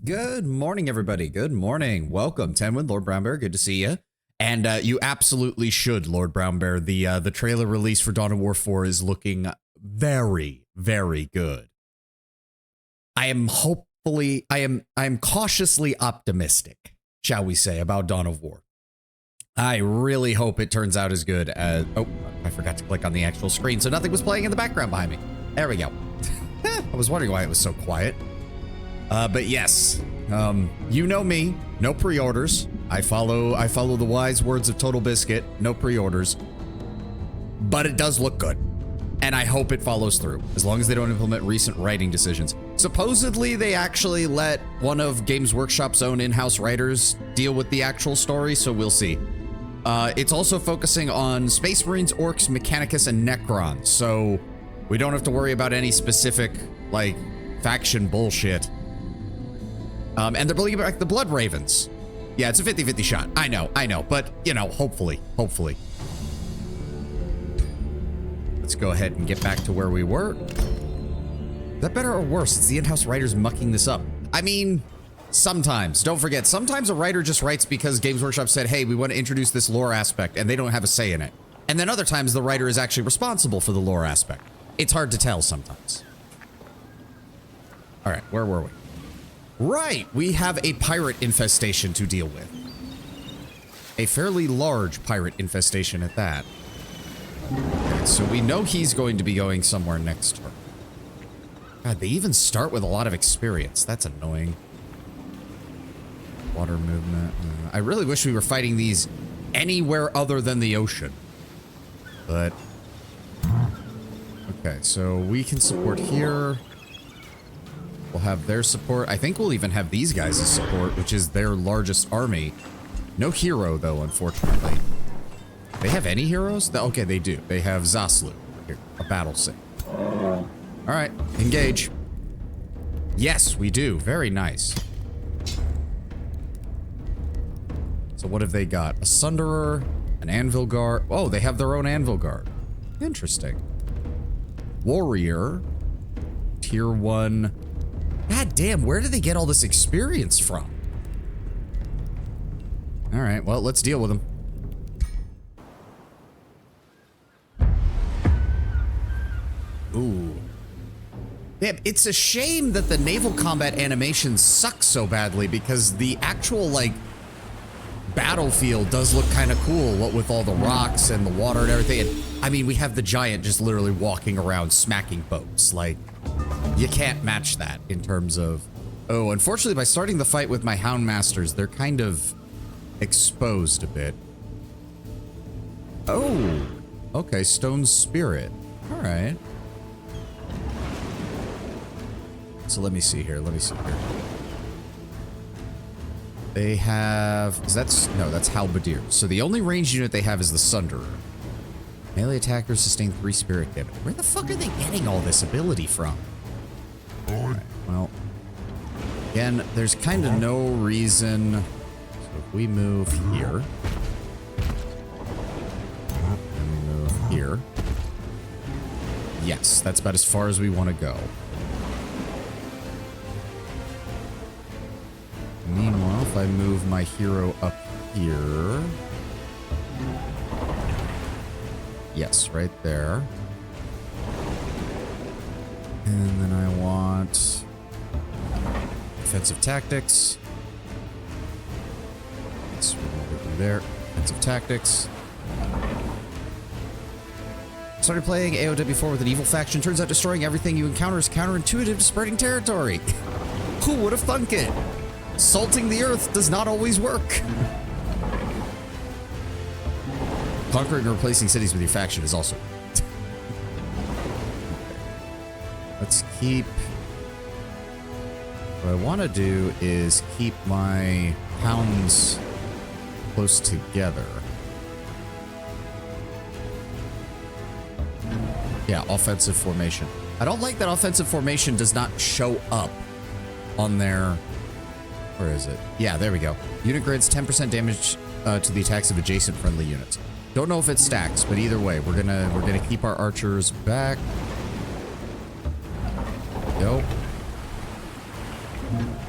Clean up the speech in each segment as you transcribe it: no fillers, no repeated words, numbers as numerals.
Good morning, everybody. Good morning. Welcome, Tenwin, Lord Brown Bear. Good to see you. And you absolutely should, Lord Brown Bear. The trailer release for Dawn of War 4 is looking very, very good. I am cautiously optimistic, shall we say, about Dawn of War. I really hope it turns out as good as... Oh, I forgot to click on the actual screen, so nothing was playing in the background behind me. There we go. I was wondering why it was so quiet. But yes, you know me, no pre-orders. I follow the wise words of Total Biscuit, no pre-orders. But it does look good. And I hope it follows through, as long as they don't implement recent writing decisions. Supposedly, they actually let one of Games Workshop's own in-house writers deal with the actual story, so we'll see. It's also focusing on Space Marines, Orcs, Mechanicus, and Necrons, so we don't have to worry about any specific, like, faction bullshit. And they're bringing back the Blood Ravens. Yeah, it's a 50-50 shot. I know, but, you know, hopefully. Let's go ahead and get back to where we were. Is that better or worse? It's the in-house writers mucking this up. I mean, sometimes. Don't forget, sometimes a writer just writes because Games Workshop said, hey, we want to introduce this lore aspect, and they don't have a say in it. And then other times, the writer is actually responsible for the lore aspect. It's hard to tell sometimes. All right, where were we? Right, we have a pirate infestation to deal with. A fairly large pirate infestation at that. Okay, so we know he's going to be going somewhere next turn. God, they even start with a lot of experience. That's annoying. Water movement. I really wish we were fighting these anywhere other than the ocean. But... okay, so we can support here. We'll have their support. I think we'll even have these guys' support, which is their largest army. No hero, though, unfortunately. They have any heroes? Okay, they do. They have Zaslu. Here, a battle sim. All right, engage. Yes, we do. Very nice. So what have they got? A Sunderer, an Anvil Guard. Oh, they have their own Anvil Guard. Interesting. Warrior. Tier 1. God damn, where did they get all this experience from? All right, well, let's deal with them. Ooh. Yeah, it's a shame that the naval combat animations suck so badly because the actual, like, battlefield does look kind of cool, what with all the rocks and the water and everything. And, I mean, we have the giant just literally walking around smacking boats. Like, you can't match that in terms of... oh, unfortunately, by starting the fight with my Houndmasters, they're kind of exposed a bit. Oh, okay, Stone Spirit. All right. So let me see here. They have... no, that's Halberdier. So the only ranged unit they have is the Sunderer. Melee attackers sustain 3 spirit damage. Where the fuck are they getting all this ability from? Right, well, again, there's kind of no reason. So if we move here, and we move here, yes, that's about as far as we want to go. Meanwhile, if I move my hero up here, yes, right there. And then I want defensive tactics. Let's move it there. Defensive tactics. Started playing AoW4 with an evil faction. Turns out destroying everything you encounter is counterintuitive to spreading territory. Who would have thunk it? Salting the earth does not always work. Conquering or replacing cities with your faction is also... let's keep... what I want to do is keep my hounds close together. Yeah, offensive formation. I don't like that offensive formation does not show up on their... where is it? Yeah, there we go. Unit grants 10% damage to the attacks of adjacent friendly units. Don't know if it stacks, but either way, we're gonna keep our archers back. Go.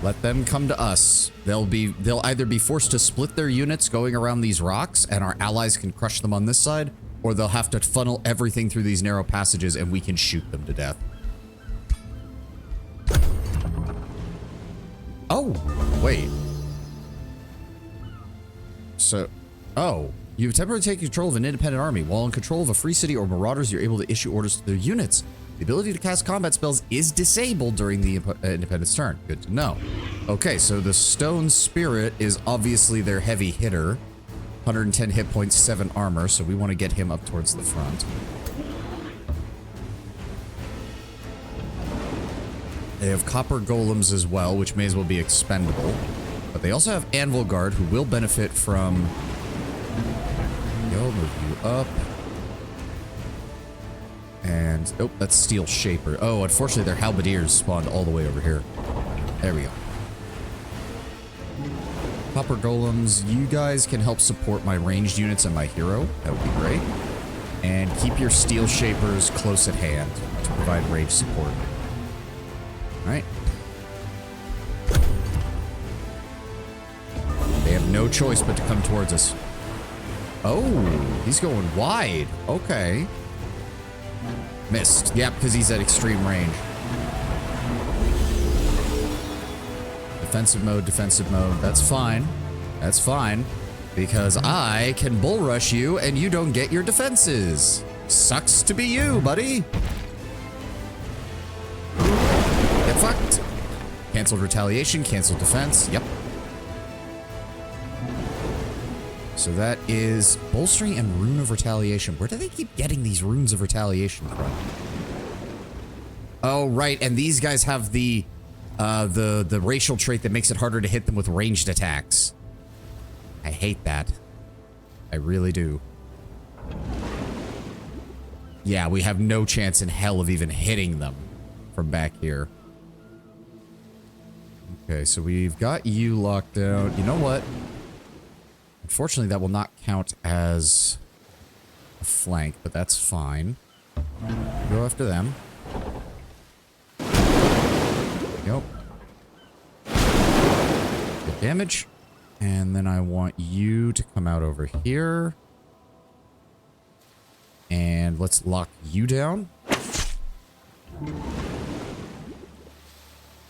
Let them come to us. They'll either be forced to split their units going around these rocks and our allies can crush them on this side, or they'll have to funnel everything through these narrow passages and we can shoot them to death. Oh, wait. So, oh, you've temporarily taken control of an independent army. While in control of a free city or marauders, you're able to issue orders to their units. The ability to cast combat spells is disabled during the independent's turn. Good to know. Okay, so the Stone Spirit is obviously their heavy hitter. 110 hit points, 7 armor, so we want to get him up towards the front. They have copper golems as well, which may as well be expendable. But they also have Anvil Guard, who will benefit from... Go, move you up. And... oh, that's Steel Shaper. Oh, unfortunately, their Halberdiers spawned all the way over here. There we go. Copper Golems, you guys can help support my ranged units and my hero. That would be great. And keep your Steel Shapers close at hand to provide range support. Alright. They have no choice but to come towards us. Oh, he's going wide. Okay. Missed. Yeah, because he's at extreme range. Defensive mode, defensive mode. That's fine. That's fine. Because I can bull rush you and you don't get your defenses. Sucks to be you, buddy. Get fucked. Cancelled retaliation, cancelled defense. Yep. So that is bolstering and rune of retaliation. Where do they keep getting these runes of retaliation from? Oh, right. And these guys have the racial trait that makes it harder to hit them with ranged attacks. I hate that. I really do. Yeah, we have no chance in hell of even hitting them from back here. Okay, so we've got you locked down. You know what? Unfortunately, that will not count as a flank, but that's fine. Go after them. Yep. Good damage. And then I want you to come out over here. And let's lock you down.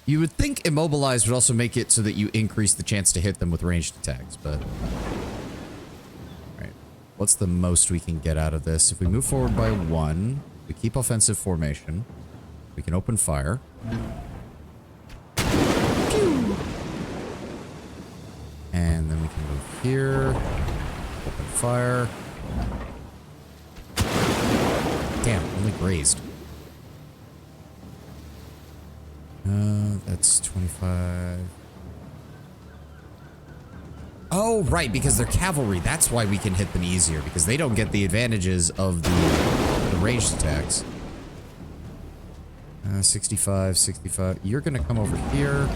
You would think immobilized would also make it so that you increase the chance to hit them with ranged attacks, but... Alright. What's the most we can get out of this? If we move forward by 1, we keep offensive formation, we can open fire. And then we can move here, open fire. Damn, only grazed. That's 25. Oh, right, because they're cavalry. That's why we can hit them easier, because they don't get the advantages of the ranged attacks. 65, 65. You're going to come over here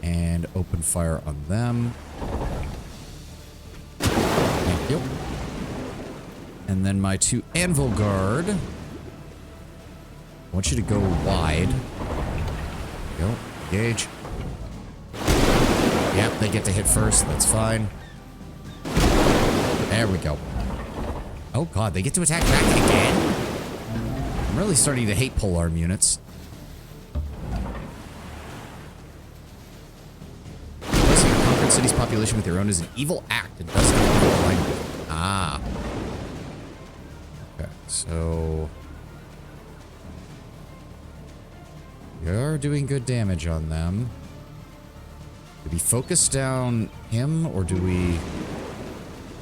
and open fire on them. Thank you. And then my 2 Anvil Guard. I want you to go wide. Go. Engage. Yep, they get to hit first. That's fine. There we go. Oh god, they get to attack back again? I'm really starting to hate polearm units. Replacing a conquered city's population with your own is an evil act and does not align with it. Ah. Okay, so... You're doing good damage on them. Do we focus down him, or do we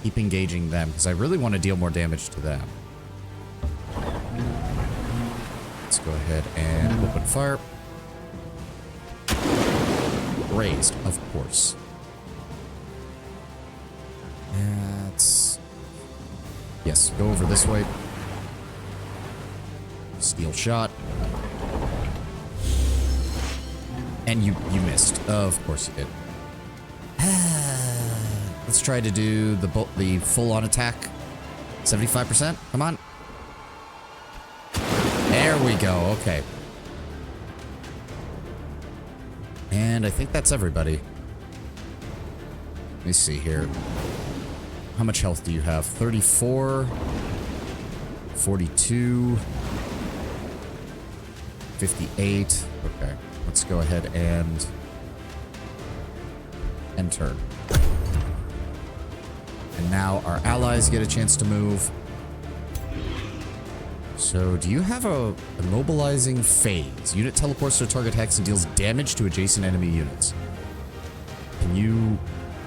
keep engaging them? Because I really want to deal more damage to them. Let's go ahead and open fire. Raised, of course. That's... Yes, go over this way. Steel shot. And you missed. Of course you did. Let's try to do the full-on attack. 75%? Come on. There we go. Okay. And I think that's everybody. Let me see here. How much health do you have? 34, 42, 58. Okay, let's go ahead and enter. And now our allies get a chance to move. So, do you have a immobilizing phase? Unit teleports to a target hex and deals damage to adjacent enemy units. Can you...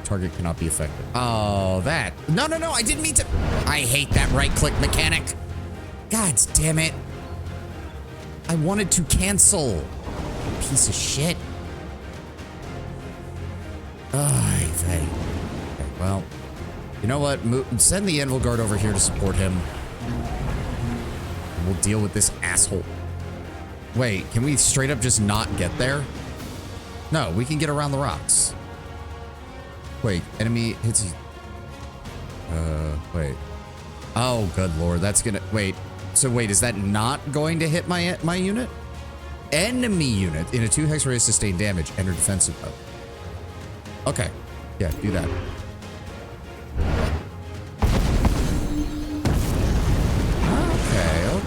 Target cannot be affected. Oh, that. No, no, no, I didn't mean to. I hate that right-click mechanic. God damn it. I wanted to cancel. Piece of shit. Okay, well, you know what? Send the Anvil Guard over here to support him. And we'll deal with this asshole. Wait, can we straight up just not get there? No, we can get around the rocks. Wait, enemy hits. Wait. Oh, good lord, that's gonna. Wait. So wait, is that not going to hit my unit? Enemy unit in a 2 hex radius sustain damage. Enter defensive mode. Okay. Yeah, do that.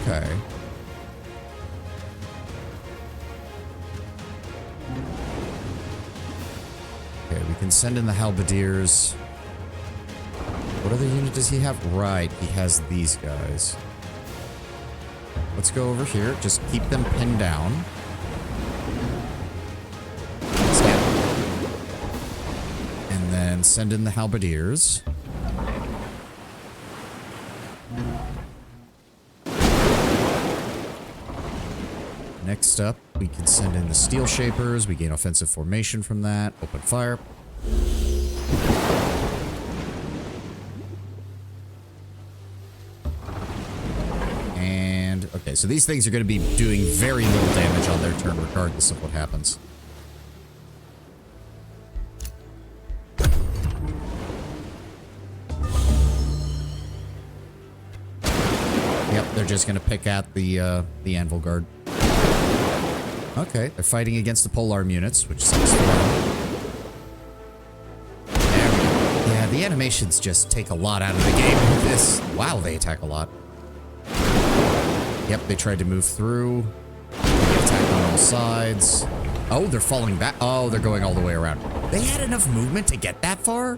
Okay. Okay, we can send in the halberdiers. What other unit does he have? Right, he has these guys. Let's go over here. Just keep them pinned down. And then send in the halberdiers. Next up, we can send in the steel shapers. We gain offensive formation from that. Open fire. And, okay, so these things are going to be doing very little damage on their turn, regardless of what happens. Yep, they're just going to pick at the Anvil Guard. Okay, they're fighting against the polearm units, which seems fun. Yeah, the animations just take a lot out of the game with this. Wow, they attack a lot. Yep, they tried to move through. They attack on all sides. Oh, they're falling back. Oh, they're going all the way around. They had enough movement to get that far?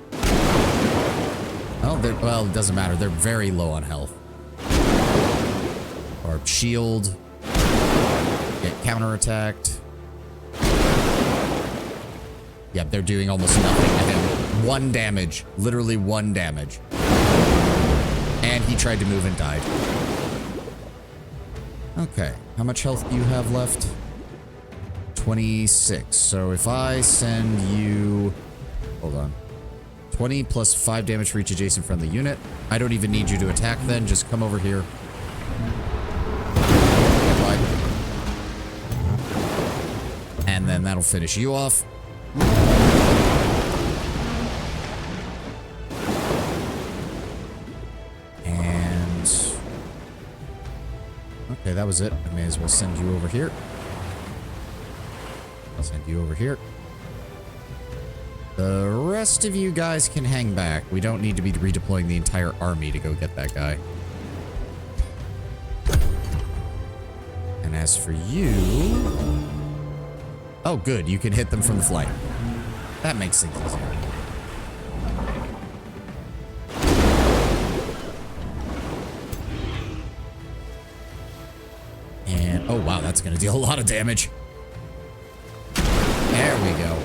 Oh, well, it doesn't matter. They're very low on health. Or shield. Get counterattacked. Yep, they're doing almost nothing to him. 1 damage. Literally 1 damage. And he tried to move and died. Okay, how much health do you have left? 26. So if I send you... Hold on. 20 plus 5 damage for each adjacent friendly unit. I don't even need you to attack then. Just come over here. And then that'll finish you off. And... okay, that was it. I may as well send you over here. I'll send you over here. The rest of you guys can hang back. We don't need to be redeploying the entire army to go get that guy. And as for you... oh, good. You can hit them from the flank. That makes things easier. And, oh, wow, that's going to deal a lot of damage. There we go.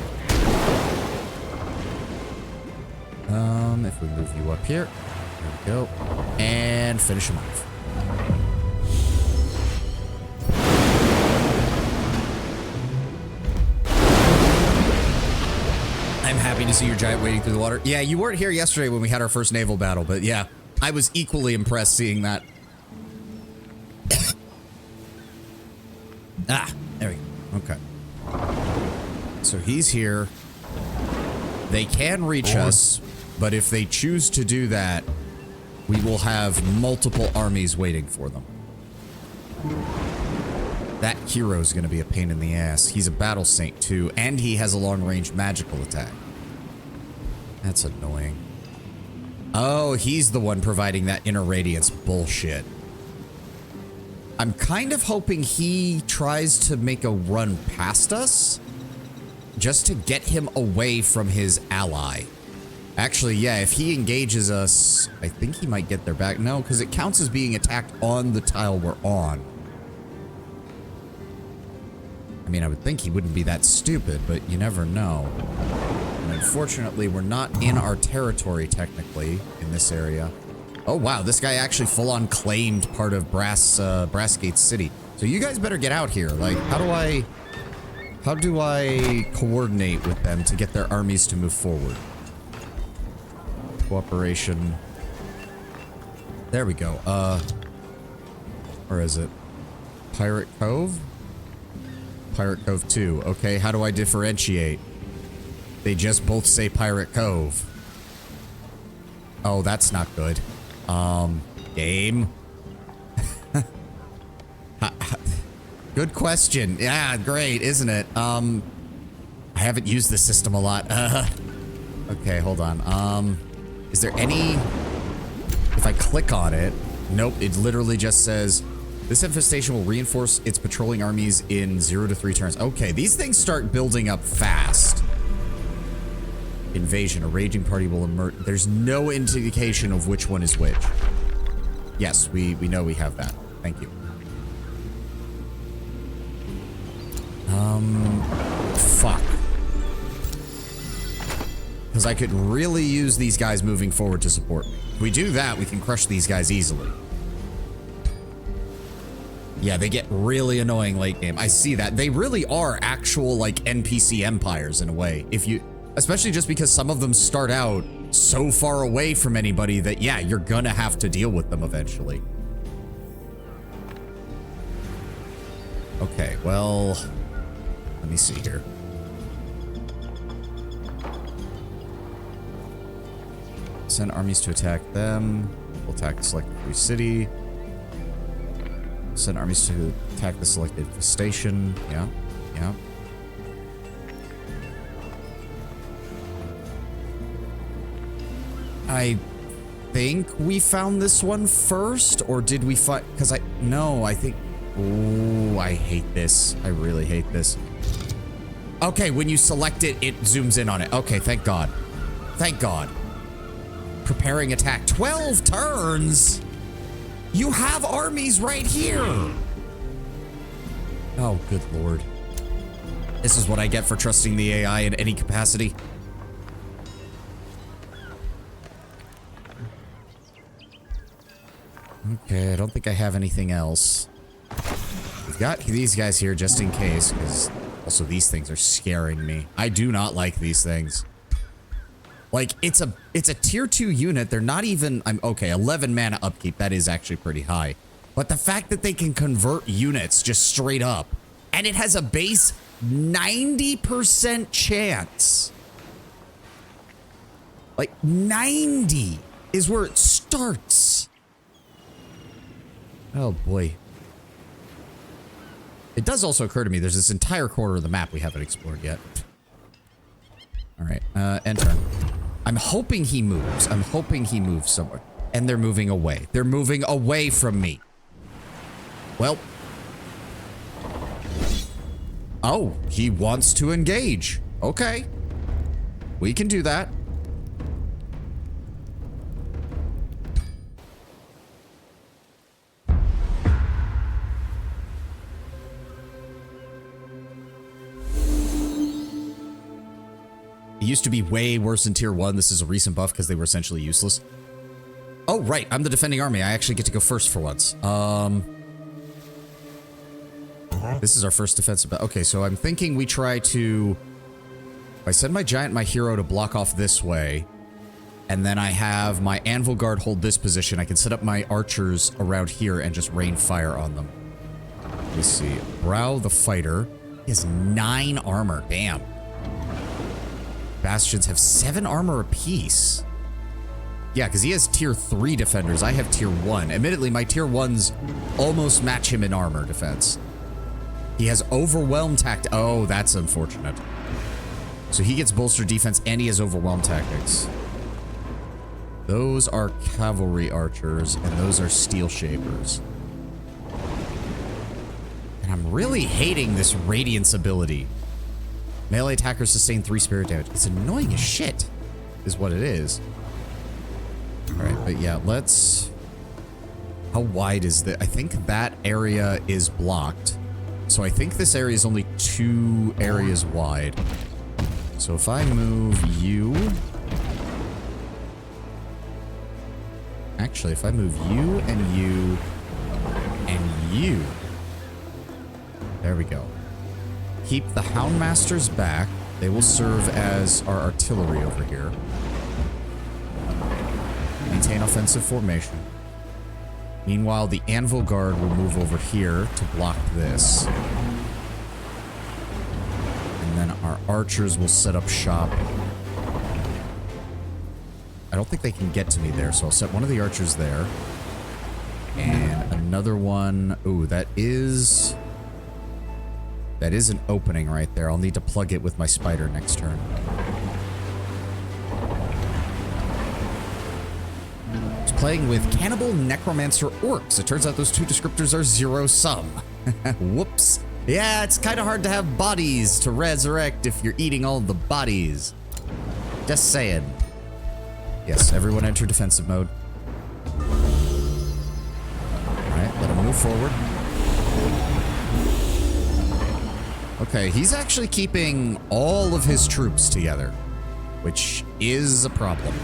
If we move you up here. There we go. And finish him off. I'm happy to see your giant wading through the water. Yeah, you weren't here yesterday when we had our first naval battle, but yeah, I was equally impressed seeing that. Ah, there we go. Okay. So he's here. They can reach us, but if they choose to do that, we will have multiple armies waiting for them. That hero's gonna be a pain in the ass. He's a battle saint too, and he has a long-range magical attack. That's annoying. Oh, he's the one providing that inner radiance bullshit. I'm kind of hoping he tries to make a run past us just to get him away from his ally. Actually, yeah, if he engages us, I think he might get their back. No, because it counts as being attacked on the tile we're on. I mean, I would think he wouldn't be that stupid, but you never know. And unfortunately, we're not in our territory, technically, in this area. Oh, wow, this guy actually full-on claimed part of Brassgate City. So you guys better get out here. Like, how do I coordinate with them to get their armies to move forward? Cooperation. There we go. Where is it? Pirate Cove? Pirate Cove 2. Okay, how do I differentiate? They just both say Pirate Cove. Oh, that's not good. Game. Good question. Yeah, great, isn't it? I haven't used this system a lot. Okay, hold on. Is there any... If I click on it... Nope, it literally just says... This infestation will reinforce its patrolling armies in 0 to 3 turns. Okay, these things start building up fast. Invasion. A raging party will emerge. There's no indication of which one is which. Yes, we know we have that. Thank you. Fuck. Because I could really use these guys moving forward to support me. If we do that, we can crush these guys easily. Yeah, they get really annoying late game. I see that. They really are actual, like, NPC empires in a way. If you... Especially just because some of them start out so far away from anybody that, yeah, you're gonna have to deal with them eventually. Okay, well... Let me see here. Send armies to attack them. We'll attack the selected free city. Send armies to attack the selected station. Yeah, yeah. I think we found this one first, or did we find... Because no, I think... Ooh, I hate this. I really hate this. Okay, when you select it, it zooms in on it. Okay, thank God. Thank God. Preparing attack. 12 turns? You have armies right here. Oh, good Lord. This is what I get for trusting the AI in any capacity. Okay, I don't think I have anything else. We've got these guys here just in case, because also these things are scaring me. I do not like these things. Like, it's a tier 2 unit. They're not even... okay, 11 mana upkeep. That is actually pretty high. But the fact that they can convert units just straight up, and it has a base 90% chance. Like, 90 is where it starts. Oh, boy. It does also occur to me there's this entire corner of the map we haven't explored yet. All right, end turn. I'm hoping he moves. I'm hoping he moves somewhere. And they're moving away. They're moving away from me. Well. Oh, he wants to engage. Okay. We can do that. It used to be way worse in tier 1. This is a recent buff because they were essentially useless. Oh, right. I'm the defending army. I actually get to go first for once. This is our first defensive. Okay, so I'm thinking we try to... I send my giant, my hero to block off this way. And then I have my anvil guard hold this position. I can set up my archers around here and just rain fire on them. Let me see. Brow the fighter. He has 9 armor. Damn. Bastions have 7 armor apiece. Yeah, because he has tier 3 defenders. I have tier 1. Admittedly, my tier 1s almost match him in armor defense. He has overwhelm tactics. Oh, that's unfortunate. So he gets bolstered defense and he has overwhelm tactics. Those are cavalry archers and those are steel shapers. And I'm really hating this radiance ability. Melee attackers sustain 3 spirit damage. It's annoying as shit, is what it is. Alright, but yeah, let's... How wide is that? I think that area is blocked. So I think this area is only 2 areas wide. So if I move you... Actually, if I move you and you and you... There we go. Keep the Houndmasters back. They will serve as our artillery over here. Maintain offensive formation. Meanwhile, the Anvil Guard will move over here to block this. And then our archers will set up shop. I don't think they can get to me there, so I'll set one of the archers there. And another one... Ooh, that is an opening right there. I'll need to plug it with my spider next turn. I was playing with Cannibal, Necromancer, Orcs. It turns out those 2 descriptors are 0-sum. Whoops. Yeah, it's kind of hard to have bodies to resurrect if you're eating all the bodies. Just saying. Yes, everyone enter defensive mode. Alright, let him move forward. Okay, he's actually keeping all of his troops together, which is a problem.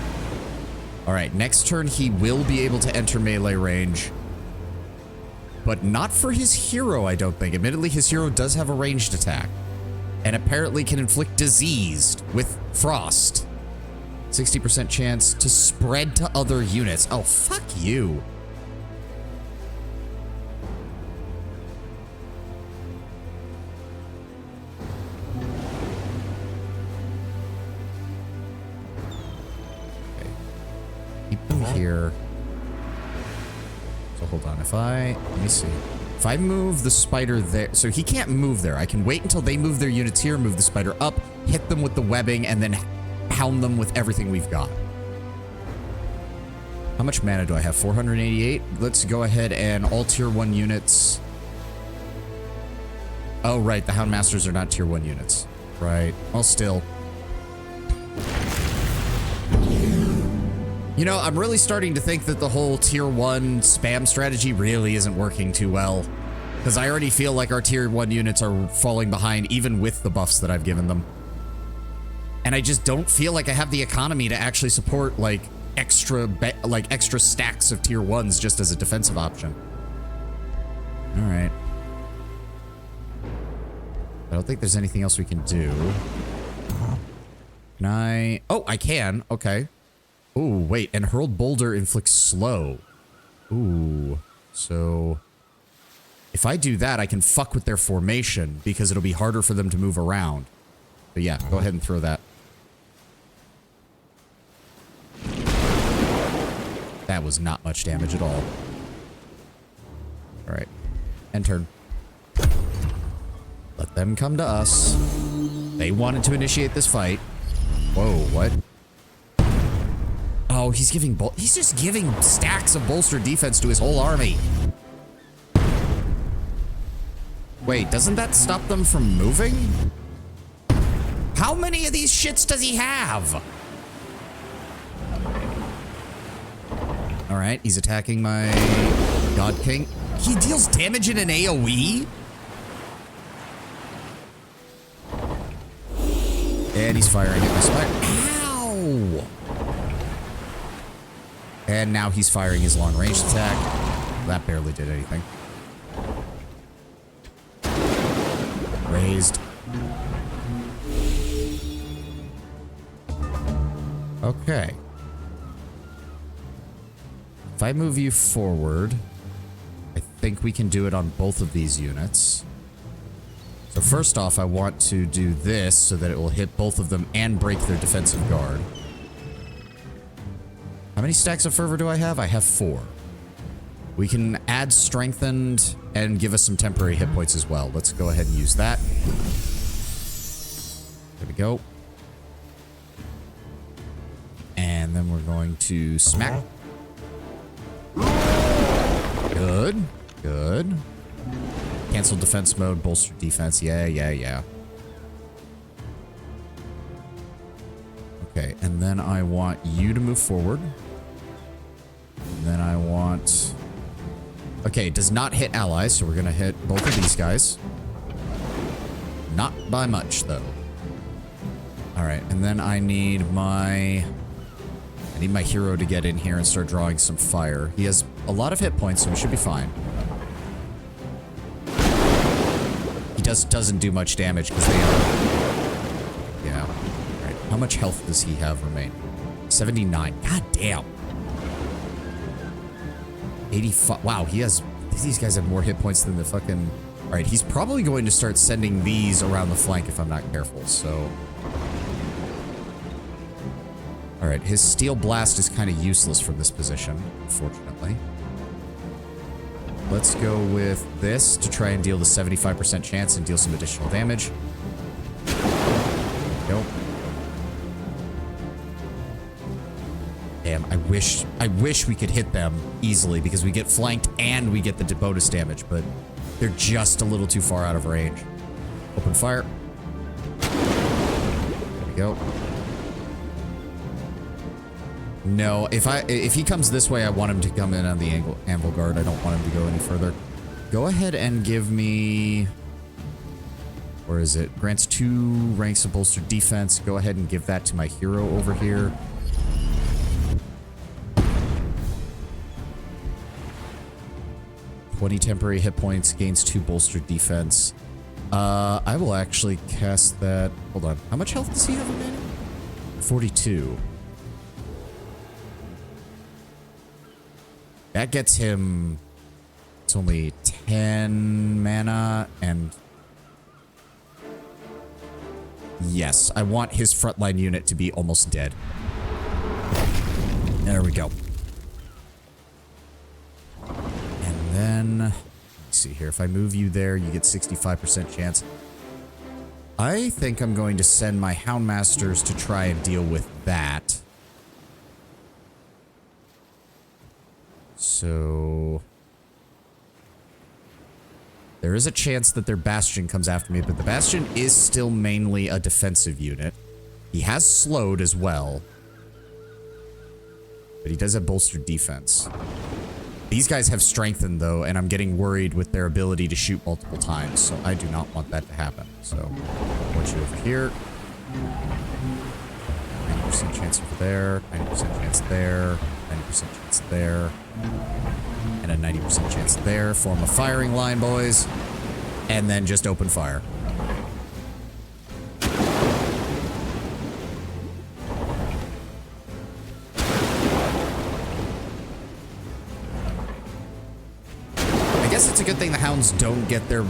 Alright, next turn he will be able to enter melee range, but not for his hero, I don't think. Admittedly, his hero does have a ranged attack, and apparently can inflict disease with frost. 60% chance to spread to other units. Oh, fuck you. Okay. Keep them here. So hold on. Let me see. If I move the spider there, so he can't move there. I can wait until they move their units here, move the spider up, hit them with the webbing, and then pound them with everything we've got. How much mana do I have? 488? Let's go ahead and all tier 1 units. Oh, right. The Houndmasters are not tier 1 units. Right. Well, still. You know, I'm really starting to think that the whole tier 1 spam strategy really isn't working too well. Because I already feel like our tier 1 units are falling behind even with the buffs that I've given them. And I just don't feel like I have the economy to actually support, like, extra stacks of tier 1s just as a defensive option. Alright. I don't think there's anything else we can do. Can I... Oh, I can. Okay. Ooh, wait. And Hurled Boulder inflicts slow. Ooh. So... If I do that, I can fuck with their formation because it'll be harder for them to move around. But yeah, go ahead and throw that. That was not much damage at all. Alright. End turn. Let them come to us. They wanted to initiate this fight. Whoa, what? Oh, he's just giving stacks of bolstered defense to his whole army. Wait, doesn't that stop them from moving? How many of these shits does he have? Alright, he's attacking my God King. He deals damage in an AoE? And he's firing at my spider. Ow! And now he's firing his long-range attack. That barely did anything. Raised. Okay. If I move you forward, I think we can do it on both of these units. So first off, I want to do this so that it will hit both of them and break their defensive guard. How many stacks of fervor do I have? I have 4. We can add strengthened and give us some temporary hit points as well. Let's go ahead and use that. There we go. And then we're going to smack. Good. Good. Cancel defense mode, bolster defense. Yeah, yeah, yeah. Okay, and then I want you to move forward. And then I want... Okay, it does not hit allies, so we're going to hit both of these guys. Not by much, though. Alright, and then I need my hero to get in here and start drawing some fire. He has a lot of hit points, so we should be fine. He doesn't do much damage because they are... Yeah. Alright, how much health does he have remain? 79. God damn. 85. Wow, he has... These guys have more hit points than the fucking... Alright, he's probably going to start sending these around the flank if I'm not careful, so... Alright, his Steel Blast is kind of useless from this position, unfortunately. Let's go with this to try and deal the 75% chance and deal some additional damage. Nope. Damn, I wish we could hit them easily because we get flanked and we get the bonus damage, but they're just a little too far out of range. Open fire. There we go. No, if he comes this way, I want him to come in on the anvil guard. I don't want him to go any further. Go ahead and give me... Where is it? Grants 2 ranks of bolstered defense. Go ahead and give that to my hero over here. $20 temporary hit points, gains 2 bolstered defense. I will actually cast that... Hold on. How much health does he have remaining? 42. That gets him... It's only 10 mana, and... Yes, I want his frontline unit to be almost dead. There we go. And then... Let's see here. If I move you there, you get 65% chance. I think I'm going to send my Houndmasters to try and deal with that. So... There is a chance that their Bastion comes after me, but the Bastion is still mainly a defensive unit. He has slowed as well. But he does have bolstered defense. These guys have strengthened, though, and I'm getting worried with their ability to shoot multiple times, so I do not want that to happen. So, I want you over here. 90% chance over there, 90% chance there, 90% chance there, and a 90% chance there. Form a firing line, boys, and then just open fire. I guess it's a good thing the hounds don't get their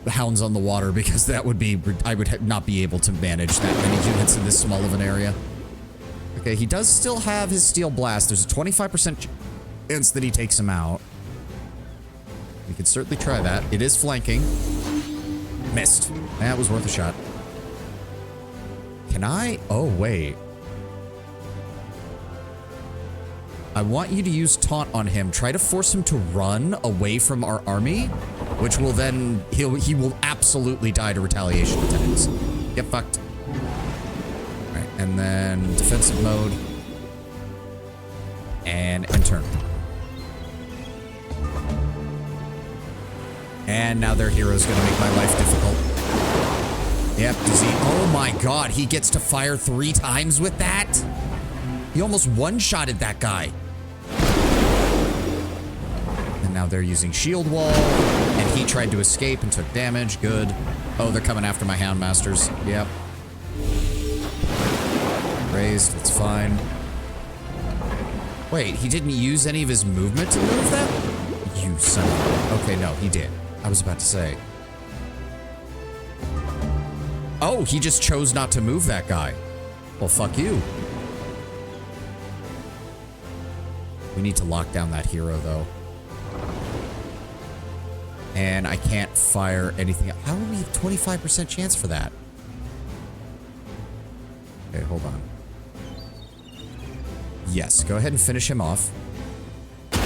hounds on the water, because that would be... I would not be able to manage that many units in this small of an area. Okay, he does still have his Steel Blast. There's a 25% chance that he takes him out. We can certainly try that. It is flanking. Missed. That was worth a shot. Can I? Oh, wait. I want you to use Taunt on him. Try to force him to run away from our army, which will then... He will absolutely die to retaliation attacks. Get fucked. Alright, and then defensive mode. And enter. And now their hero's gonna make my life difficult. Yep, does he? Oh my god, he gets to fire 3 times with that? He almost one-shotted that guy. And now they're using shield wall, and he tried to escape and took damage. Good. Oh, they're coming after my Houndmasters. Yep. Raised, it's fine. Wait, he didn't use any of his movement to move that? You son of a... Okay, no, he did. I was about to say. Oh, he just chose not to move that guy. Well, fuck you. We need to lock down that hero, though. And I can't fire anything. How do we have 25% chance for that? Okay, hold on. Yes, go ahead and finish him off. There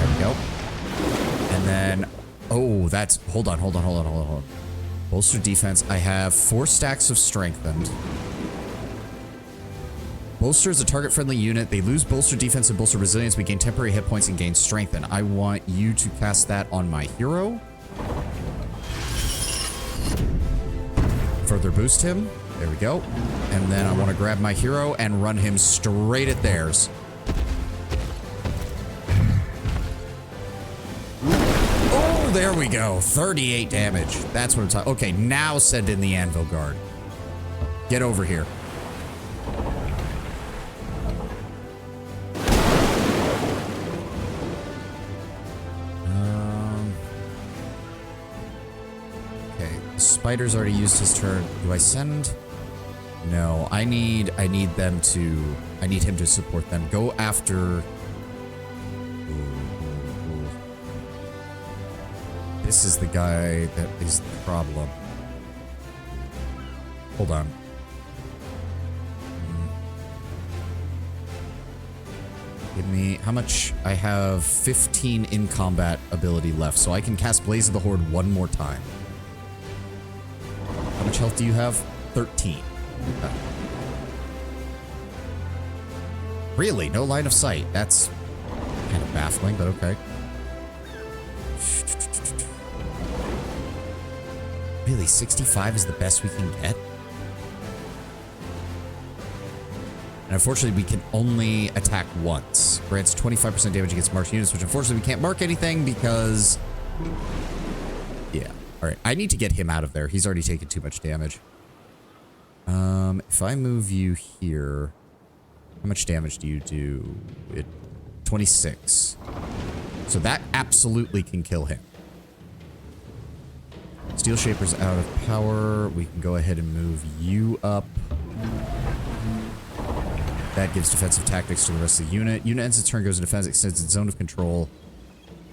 we go. And then, oh, that's, hold on. Bolster defense. I have 4 stacks of strengthened. Bolster is a target-friendly unit. They lose bolster defense and bolster resilience. We gain temporary hit points and gain strengthen. I want you to cast that on my hero. Further boost him. There we go. And then I want to grab my hero and run him straight at theirs. Oh, there we go. 38 damage. That's what I'm talking. Okay, now send in the Anvil Guard. Get over here. Okay, Spider's already used his turn. Do I send? No, I need him to support them. Go after. This is the guy that is the problem. Hold on. Give me how much? I have 15 in combat ability left, so I can cast Blaze of the Horde one more time. How much health do you have? 13. Okay. Really? No line of sight? That's kind of baffling, but okay. Really, 65 is the best we can get? And unfortunately, we can only attack once. Grants 25% damage against marked units, which unfortunately we can't mark anything because... Yeah. Alright, I need to get him out of there. He's already taken too much damage. If I move you here... How much damage do you do? 26. So that absolutely can kill him. Steel Shaper's out of power. We can go ahead and move you up. That gives defensive tactics to the rest of the unit. Unit ends its turn, goes into defense, extends its zone of control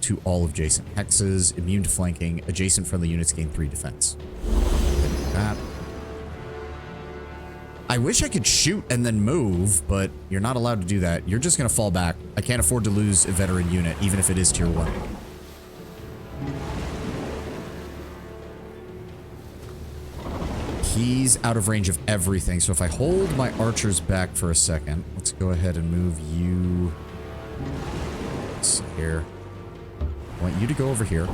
to all adjacent hexes. Immune to flanking. Adjacent friendly units gain 3 defense. That. I wish I could shoot and then move, but you're not allowed to do that. You're just going to fall back. I can't afford to lose a veteran unit, even if it is tier 1. He's out of range of everything, so if I hold my archers back for a second, let's go ahead and move you. Let's see here. I want you to go over here.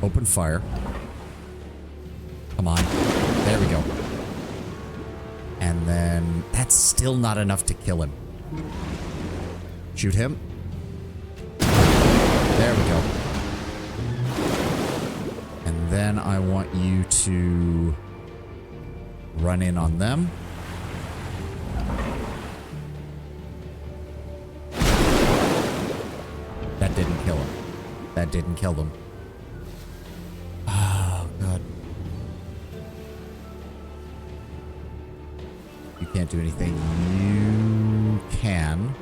Open fire. Come on. There we go. And then that's still not enough to kill him. Shoot him. There we go. And then I want you to run in on them. That didn't kill him. That didn't kill them. Oh, God. You can't do anything. You can.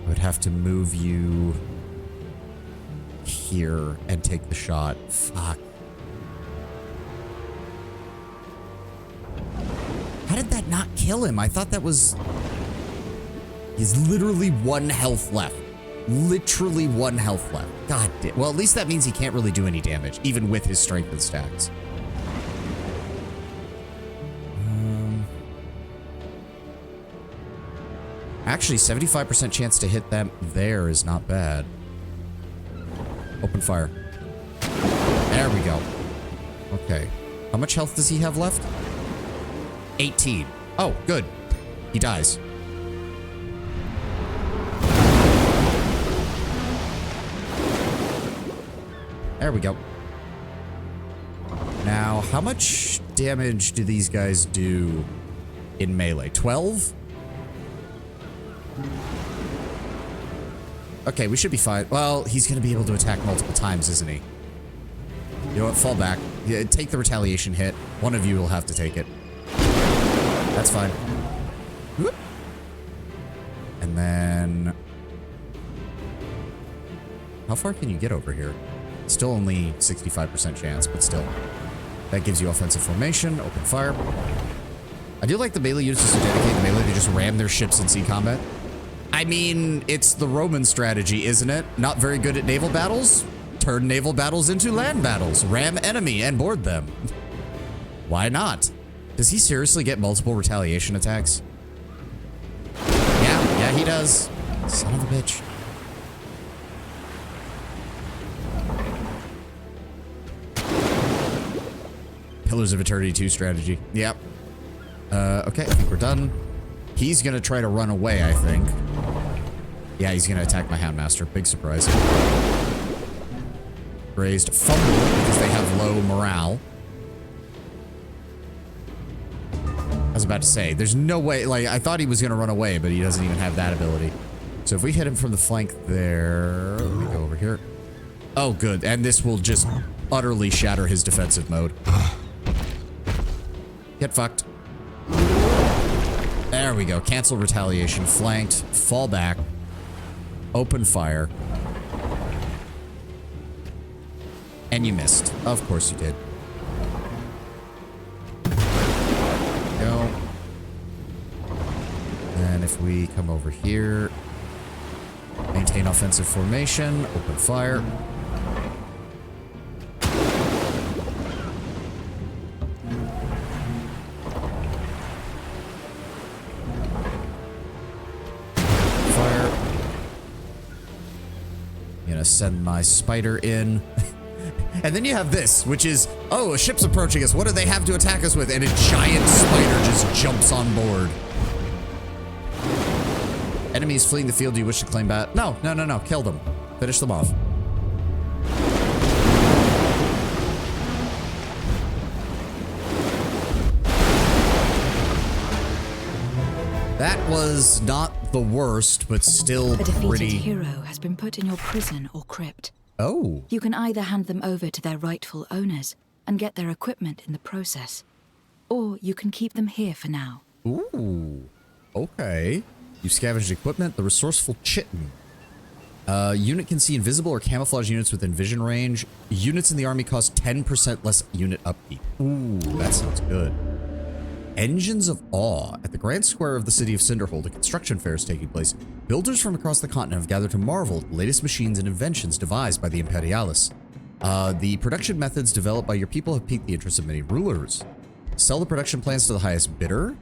I would have to move you here and take the shot. Fuck. How did that not kill him? I thought that was... He's literally 1 health left. Literally 1 health left. God damn. Well, at least that means he can't really do any damage, even with his strength and stacks. Actually, 75% chance to hit them there is not bad. Open fire. There we go. Okay. How much health does he have left? 18. Oh, good. He dies. There we go. Now, how much damage do these guys do in melee? 12? Okay, we should be fine. Well, he's going to be able to attack multiple times, isn't he? You know what? Fall back. Yeah, take the retaliation hit. One of you will have to take it. That's fine. Whoop. And then... How far can you get over here? Still only 65% chance, but still. That gives you offensive formation, open fire. I do like the melee units to dedicate the melee to just ram their ships in sea combat. I mean, it's the Roman strategy, isn't it? Not very good at naval battles? Turn naval battles into land battles. Ram enemy and board them. Why not? Does he seriously get multiple retaliation attacks? Yeah, he does. Son of a bitch. Pillars of Eternity 2 strategy. Yep. Okay, I think we're done. He's gonna try to run away, I think. Yeah, he's gonna attack my Houndmaster. Big surprise. Raised fumble because they have low morale. I was about to say, there's no way, like, I thought he was gonna run away, but he doesn't even have that ability. So if we hit him from the flank there, let me go over here. Oh, good. And this will just utterly shatter his defensive mode. Get fucked. There we go. Cancel retaliation. Flanked. Fall back. Open fire. And you missed. Of course you did. Go. And if we come over here, maintain offensive formation, open fire. Send my spider in. And then you have this, which is, oh, a ship's approaching us. What do they have to attack us with? And a giant spider just jumps on board. Enemies fleeing the field. Do you wish to claim bat? No. Kill them. Finish them off. That was not the worst, but still A defeated pretty... hero has been put in your prison or crypt. Oh. You can either hand them over to their rightful owners and get their equipment in the process, or you can keep them here for now. Ooh. Okay. You scavenged equipment. The resourceful Chitin. Unit can see invisible or camouflage units within vision range. Units in the army cost 10% less unit upkeep. Ooh, that sounds good. Engines of Awe. At the Grand Square of the city of Cinderhold, a construction fair is taking place. Builders from across the continent have gathered to marvel at the latest machines and inventions devised by the Imperialis. The production methods developed by your people have piqued the interest of many rulers. Sell the production plans to the highest bidder.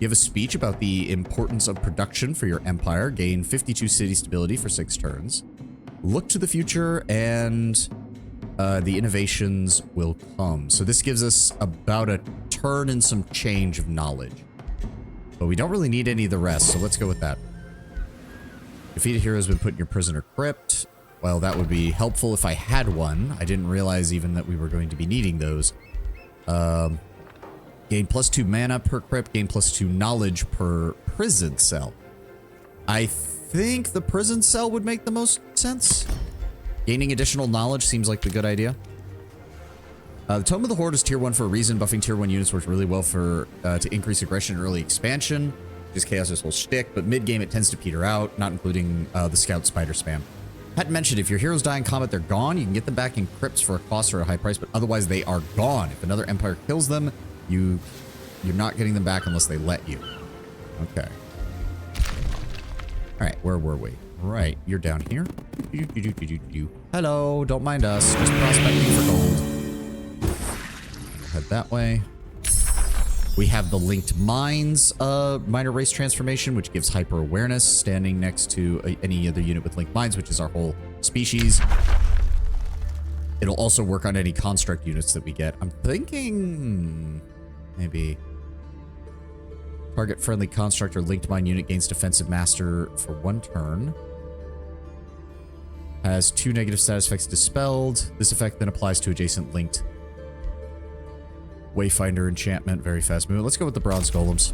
Give a speech about the importance of production for your empire. Gain 52 city stability for 6 turns. Look to the future and the innovations will come. So this gives us about a turn and some change of knowledge. But we don't really need any of the rest, so let's go with that. Defeated hero has been put in your prisoner crypt. Well, that would be helpful if I had one. I didn't realize even that we were going to be needing those. Gain +2 mana per crypt, gain +2 knowledge per prison cell. I think the prison cell would make the most sense. Gaining additional knowledge seems like the good idea. The Tome of the Horde is tier 1 for a reason. Buffing tier 1 units works really well for to increase aggression and early expansion. Just Chaos' whole shtick, but mid-game it tends to peter out, not including the Scout Spider spam. Hadn't mentioned, if your heroes die in combat, they're gone. You can get them back in crypts for a cost or a high price, but otherwise they are gone. If another empire kills them, you're not getting them back unless they let you. Okay. All right, where were we? Right, you're down here. Hello, don't mind us. Just prospecting for gold. Head that way. We have the Linked Minds minor race transformation, which gives hyper awareness, standing next to any other unit with Linked Minds, which is our whole species. It'll also work on any construct units that we get. I'm thinking maybe target friendly construct or Linked Mind unit gains defensive master for 1 turn. Has 2 negative status effects dispelled. This effect then applies to adjacent linked Wayfinder enchantment. Very fast movement. Let's go with the bronze golems.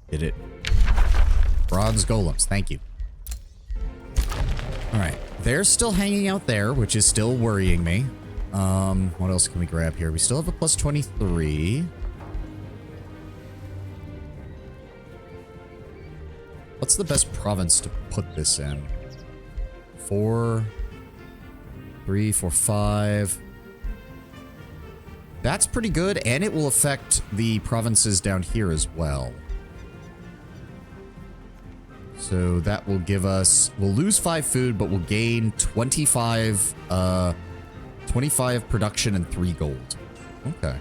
Did it. Bronze golems. Thank you. All right. They're still hanging out there, which is still worrying me. What else can we grab here? We still have a +23. What's the best province to put this in? 4, 3, 4, 5. That's pretty good, and it will affect the provinces down here as well. So that will give us, we'll lose 5 food, but we'll gain 25 production and 3 gold. Okay.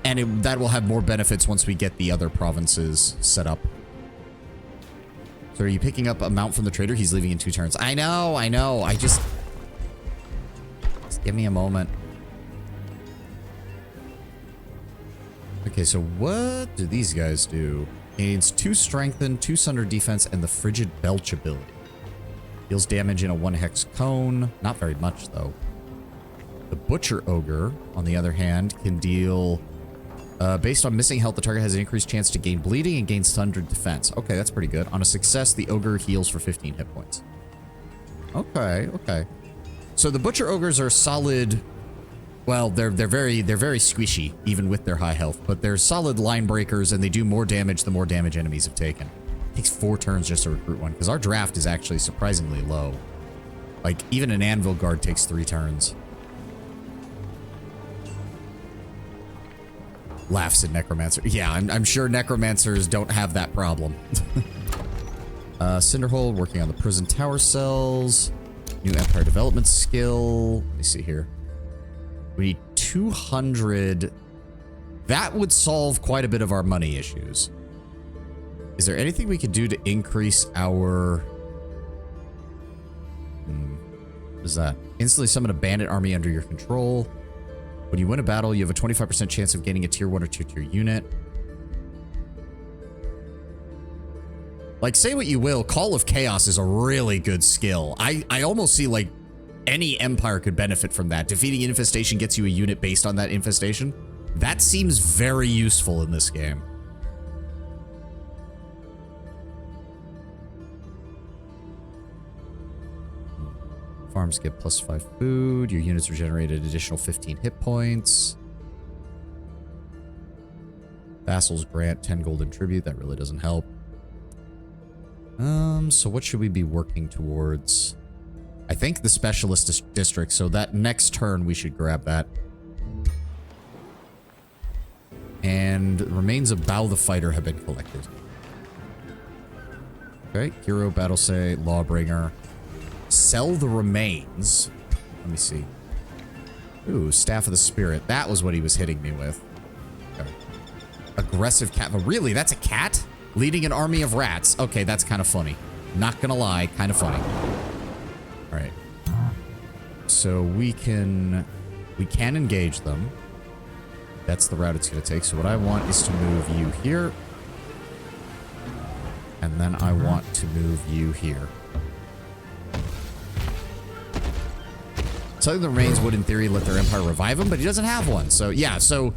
And that will have more benefits once we get the other provinces set up. So are you picking up a mount from the trader? He's leaving in 2 turns. I know. Just give me a moment. Okay, so what do these guys do? Gains 2 strengthen, 2 sunder defense, and the frigid belch ability. Deals damage in a 1 hex cone. Not very much, though. The butcher ogre, on the other hand, can deal... based on missing health, the target has an increased chance to gain bleeding and gain sundered defense. Okay, that's pretty good. On a success, the ogre heals for 15 hit points. Okay. So the butcher ogres are solid. Well, they're very squishy, even with their high health, but they're solid line breakers, and they do more damage the more damage enemies have taken. It takes 4 turns just to recruit one, because our draft is actually surprisingly low. Like, even an anvil guard takes 3 turns. Laughs at Necromancer. Yeah, I'm sure Necromancers don't have that problem. Cinderhold, working on the prison tower cells. New Empire development skill. Let me see here. We need 200. That would solve quite a bit of our money issues. Is there anything we could do to increase our... What is that? Instantly summon a bandit army under your control. When you win a battle, you have a 25% chance of gaining a tier 1 or 2 tier unit. Like, say what you will, Call of Chaos is a really good skill. I almost see, like, any empire could benefit from that. Defeating infestation gets you a unit based on that infestation. That seems very useful in this game. Farms get +5 food. Your units regenerate an additional 15 hit points. Vassals grant 10 golden tribute. That really doesn't help. So what should we be working towards? I think the specialist district, so that next turn we should grab that. And remains of Bow the Fighter have been collected. Okay, hero, battle say, lawbringer. Sell the remains. Let me see. Ooh, Staff of the Spirit. That was what he was hitting me with. Okay. Aggressive cat. But really, that's a cat? Leading an army of rats. Okay, that's kind of funny. Not gonna lie, kind of funny. Alright. So we can engage them. That's the route it's gonna take. So what I want is to move you here. And then I want to move you here. Selling the remains would, in theory, let their empire revive him, but he doesn't have one. So, yeah, so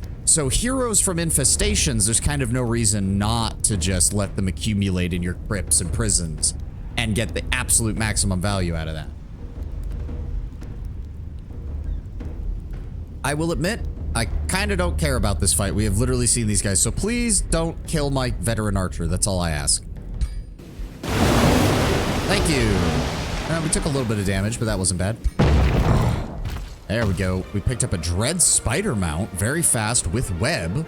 heroes from infestations, there's kind of no reason not to just let them accumulate in your crypts and prisons and get the absolute maximum value out of that. I will admit, I kind of don't care about this fight. We have literally seen these guys, so please don't kill my veteran archer. That's all I ask. Thank you. We took a little bit of damage, but that wasn't bad. There we go. We picked up a Dread Spider mount, very fast with web.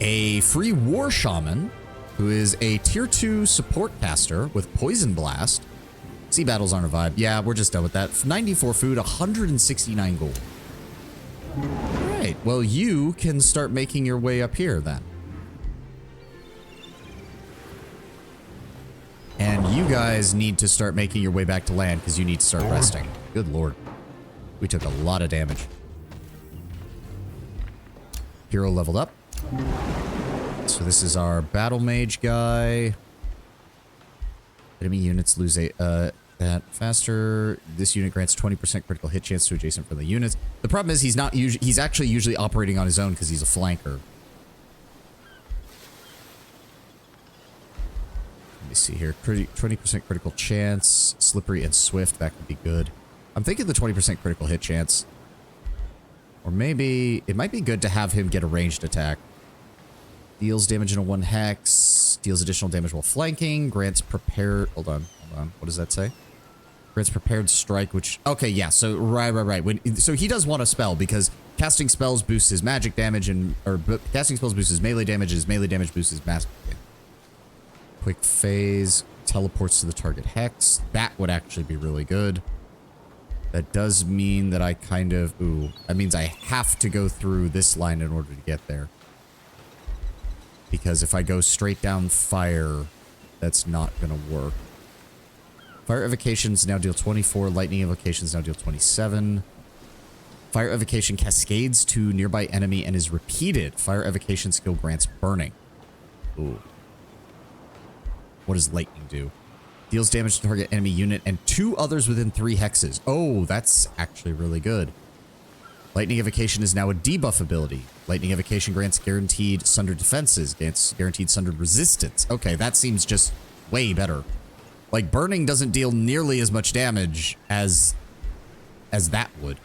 A free War Shaman, who is a tier 2 support caster with Poison Blast. Sea battles aren't a vibe. Yeah, we're just done with that. 94 food, 169 gold. Alright, well, you can start making your way up here then. And you guys need to start making your way back to land because you need to start resting. Good lord. We took a lot of damage. Hero leveled up. So this is our battle mage guy. Enemy units lose that faster. This unit grants 20% critical hit chance to adjacent friendly units. The problem is he's actually usually operating on his own because he's a flanker. Let me see here. 20% critical chance. Slippery and swift. That could be good. I'm thinking the 20% critical hit chance. Or maybe it might be good to have him get a ranged attack. Deals damage in a 1 hex. Deals additional damage while flanking. Grants prepared... Hold on. What does that say? Grants prepared strike, which... Okay, yeah. So, right. So he does want a spell because casting spells boosts his magic damage and... casting spells boosts his melee damage and his melee damage boosts his mass damage. Quick phase. Teleports to the target hex. That would actually be really good. That does mean that I kind of... Ooh. That means I have to go through this line in order to get there. Because if I go straight down fire, that's not going to work. Fire evocations now deal 24. Lightning evocations now deal 27. Fire evocation cascades to nearby enemy and is repeated. Fire evocation skill grants burning. Ooh. What does lightning do? Deals damage to target enemy unit and 2 others within 3 hexes. Oh, that's actually really good. Lightning evocation is now a debuff ability. Lightning evocation grants guaranteed sundered defenses, grants guaranteed sundered resistance. Okay, that seems just way better. Like, burning doesn't deal nearly as much damage as that would.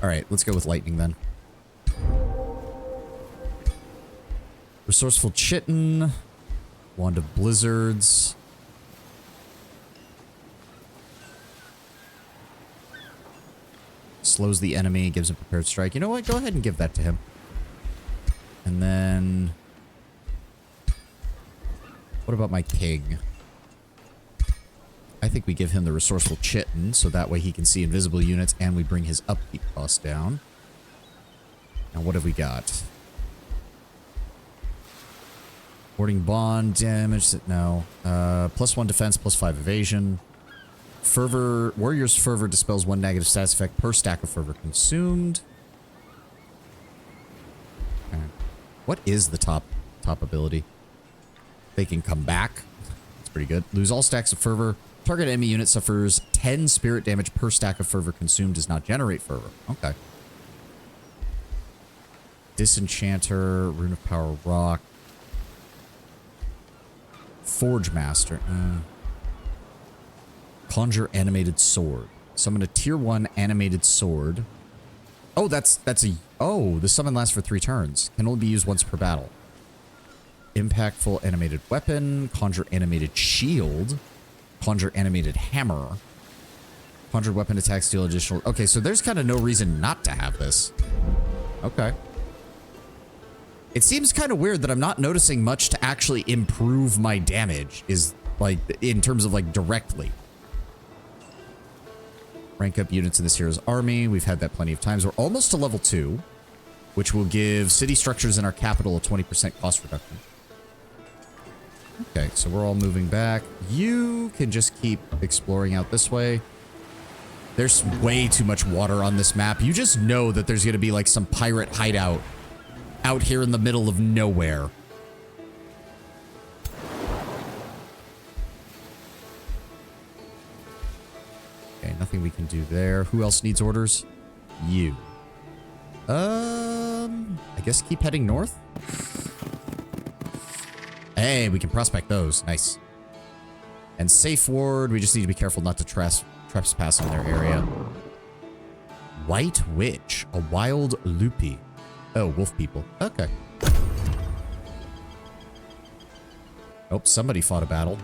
All right, let's go with lightning then. Resourceful Chitin. Wand of Blizzards. Slows the enemy, gives a prepared strike. You know what? Go ahead and give that to him. And then... What about my king? I think we give him the Resourceful Chitin, so that way he can see invisible units and we bring his upkeep cost down. Now what have we got? Warding Bond damage. No. +1 defense, +5 evasion. Fervor, Warrior's Fervor dispels 1 negative status effect per stack of Fervor consumed. Okay. What is the top ability? They can come back. That's pretty good. Lose all stacks of Fervor. Target enemy unit suffers 10 spirit damage per stack of Fervor consumed. Does not generate Fervor. Okay. Disenchanter, Rune of Power Rock. Forge Master. Conjure Animated Sword. Summon a tier 1 animated sword. Oh, that's a... Oh, the summon lasts for 3 turns. Can only be used once per battle. Impactful Animated Weapon. Conjure Animated Shield. Conjure Animated Hammer. Conjured Weapon attacks deal additional... Okay, so there's kind of no reason not to have this. Okay. It seems kind of weird that I'm not noticing much to actually improve my damage, is like, in terms of like directly. Rank up units in this hero's army. We've had that plenty of times. We're almost to level 2, which will give city structures in our capital a 20% cost reduction. Okay, so we're all moving back. You can just keep exploring out this way. There's way too much water on this map. You just know that there's going to be like some pirate hideout out here in the middle of nowhere. Okay, nothing we can do there. Who else needs orders? You. I guess keep heading north. Hey, we can prospect those. Nice. And safe ward, we just need to be careful not to trespass on their area. White Witch, a wild loopy. Oh, wolf people. Okay. Oh, somebody fought a battle.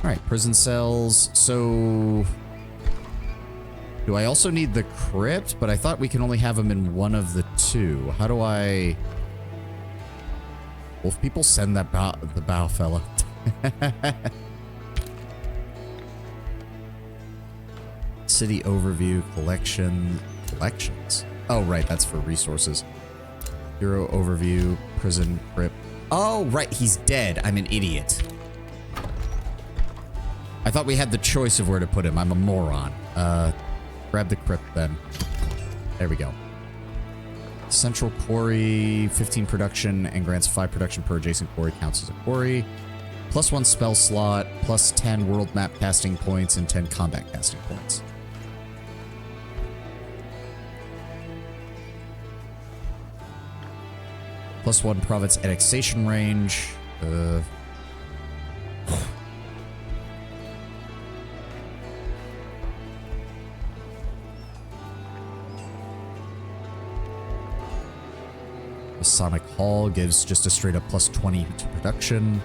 Alright, prison cells. So... do I also need the crypt? But I thought we can only have them in one of the 2. How do I... wolf people? Send that the bow fella. City overview, collections. Oh, right, that's for resources. Hero overview, prison, crypt. Oh, right, he's dead. I'm an idiot. I thought we had the choice of where to put him. I'm a moron. Grab the crypt then. There we go. Central quarry, 15 production, and grants 5 production per adjacent quarry counts as a quarry. +1 spell slot, +10 world map casting points, and 10 combat casting points. +1 province annexation range. The Sonic Hall gives just a straight up plus 20 to production.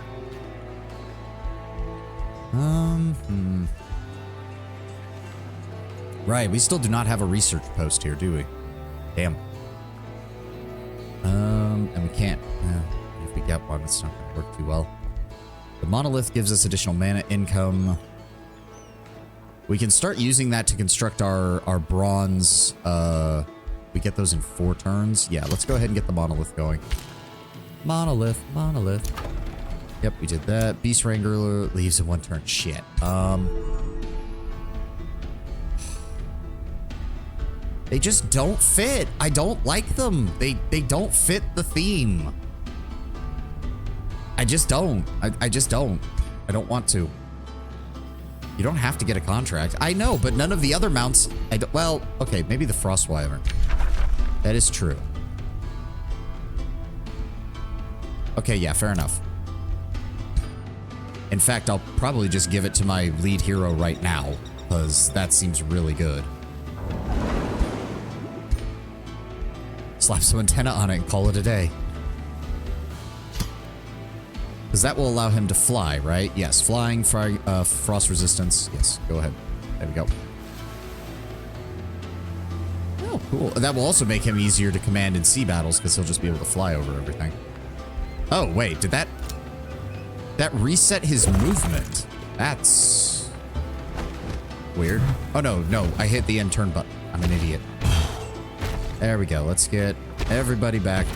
Right, we still do not have a research post here, do we? Damn. And we can't. If we get one, it's not going to work too well. The monolith gives us additional mana income. We can start using that to construct our bronze. We get those in 4 turns. Yeah, let's go ahead and get the monolith going. Monolith. Yep, we did that. Beast Wrangler leaves in 1 turn. Shit. They just don't fit. I don't like them. They don't fit the theme. I just don't. I just don't. I don't want to. You don't have to get a contract. I know, but none of the other mounts... well, okay, maybe the Frost Wyvern. That is true. Okay, yeah, fair enough. In fact, I'll probably just give it to my lead hero right now, because that seems really good. Slap some antenna on it and call it a day. Because that will allow him to fly, right? Yes, flying, frost resistance. Yes, go ahead. There we go. Oh, cool. That will also make him easier to command in sea battles because he'll just be able to fly over everything. Oh, wait, did that reset his movement? That's weird. Oh, no, I hit the end turn button. I'm an idiot. There we go. Let's get everybody back.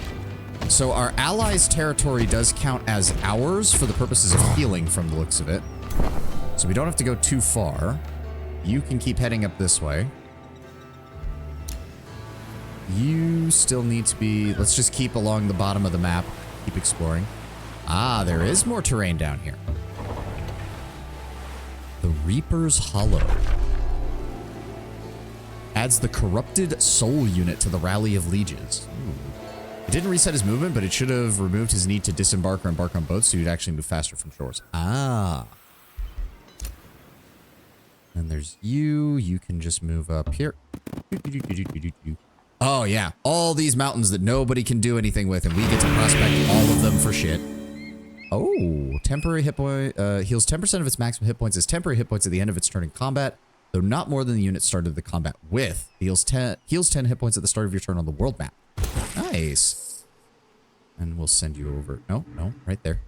So our allies' territory does count as ours for the purposes of healing from the looks of it. So we don't have to go too far. You can keep heading up this way. You still need to be... Let's just keep along the bottom of the map. Keep exploring. Ah, there is more terrain down here. The Reaper's Hollow. Adds the Corrupted Soul unit to the Rally of Lieges. Ooh. It didn't reset his movement, but it should have removed his need to disembark or embark on boats so he'd actually move faster from shores. Ah. And there's you. You can just move up here. Oh, yeah. All these mountains that nobody can do anything with, and we get to prospect all of them for shit. Oh, temporary hit point. Heals 10% of its maximum hit points as temporary hit points at the end of its turn in combat, though not more than the unit started the combat with. Heals 10 hit points at the start of your turn on the world map. Nice. And we'll send you over. No, right there.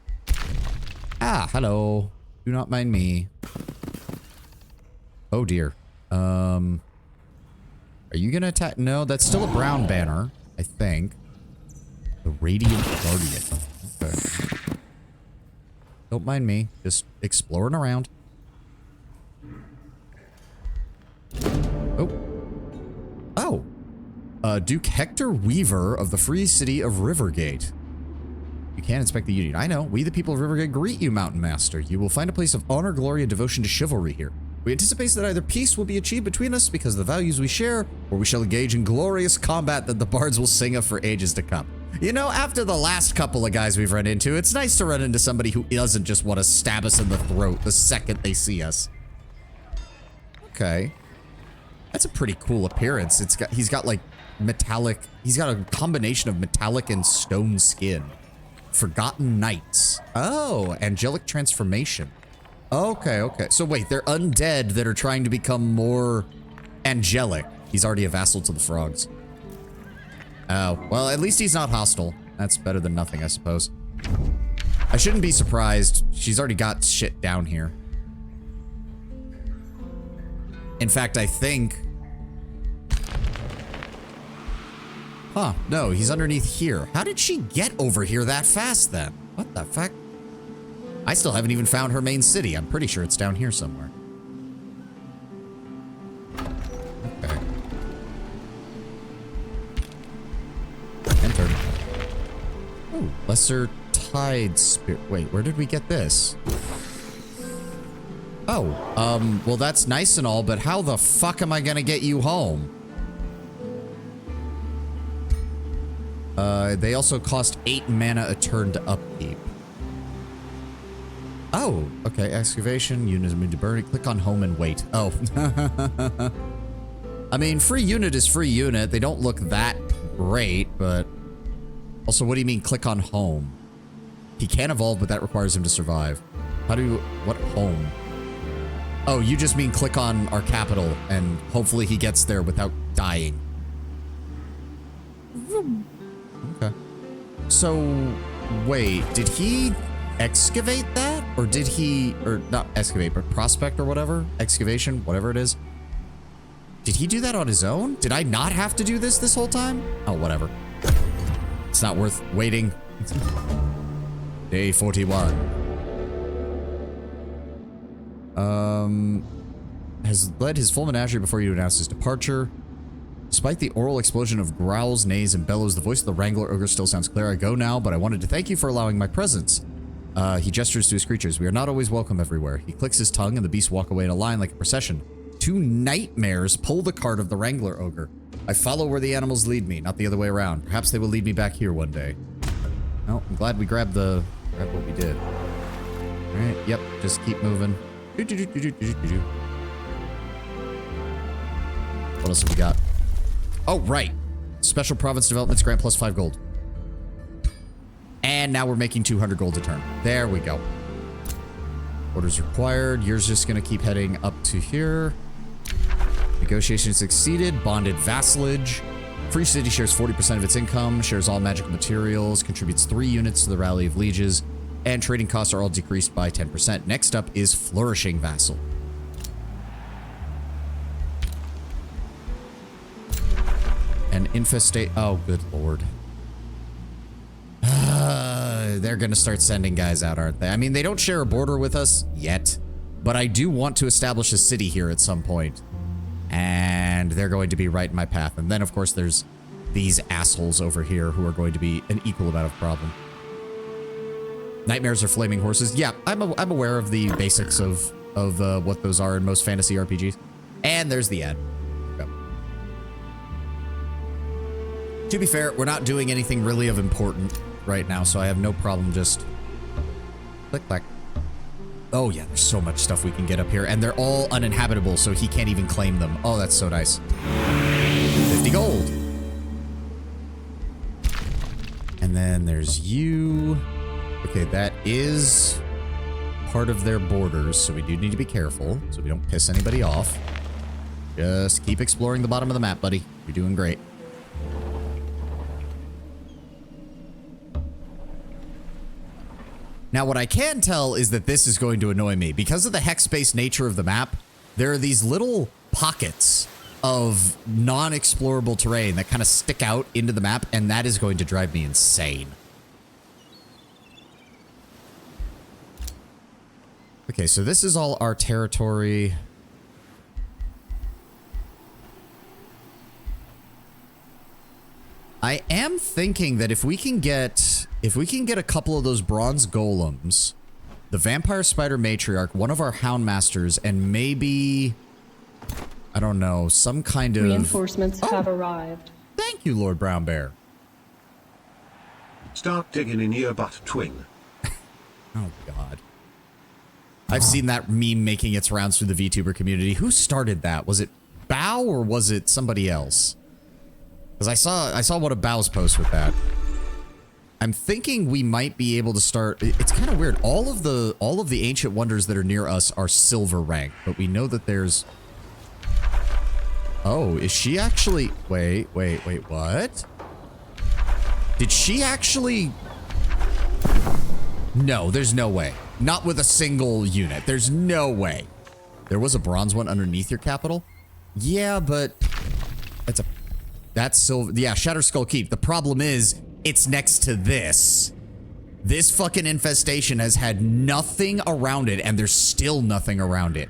Ah, hello. Do not mind me. Oh, dear. Are you gonna attack? No, that's still a brown banner, I think. The Radiant Guardian. Okay. Don't mind me. Just exploring around. Oh. Duke Hector Weaver of the Free City of Rivergate. You can't inspect the Union. I know. We, the people of Rivergate, greet you, Mountain Master. You will find a place of honor, glory, and devotion to chivalry here. We anticipate that either peace will be achieved between us because of the values we share, or we shall engage in glorious combat that the bards will sing of for ages to come. You know, after the last couple of guys we've run into, it's nice to run into somebody who doesn't just want to stab us in the throat the second they see us. Okay. That's a pretty cool appearance. He's got like metallic, he's got a combination of metallic and stone skin. Forgotten Knights. Oh, angelic transformation. Okay. So wait, they're undead that are trying to become more angelic. He's already a vassal to the frogs. Oh, well, at least he's not hostile. That's better than nothing, I suppose. I shouldn't be surprised. She's already got shit down here. In fact, I think... Huh, no, he's underneath here. How did she get over here that fast, then? What the fuck? I still haven't even found her main city. I'm pretty sure it's down here somewhere. Okay. Enter. Oh, Lesser Tide Spirit. Wait, where did we get this? Oh, well, that's nice and all, but how the fuck am I gonna get you home? They also cost 8 mana a turn to upkeep. Oh, okay. Excavation, unit is moved to burning. Click on home and wait. Oh. I mean, free unit is free unit. They don't look that great, but Also, what do you mean click on home? He can evolve, but that requires him to survive. How do you... What home? Oh, you just mean click on our capital, and hopefully he gets there without dying. Okay. So, wait, did he excavate that? Or did he... Or not excavate, but prospect or whatever? Excavation, whatever it is. Did he do that on his own? Did I not have to do this whole time? Oh, whatever. It's not worth waiting. Day 41. Has led his full menagerie before you announce his departure. Despite the oral explosion of growls, neighs, and bellows, the voice of the Wrangler Ogre still sounds clear. I go now, but I wanted to thank you for allowing my presence. He gestures to his creatures. We are not always welcome everywhere. He clicks his tongue, and the beasts walk away in a line like a procession. 2 nightmares pull the cart of the Wrangler Ogre. I follow where the animals lead me, not the other way around. Perhaps they will lead me back here one day. Well, I'm glad we grabbed what we did. All right, yep, just keep moving. What else have we got? Oh, right. Special province developments grant plus 5 gold. And now we're making 200 gold a turn. There we go. Orders required. You're just going to keep heading up to here. Negotiation succeeded. Bonded vassalage. Free city shares 40% of its income. Shares all magical materials. Contributes 3 units to the Rally of Lieges. And trading costs are all decreased by 10%. Next up is Flourishing Vassal. And infestate. Oh, good lord. They're gonna start sending guys out, aren't they? I mean, they don't share a border with us yet, but I do want to establish a city here at some point. And they're going to be right in my path. And then, of course, there's these assholes over here who are going to be an equal amount of problem. Nightmares are flaming horses. Yeah, I'm aware of the basics of what those are in most fantasy RPGs. And there's the ad. Yep. To be fair, we're not doing anything really of important right now, so I have no problem just click, clack. Oh yeah, there's so much stuff we can get up here, and they're all uninhabitable, so he can't even claim them. Oh, that's so nice. 50 gold. And then there's you. Okay, that is part of their borders, so we do need to be careful so we don't piss anybody off. Just keep exploring the bottom of the map, buddy. You're doing great. Now, what I can tell is that this is going to annoy me. Because of the hex-based nature of the map, there are these little pockets of non-explorable terrain that kind of stick out into the map, and that is going to drive me insane. Okay, so this is all our territory. I am thinking that if we can get a couple of those bronze golems, the vampire spider matriarch, one of our hound masters, and maybe, I don't know, some kind of reinforcements have arrived. Thank you, Lord Brown Bear. Start digging in your butt, twing. Oh God. I've seen that meme making its rounds through the VTuber community. Who started that? Was it Bao or was it somebody else? Because I saw one of Bao's posts with that. I'm thinking we might be able to start. It's kind of weird. All of the ancient wonders that are near us are silver rank, but we know that there's. Oh, is she actually? Wait, what? Did she actually? No, there's no way. Not with a single unit. There's no way. There was a bronze one underneath your capital? Yeah, but that's silver. Yeah, Shatterskull Keep. The problem is it's next to this. This fucking infestation has had nothing around it, and there's still nothing around it.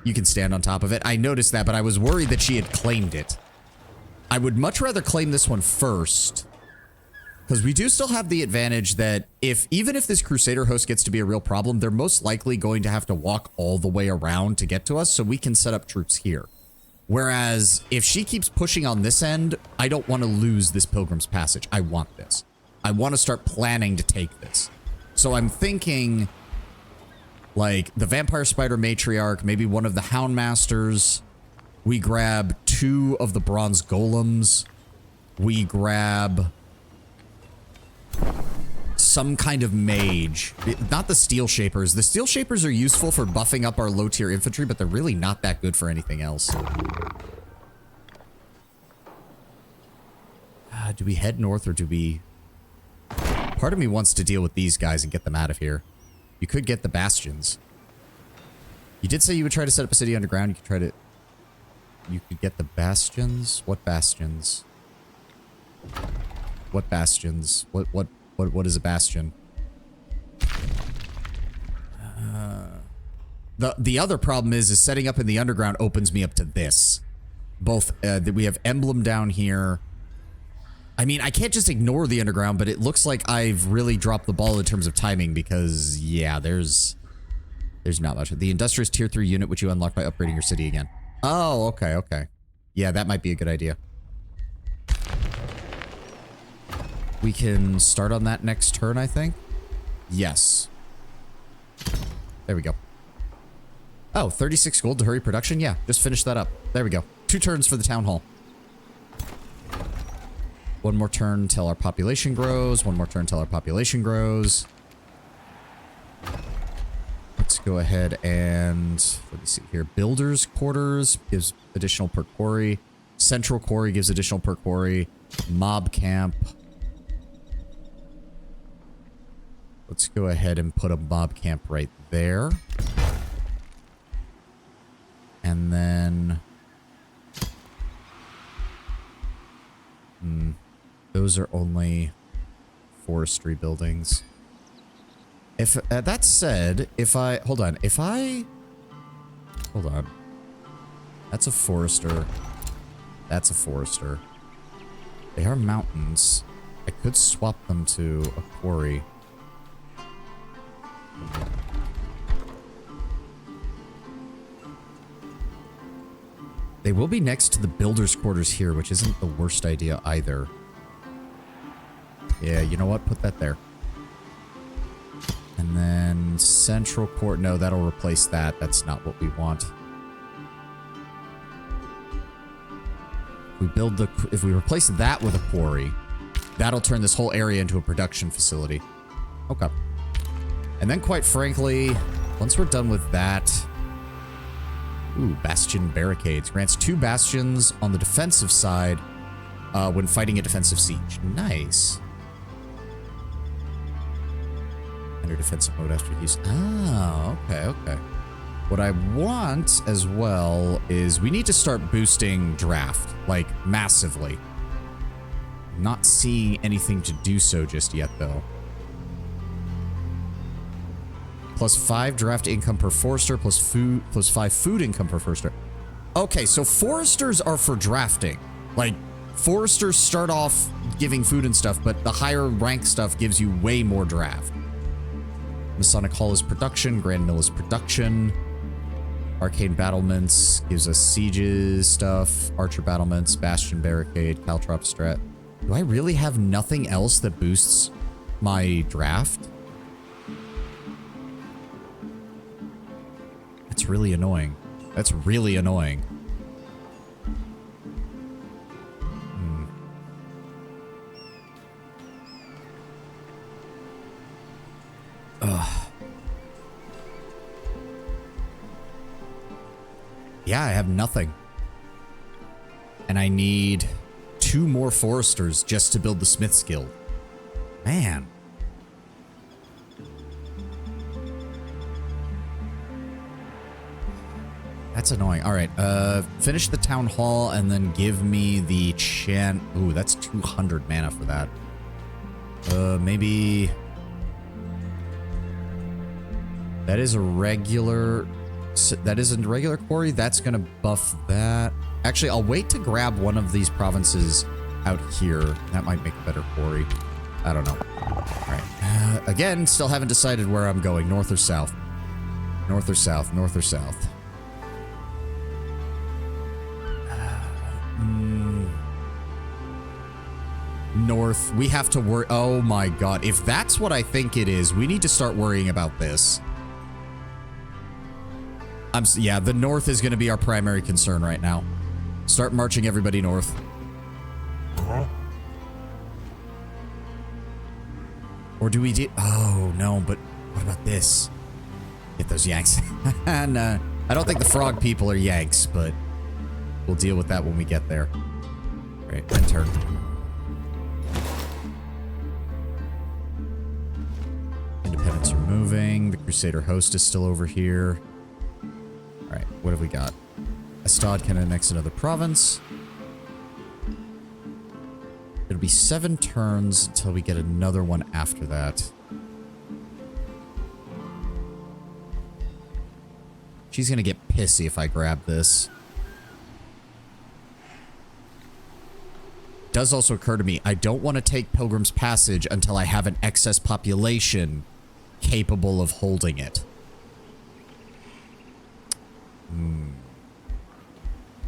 You can stand on top of it. I noticed that, but I was worried that she had claimed it. I would much rather claim this one first. Because we do still have the advantage that even if this Crusader host gets to be a real problem, they're most likely going to have to walk all the way around to get to us, so we can set up troops here. Whereas, if she keeps pushing on this end, I don't want to lose this Pilgrim's Passage. I want this. I want to start planning to take this. So I'm thinking, like, the Vampire Spider Matriarch, maybe one of the Hound Masters. We grab 2 of the Bronze Golems. We grab some kind of mage. Not the Steel Shapers. The Steel Shapers are useful for buffing up our low tier infantry, but they're really not that good for anything else. Do we head north or do we... Part of me wants to deal with these guys and get them out of here. You could get the bastions. You did say you would try to set up a city underground. You could try to... You could get the bastions? What bastions? What bastions? What is a bastion? The other problem is setting up in the underground opens me up to this. Both, we have emblem down here. I mean, I can't just ignore the underground, but it looks like I've really dropped the ball in terms of timing because, yeah, there's not much. The industrious tier 3 unit, which you unlock by upgrading your city again. Oh, okay, okay. Yeah, that might be a good idea. We can start on that next turn, I think. Yes. There we go. Oh, 36 gold to hurry production? Yeah, just finish that up. There we go. 2 turns for the town hall. 1 more turn till our population grows. 1 more turn till our population grows. Let's go ahead and... Let me see here. Builder's quarters gives additional per quarry. Central quarry gives additional per quarry. Mob camp. Let's go ahead and put a mob camp right there. And then... Those are only forestry buildings. If that said, if I hold on, hold on. That's a forester. That's a forester. They are mountains. I could swap them to a quarry. They will be next to the builder's quarters here, which isn't the worst idea either. Yeah, you know what? Put that there. And then central court. No, that'll replace that. That's not what we want. If we replace that with a quarry, that'll turn this whole area into a production facility. Okay. And then quite frankly, once we're done with that... Ooh, bastion barricades. Grants 2 bastions on the defensive side when fighting a defensive siege. Nice. Enter defensive mode after use. Oh, okay, okay. What I want as well is we need to start boosting draft, like massively. Not seeing anything to do so just yet, though. +5 draft income per forester, +5 food income per forester. Okay, so foresters are for drafting. Like, foresters start off giving food and stuff, but the higher rank stuff gives you way more draft. Masonic Hall is production, Grand Mill is production. Arcane Battlements gives us sieges stuff, Archer Battlements, Bastion Barricade, Caltrop Strat. Do I really have nothing else that boosts my draft? That's really annoying. That's really annoying. Ugh. Yeah, I have nothing. And I need 2 more foresters just to build the Smith's Guild. Man. That's annoying. All right, finish the town hall and then give me the chant. Ooh, that's 200 mana for that. Maybe... That is a regular... That is a regular quarry. That's going to buff that. Actually, I'll wait to grab one of these provinces out here. That might make a better quarry. I don't know. All right. Again, still haven't decided where I'm going. North or south? North or south? North or south? North. We have to worry. Oh my god. If that's what I think it is, we need to start worrying about this. Yeah, the north is going to be our primary concern right now. Start marching everybody north. Or do we do... Oh, no, but what about this? Get those Yanks. And, I don't think the frog people are Yanks, but we'll deal with that when we get there. All right, end turn. Independents are moving. The Crusader host is still over here. All right, what have we got? Astad can annex another province. It'll be 7 turns until we get another one after that. She's gonna get pissy if I grab this. Does also occur to me, I don't want to take Pilgrim's Passage until I have an excess population capable of holding it.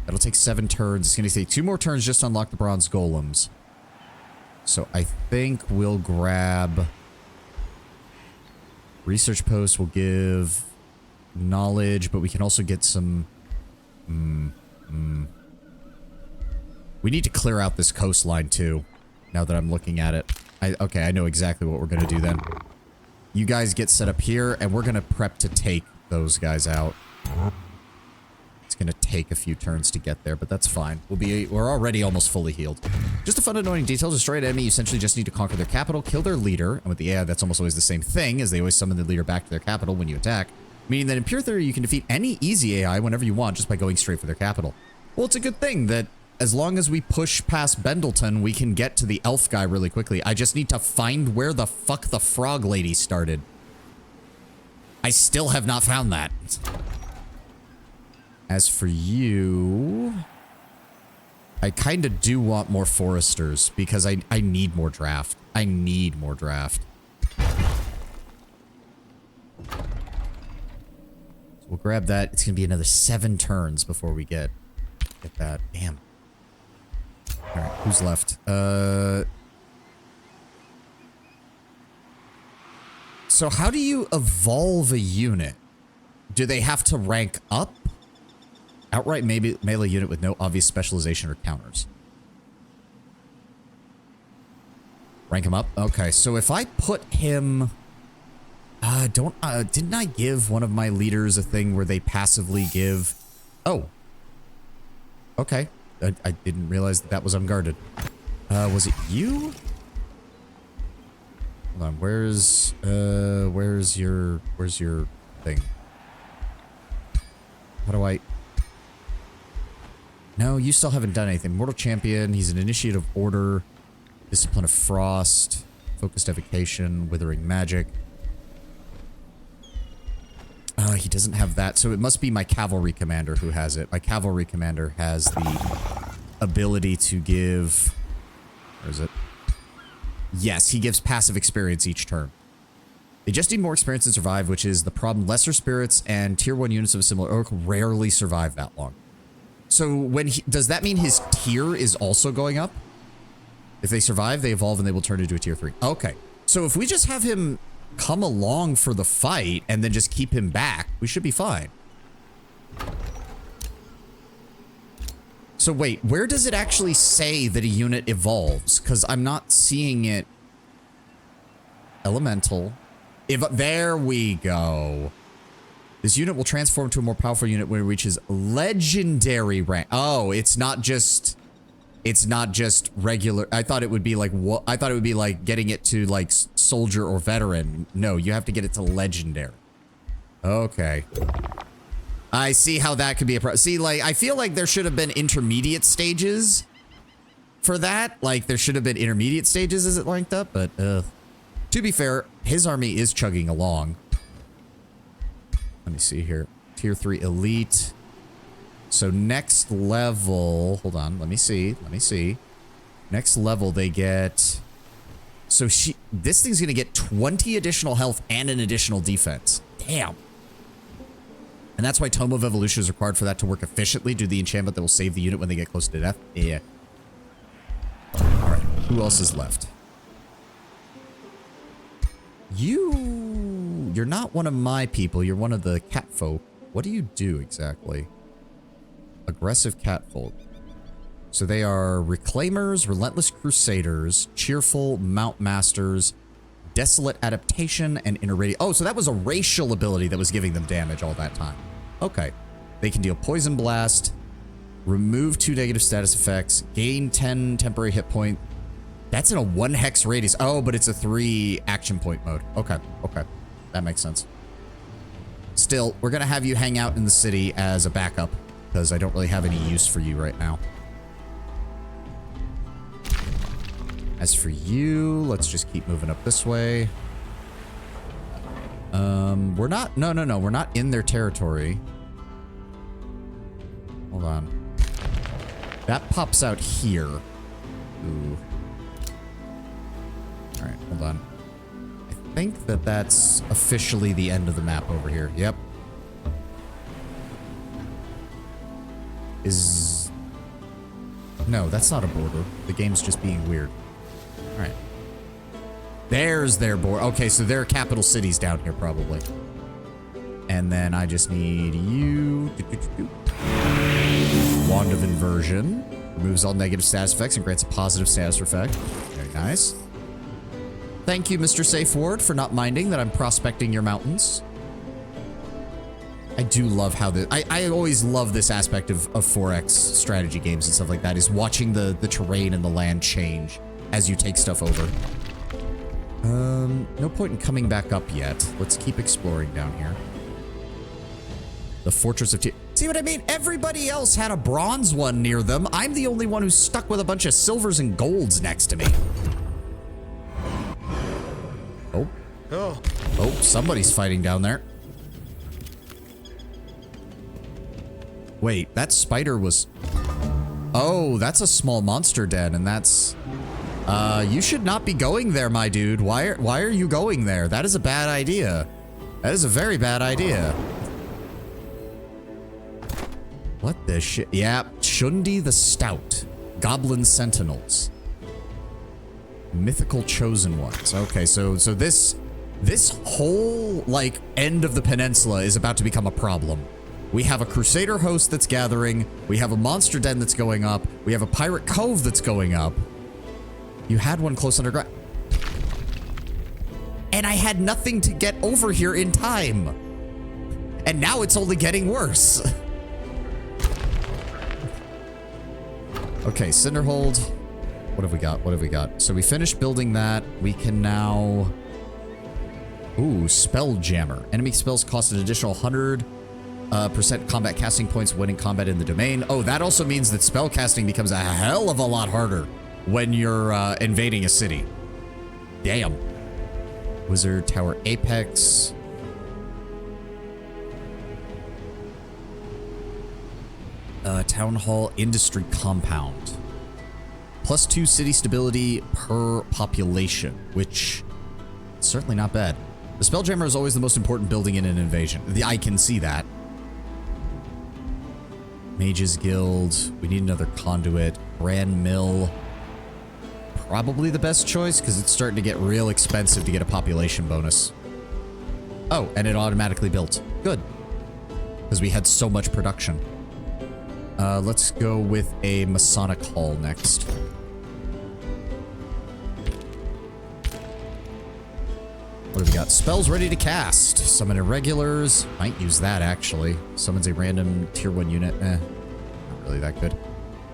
That'll take 7 turns. It's going to take 2 more turns just to unlock the bronze golems. So I think we'll grab... Research post will give knowledge, but we can also get some... We need to clear out this coastline too, now that I'm looking at it. Okay, I know exactly what we're going to do then. You guys get set up here, and we're going to prep to take those guys out. It's going to take a few turns to get there, but that's fine. We're already almost fully healed. Just a fun annoying detail, destroy an enemy, you essentially just need to conquer their capital, kill their leader, and with the AI, that's almost always the same thing, as they always summon the leader back to their capital when you attack, meaning that in pure theory, you can defeat any easy AI whenever you want just by going straight for their capital. Well, it's a good thing that as long as we push past Bendleton, we can get to the elf guy really quickly. I just need to find where the fuck the frog lady started. I still have not found that. As for you... I kind of do want more foresters, because I need more draft. I need more draft. So we'll grab that. It's going to be another 7 turns before we get that. Damn. All right, who's left? So how do you evolve a unit? Do they have to rank up? Outright melee unit with no obvious specialization or counters. Rank him up? Okay, so if I put him... didn't I give one of my leaders a thing where they passively give... Oh. Okay. I didn't realize that was unguarded. Was it you? Hold on, where's your thing? How do I... No, you still haven't done anything. Mortal Champion, he's an Initiate of Order, Discipline of Frost, Focused Evocation, Withering Magic. He doesn't have that, so it must be my Cavalry Commander who has it. My Cavalry Commander has the ability to give... Where is it? Yes, he gives passive experience each turn. They just need more experience to survive, which is the problem. Lesser spirits and tier 1 units of a similar orc rarely survive that long. So when does that mean his tier is also going up? If they survive, they evolve and they will turn into a tier 3. Okay. So if we just have him come along for the fight and then just keep him back, we should be fine. So wait, where does it actually say that a unit evolves? Because I'm not seeing it. Elemental. There we go. This unit will transform to a more powerful unit when it reaches legendary rank. Oh, it's not just regular. I thought it would be like what? I thought it would be like getting it to like soldier or veteran. No, you have to get it to legendary. Okay. I see how that could be a problem. See, like, I feel like there should have been intermediate stages for that. Like, there should have been intermediate stages as it ranked up, but, to be fair, his army is chugging along. Let me see here. Tier 3 elite. So next level, hold on, let me see. Next level they get, so this thing's gonna get 20 additional health and an additional defense. Damn. And that's why Tome of Evolution is required for that to work efficiently. Do the enchantment that will save the unit when they get close to death. Yeah. Alright, who else is left? You're not one of my people. You're one of the cat folk. What do you do exactly? Aggressive cat folk. So they are Reclaimers, Relentless Crusaders, Cheerful Mount Masters, Desolate Adaptation and Inner Radius. Oh, so that was a racial ability that was giving them damage all that time. Okay. They can deal Poison Blast, remove 2 negative status effects, gain 10 temporary hit point. That's in a 1 hex radius. Oh, but it's a 3 action point mode. Okay, okay. That makes sense. Still, we're going to have you hang out in the city as a backup because I don't really have any use for you right now. As for you, let's just keep moving up this way. We're not, no, we're not in their territory. Hold on. That pops out here. Ooh. All right, hold on. I think that that's officially the end of the map over here. Yep. No, that's not a border. The game's just being weird. All right. There's their border. Okay, so there are capital cities down here probably. And then I just need you. Wand of Inversion. Removes all negative status effects and grants a positive status effect. Very nice. Thank you, Mr. Safe Ward, for not minding that I'm prospecting your mountains. I do love how I always love this aspect of 4X strategy games and stuff like that, is watching the terrain and the land change as you take stuff over. No point in coming back up yet. Let's keep exploring down here. The Fortress of See what I mean? Everybody else had a bronze one near them. I'm the only one who's stuck with a bunch of silvers and golds next to me. Oh, somebody's fighting down there. Wait, that spider was... Oh, that's a small monster den, and that's... you should not be going there, my dude. Why are you going there? That is a bad idea. That is a very bad idea. What the shit? Yeah, Shundi the Stout. Goblin Sentinels. Mythical Chosen Ones. Okay, so this whole, like, end of the peninsula is about to become a problem. We have a Crusader host that's gathering. We have a monster den that's going up. We have a pirate cove that's going up. You had one close underground. And I had nothing to get over here in time. And now it's only getting worse. Okay, Cinderhold. What have we got? What have we got? So we finished building that. We can now... Ooh, Spelljammer. Enemy spells cost an additional 100% combat casting points winning combat in the domain. Oh, that also means that spell casting becomes a hell of a lot harder when you're invading a city. Damn. Wizard Tower Apex. Town Hall Industry Compound. +2 city stability per population, which is certainly not bad. The Spelljammer is always the most important building in an invasion. I can see that. Mages Guild. We need another conduit. Brand Mill. Probably the best choice because it's starting to get real expensive to get a population bonus. Oh, and it automatically built. Good. Because we had so much production. Let's go with a Masonic Hall next. What do we got? Spells ready to cast. Summon irregulars. Might use that, actually. Summons a random tier 1 unit. Not really that good.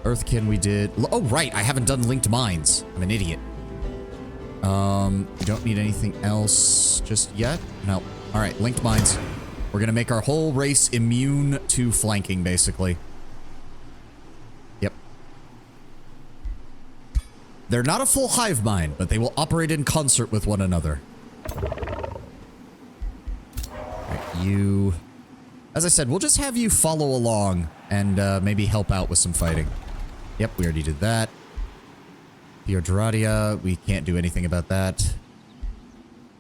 Earthkin we did. Oh, right. I haven't done Linked Mines. I'm an idiot. We don't need anything else just yet. No. All right. Linked Mines. We're going to make our whole race immune to flanking, basically. Yep. They're not a full hive mind, but they will operate in concert with one another. Right, you... As I said, we'll just have you follow along and maybe help out with some fighting. Yep, we already did that. Theodoradia, we can't do anything about that.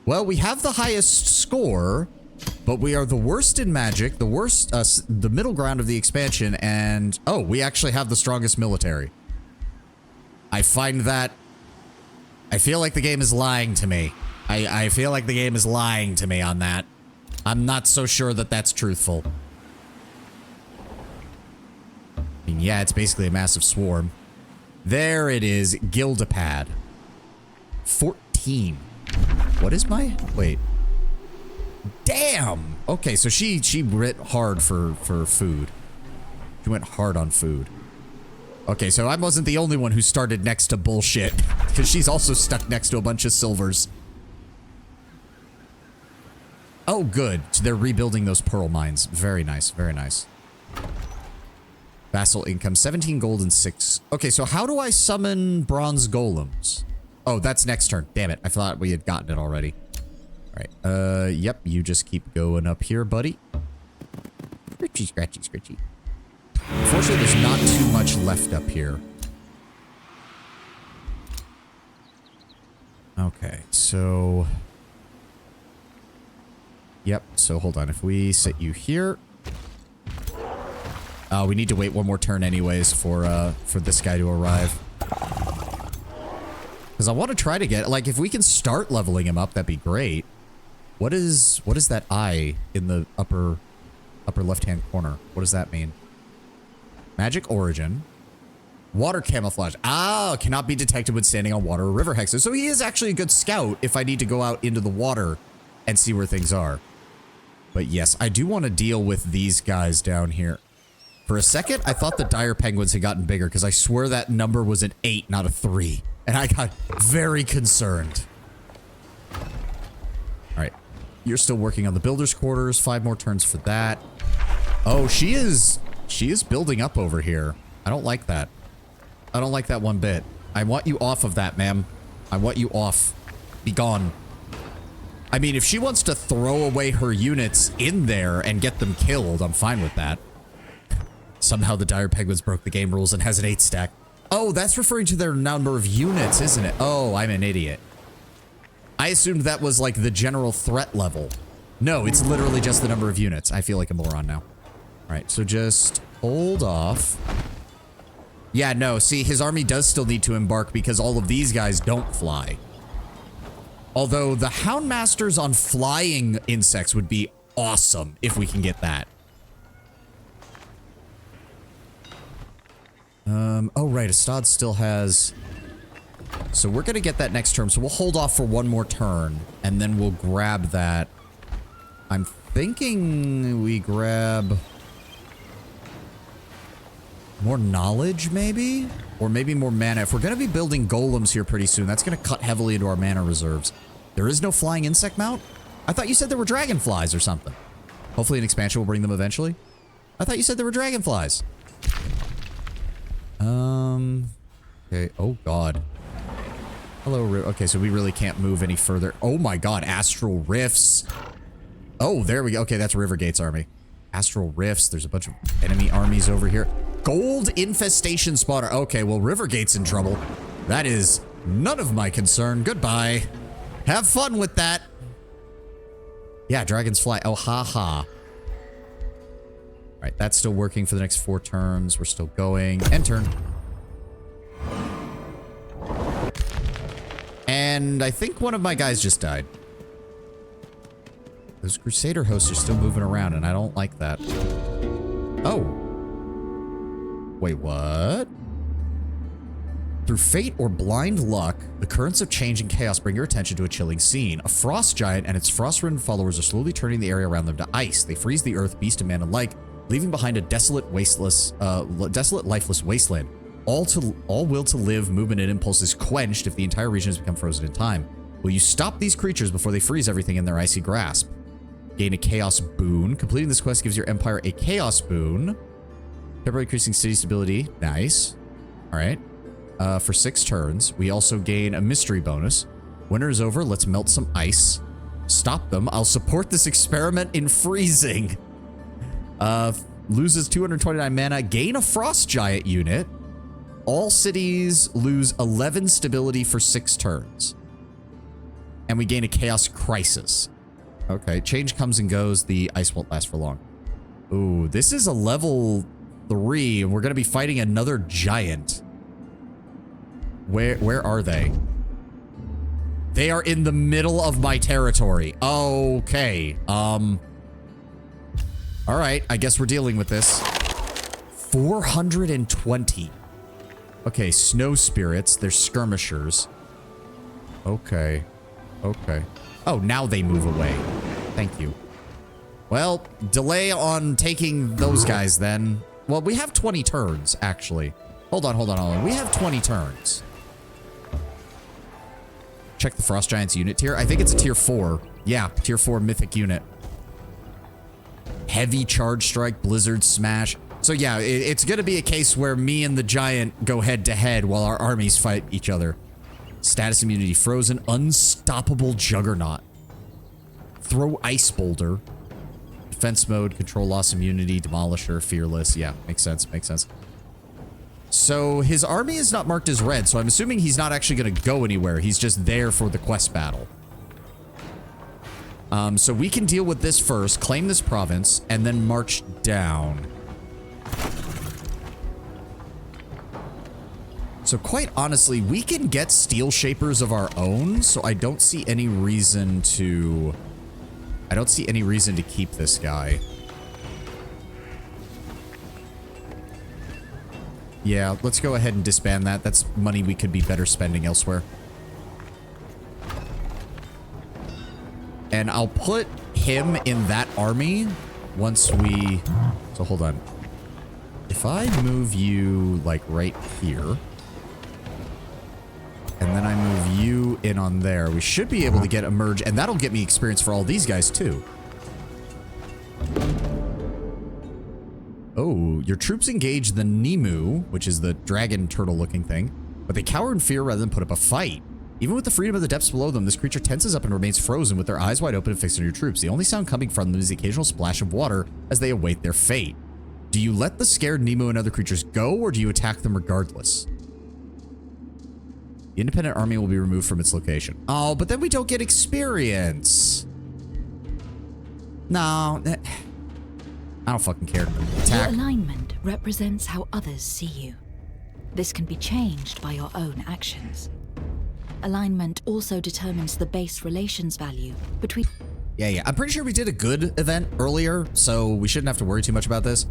Well, we have the highest score, but we are the worst in magic, the worst, the middle ground of the expansion, and... Oh, we actually have the strongest military. I find that... I feel like the game is lying to me. I feel like the game is lying to me on that. I'm not so sure that that's truthful. I mean, yeah, it's basically a massive swarm. There it is, Gildapad. 14. What is my... Wait. Damn! Okay, so she went hard for food. She went hard on food. Okay, so I wasn't the only one who started next to bullshit. Because she's also stuck next to a bunch of silvers. Oh, good. So they're rebuilding those pearl mines. Very nice, very nice. Vassal income, 17 gold and 6. Okay, so how do I summon bronze golems? Oh, that's next turn. Damn it. I thought we had gotten it already. All right. Yep. You just keep going up here, buddy. Scratchy, scratchy, scratchy. Unfortunately, there's not too much left up here. Okay, so... Yep, so hold on. If we set you here... we need to wait one more turn anyways for this guy to arrive. Because I want to try to get... Like, if we can start leveling him up, that'd be great. What is that eye in the upper left-hand corner? What does that mean? Magic origin. Water camouflage. Ah, cannot be detected when standing on water or river hexes. So he is actually a good scout if I need to go out into the water and see where things are. But yes, I do want to deal with these guys down here. For a second, I thought the dire penguins had gotten bigger because I swear that number was an 8, not a 3. And I got very concerned. All right. You're still working on the builder's quarters. 5 more turns for that. Oh, she is building up over here. I don't like that. I don't like that one bit. I want you off of that, ma'am. I want you off. Be gone. I mean, if she wants to throw away her units in there and get them killed, I'm fine with that. Somehow the dire penguins broke the game rules and has an 8 stack. Oh, that's referring to their number of units, isn't it? Oh, I'm an idiot. I assumed that was like the general threat level. No, it's literally just the number of units. I feel like a moron now. All right, so just hold off. Yeah, no, see, his army does still need to embark because all of these guys don't fly. Although the Houndmasters on flying insects would be awesome if we can get that. Oh, right, Astad still has... So we're going to get that next turn, so we'll hold off for one more turn, and then we'll grab that. I'm thinking we grab... more knowledge, maybe? Or maybe more mana. If we're going to be building golems here pretty soon, that's going to cut heavily into our mana reserves. There is no flying insect mount? I thought you said there were dragonflies or something. Hopefully an expansion will bring them eventually. I thought you said there were dragonflies. Okay. Oh, God. Hello, okay, so we really can't move any further. Oh, my God. Astral Rifts. Oh, there we go. Okay, that's Rivergate's army. Astral Rifts. There's a bunch of enemy armies over here. Gold Infestation Spotter. Okay, well, Rivergate's in trouble. That is none of my concern. Goodbye. Have fun with that. Yeah, dragons fly. Oh, ha. All right, that's still working for the next 4 turns. We're still going. End turn. And I think one of my guys just died. Those Crusader hosts are still moving around, and I don't like that. Oh. Wait, what? Through fate or blind luck, the currents of change and chaos bring your attention to a chilling scene. A frost giant and its frost-ridden followers are slowly turning the area around them to ice. They freeze the earth, beast and man alike, leaving behind a desolate, lifeless wasteland. All will to live, movement, and impulse is quenched if the entire region has become frozen in time. Will you stop these creatures before they freeze everything in their icy grasp? Gain a chaos boon. Completing this quest gives your empire a chaos boon. Temporarily increasing city stability. Nice. All right. For 6 turns. We also gain a mystery bonus. Winter is over. Let's melt some ice. Stop them. I'll support this experiment in freezing. Loses 229 mana. Gain a frost giant unit. All cities lose 11 stability for 6 turns. And we gain a chaos crisis. Okay, change comes and goes. The ice won't last for long. Ooh, this is a level 3, and we're going to be fighting another giant. Where are they? They are in the middle of my territory. Okay. All right, I guess we're dealing with this. 420. Okay, snow spirits. They're skirmishers. Okay. Okay. Oh, now they move away. Thank you. Well, delay on taking those guys then. Well, we have 20 turns, actually. Hold on. We have 20 turns. Check the Frost Giants unit tier. I think it's a tier 4. Yeah, tier 4 mythic unit. Heavy charge strike, blizzard smash. So yeah, it's going to be a case where me and the giant go head to head while our armies fight each other. Status immunity frozen, unstoppable juggernaut. Throw ice boulder. Defense mode, control loss immunity, demolisher, fearless. Yeah, makes sense, makes sense. So his army is not marked as red, so I'm assuming he's not actually going to go anywhere. He's just there for the quest battle. So we can deal with this first, claim this province, and then march down. So quite honestly, we can get steel shapers of our own, so I don't see any reason to... keep this guy. Yeah, let's go ahead and disband that. That's money we could be better spending elsewhere. And I'll put him in that army once we... So hold on. If I move you, like, right here... And then I move you in on there. We should be able to get a merge, and that'll get me experience for all these guys, too. Oh, your troops engage the Nemu, which is the dragon turtle-looking thing, but they cower in fear rather than put up a fight. Even with the freedom of the depths below them, this creature tenses up and remains frozen with their eyes wide open and fixed on your troops. The only sound coming from them is the occasional splash of water as they await their fate. Do you let the scared Nemu and other creatures go, or do you attack them regardless? The independent army will be removed from its location. Oh, but then we don't get experience. No. I don't fucking care. Attack. Your alignment represents how others see you. This can be changed by your own actions. Alignment also determines the base relations value between... Yeah. I'm pretty sure we did a good event earlier, so we shouldn't have to worry too much about this.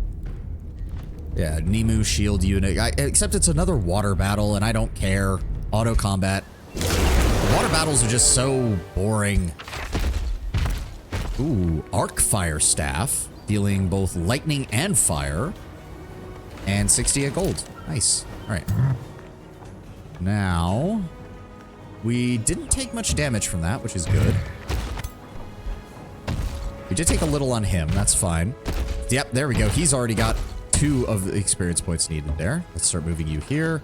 Yeah, Nemu shield unit. Except it's another water battle, and I don't care. Auto combat. Water battles are just so boring. Ooh, arc fire staff, dealing both lightning and fire, and 68 gold. Nice. All right. Now, we didn't take much damage from that, which is good. We did take a little on him. That's fine. Yep, there we go. He's already got 2 of the experience points needed there. Let's start moving you here.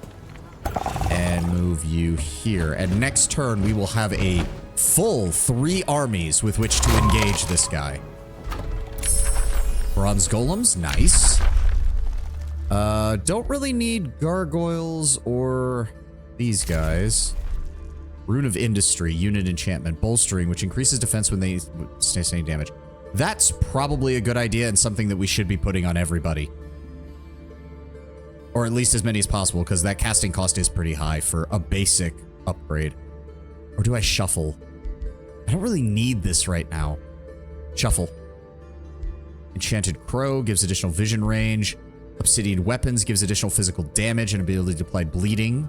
And move you here. And next turn, we will have a full 3 armies with which to engage this guy. Bronze golems, nice. Don't really need gargoyles or these guys. Rune of Industry, unit enchantment, bolstering, which increases defense when they sustain damage. That's probably a good idea and something that we should be putting on everybody. Or at least as many as possible, because that casting cost is pretty high for a basic upgrade. Or do I shuffle? I don't really need this right now. Shuffle. Enchanted Crow gives additional vision range. Obsidian Weapons gives additional physical damage and ability to apply bleeding.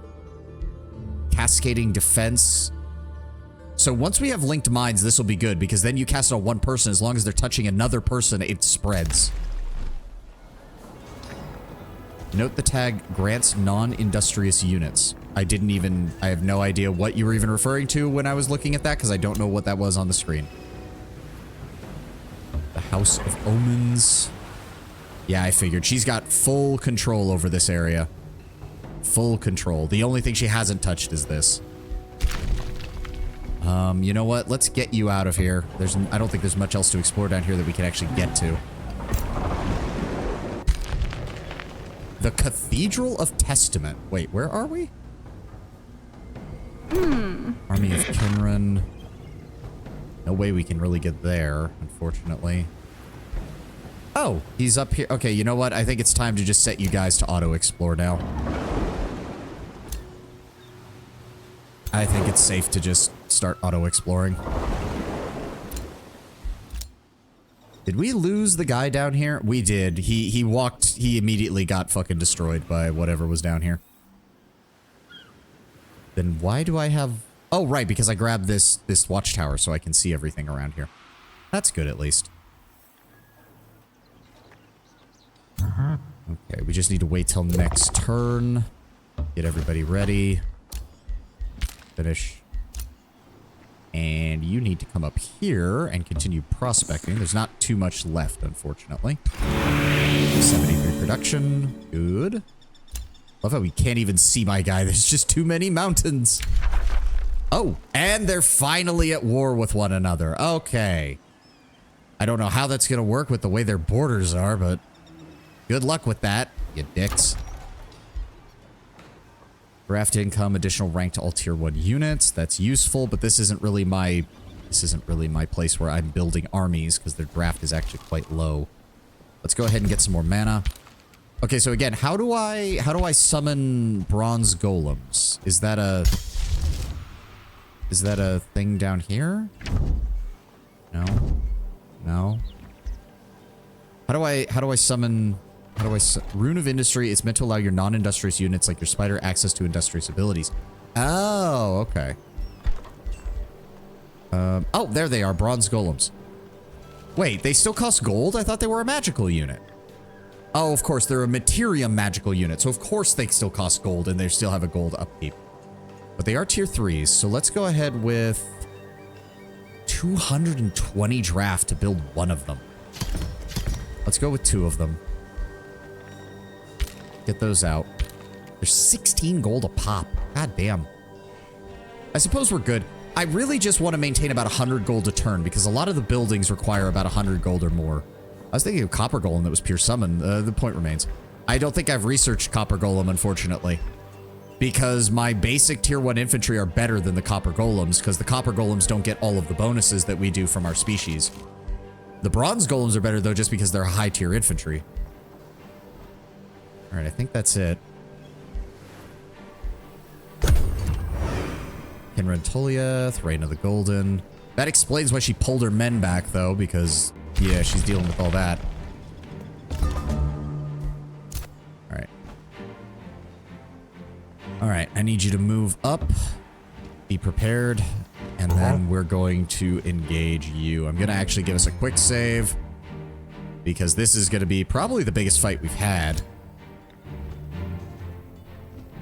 Cascading Defense. So once we have linked minds, this will be good, because then you cast it on one person. As long as they're touching another person, it spreads. Note the tag grants non-industrious units. I have no idea what you were even referring to when I was looking at that, because I don't know what that was on the screen. The House of Omens. Yeah, I figured. She's got full control over this area. Full control. The only thing she hasn't touched is this. You know what? Let's get you out of here. I don't think there's much else to explore down here that we can actually get to. The Cathedral of Testament. Wait, where are we? Army of Kinran. No way we can really get there, unfortunately. Oh, he's up here. Okay, you know what? I think it's time to just set you guys to auto-explore now. I think it's safe to just start auto-exploring. Did we lose the guy down here? We did. He walked, he immediately got fucking destroyed by whatever was down here. Then why do I have Oh, right, because I grabbed this watchtower so I can see everything around here. That's good, at least. Okay, we just need to wait till next turn. Get everybody ready. Finish. And you need to come up here and continue prospecting. There's not too much left, unfortunately. 73 production. Good. Love how we can't even see my guy. There's just too many mountains. Oh, and they're finally at war with one another. Okay. I don't know how that's going to work with the way their borders are, but good luck with that, you dicks. Draft income, additional rank to all tier 1 units. That's useful, but this isn't really my place where I'm building armies because their draft is actually quite low. Let's go ahead and get some more mana. Okay, so again, how do I summon bronze golems? Is that a thing down here? No. No. How do I summon Rune of Industry? It's meant to allow your non-industrious units like your spider access to industrious abilities. Oh, okay. Oh, there they are, bronze golems. Wait, they still cost gold? I thought they were a magical unit. Oh, of course, they're a Materium magical unit, so of course they still cost gold and they still have a gold upkeep. But they are tier 3s, so let's go ahead with 220 draft to build one of them. Let's go with 2 of them. Get those out. There's 16 gold a pop. God damn. I suppose we're good. I really just want to maintain about 100 gold a turn because a lot of the buildings require about 100 gold or more. I was thinking of Copper Golem that was pure summon. The point remains. I don't think I've researched Copper Golem, unfortunately. Because my basic tier 1 infantry are better than the Copper Golems, because the Copper Golems don't get all of the bonuses that we do from our species. The Bronze Golems are better, though, just because they're high tier infantry. Alright, I think that's it. Kinra Toliath, Reign of the Golden. That explains why she pulled her men back, though, because, yeah, she's dealing with all that. Alright. Alright, I need you to move up. Be prepared. And then we're going to engage you. I'm going to actually give us a quick save. Because this is going to be probably the biggest fight we've had.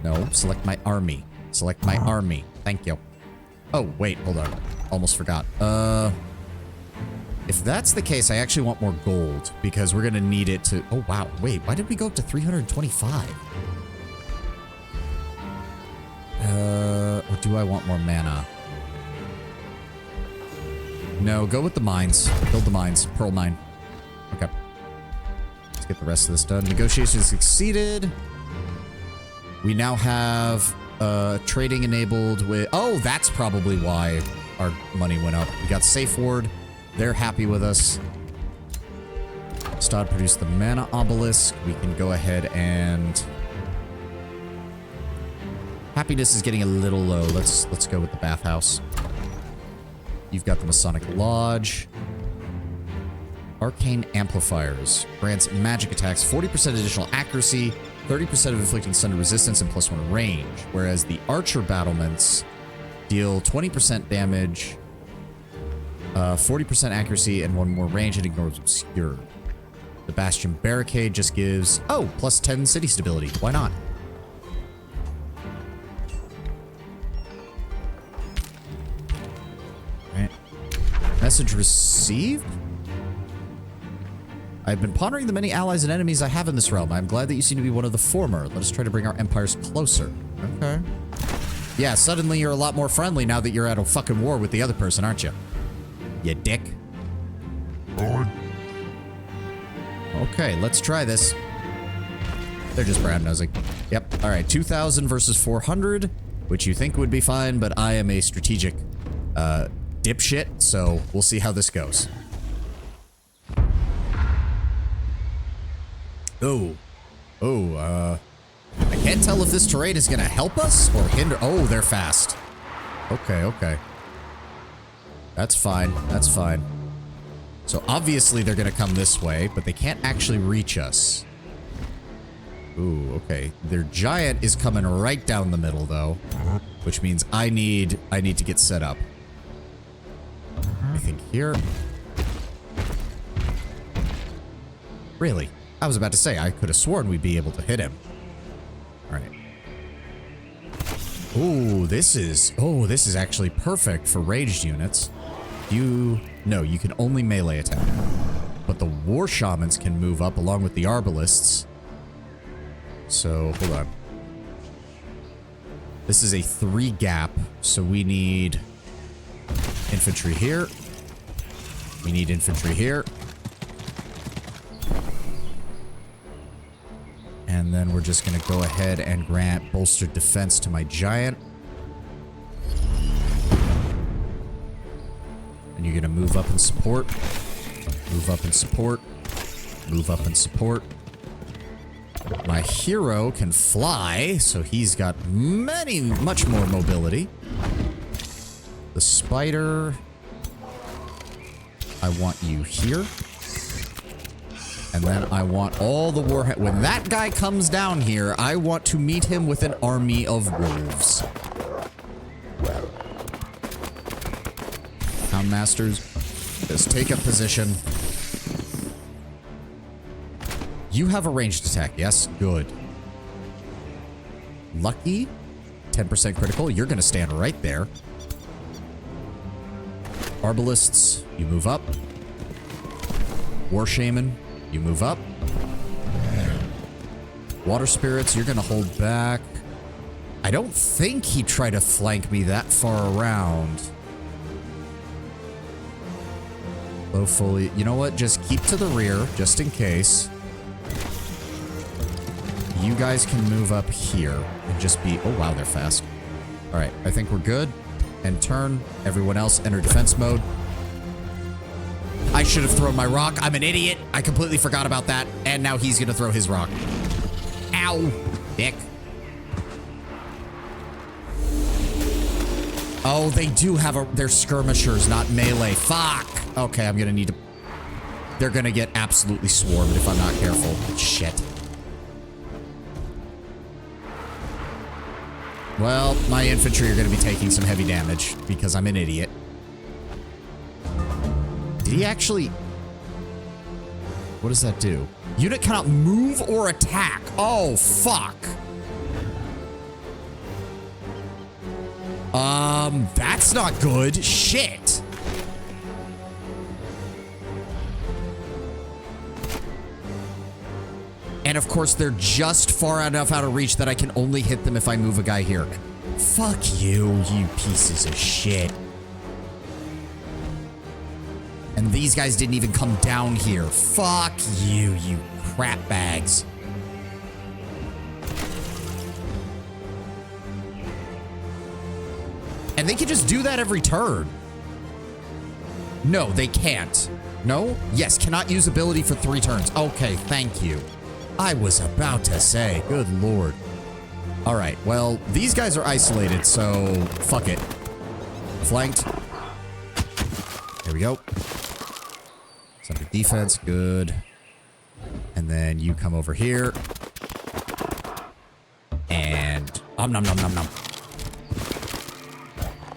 No, select my army. Select my army. Thank you. Oh, wait, hold on. Almost forgot. If that's the case, I actually want more gold. Because we're going to need it to... Oh, wow. Wait, why did we go up to 325? Or do I want more mana? No, go with the mines. Build the mines. Pearl mine. Okay. Let's get the rest of this done. Negotiations succeeded. We now have trading enabled with... Oh, that's probably why our money went up. We got Safe Ward. They're happy with us. Stod produced the mana obelisk. We can go ahead and... Happiness is getting a little low. Let's go with the bathhouse. You've got the Masonic Lodge. Arcane Amplifiers. Grants magic attacks 40% additional accuracy, 30% of inflicting stun resistance, and +1 range. Whereas the Archer battlements deal 20% damage, 40% accuracy, and 1 more range, and ignores obscure. The Bastion Barricade just gives, oh, +10 city stability. Why not? Message received? I've been pondering the many allies and enemies I have in this realm. I'm glad that you seem to be one of the former. Let us try to bring our empires closer. Okay. Yeah, suddenly you're a lot more friendly now that you're at a fucking war with the other person, aren't you? You dick. Okay, let's try this. They're just brown-nosing. Yep. All right, 2,000 versus 400, which you think would be fine, but I am a strategic, dipshit, so we'll see how this goes. Oh. Oh, I can't tell if this terrain is gonna help us or hinder. Oh, they're fast. Okay, okay. That's fine. That's fine. So obviously they're gonna come this way, but they can't actually reach us. Ooh, okay. Their giant is coming right down the middle, though. which means I need to get set up. I think here. Really? I was about to say, I could have sworn we'd be able to hit him. All right. Ooh, this is actually perfect for ranged units. No, you can only melee attack. But the war shamans can move up along with the arbalists. So, hold on. This is a 3 gap, so we need infantry here. We need infantry here. And then we're just going to go ahead and grant bolstered defense to my giant. And you're going to move up and support. Move up and support. Move up and support. My hero can fly, so he's got much more mobility. The spider, I want you here. And then I want all the warhead. When that guy comes down here, I want to meet him with an army of wolves. Houndmasters, just take up position. You have a ranged attack, yes? Good. Lucky, 10% critical. You're going to stand right there. Arbalists, you move up. War Shaman, you move up. Water Spirits, you're going to hold back. I don't think he tried to flank me that far around. Low Foley, you know what? Just keep to the rear, just in case. You guys can move up here and just be... Oh, wow, they're fast. All right, I think we're good. End turn. Everyone else enter defense mode. I should have thrown my rock. I'm an idiot. I completely forgot about that. And now he's going to throw his rock. Ow. Dick. Oh, they do have they're skirmishers, not melee. Fuck. Okay, I'm going to need to... They're going to get absolutely swarmed if I'm not careful. Shit. Well, my infantry are going to be taking some heavy damage because I'm an idiot. Did he actually... What does that do? Unit cannot move or attack. Oh, fuck. That's not good. Shit. And of course, they're just far enough out of reach that I can only hit them if I move a guy here. Fuck you, you pieces of shit. And these guys didn't even come down here. Fuck you, you crap bags. And they can just do that every turn. No, they can't. No? Yes, cannot use ability for 3 turns. Okay, thank you. I was about to say, good lord. All right, well, these guys are isolated, so fuck it. Flanked. There we go. Something defense, good. And then you come over here. And nom nom nom nom nom.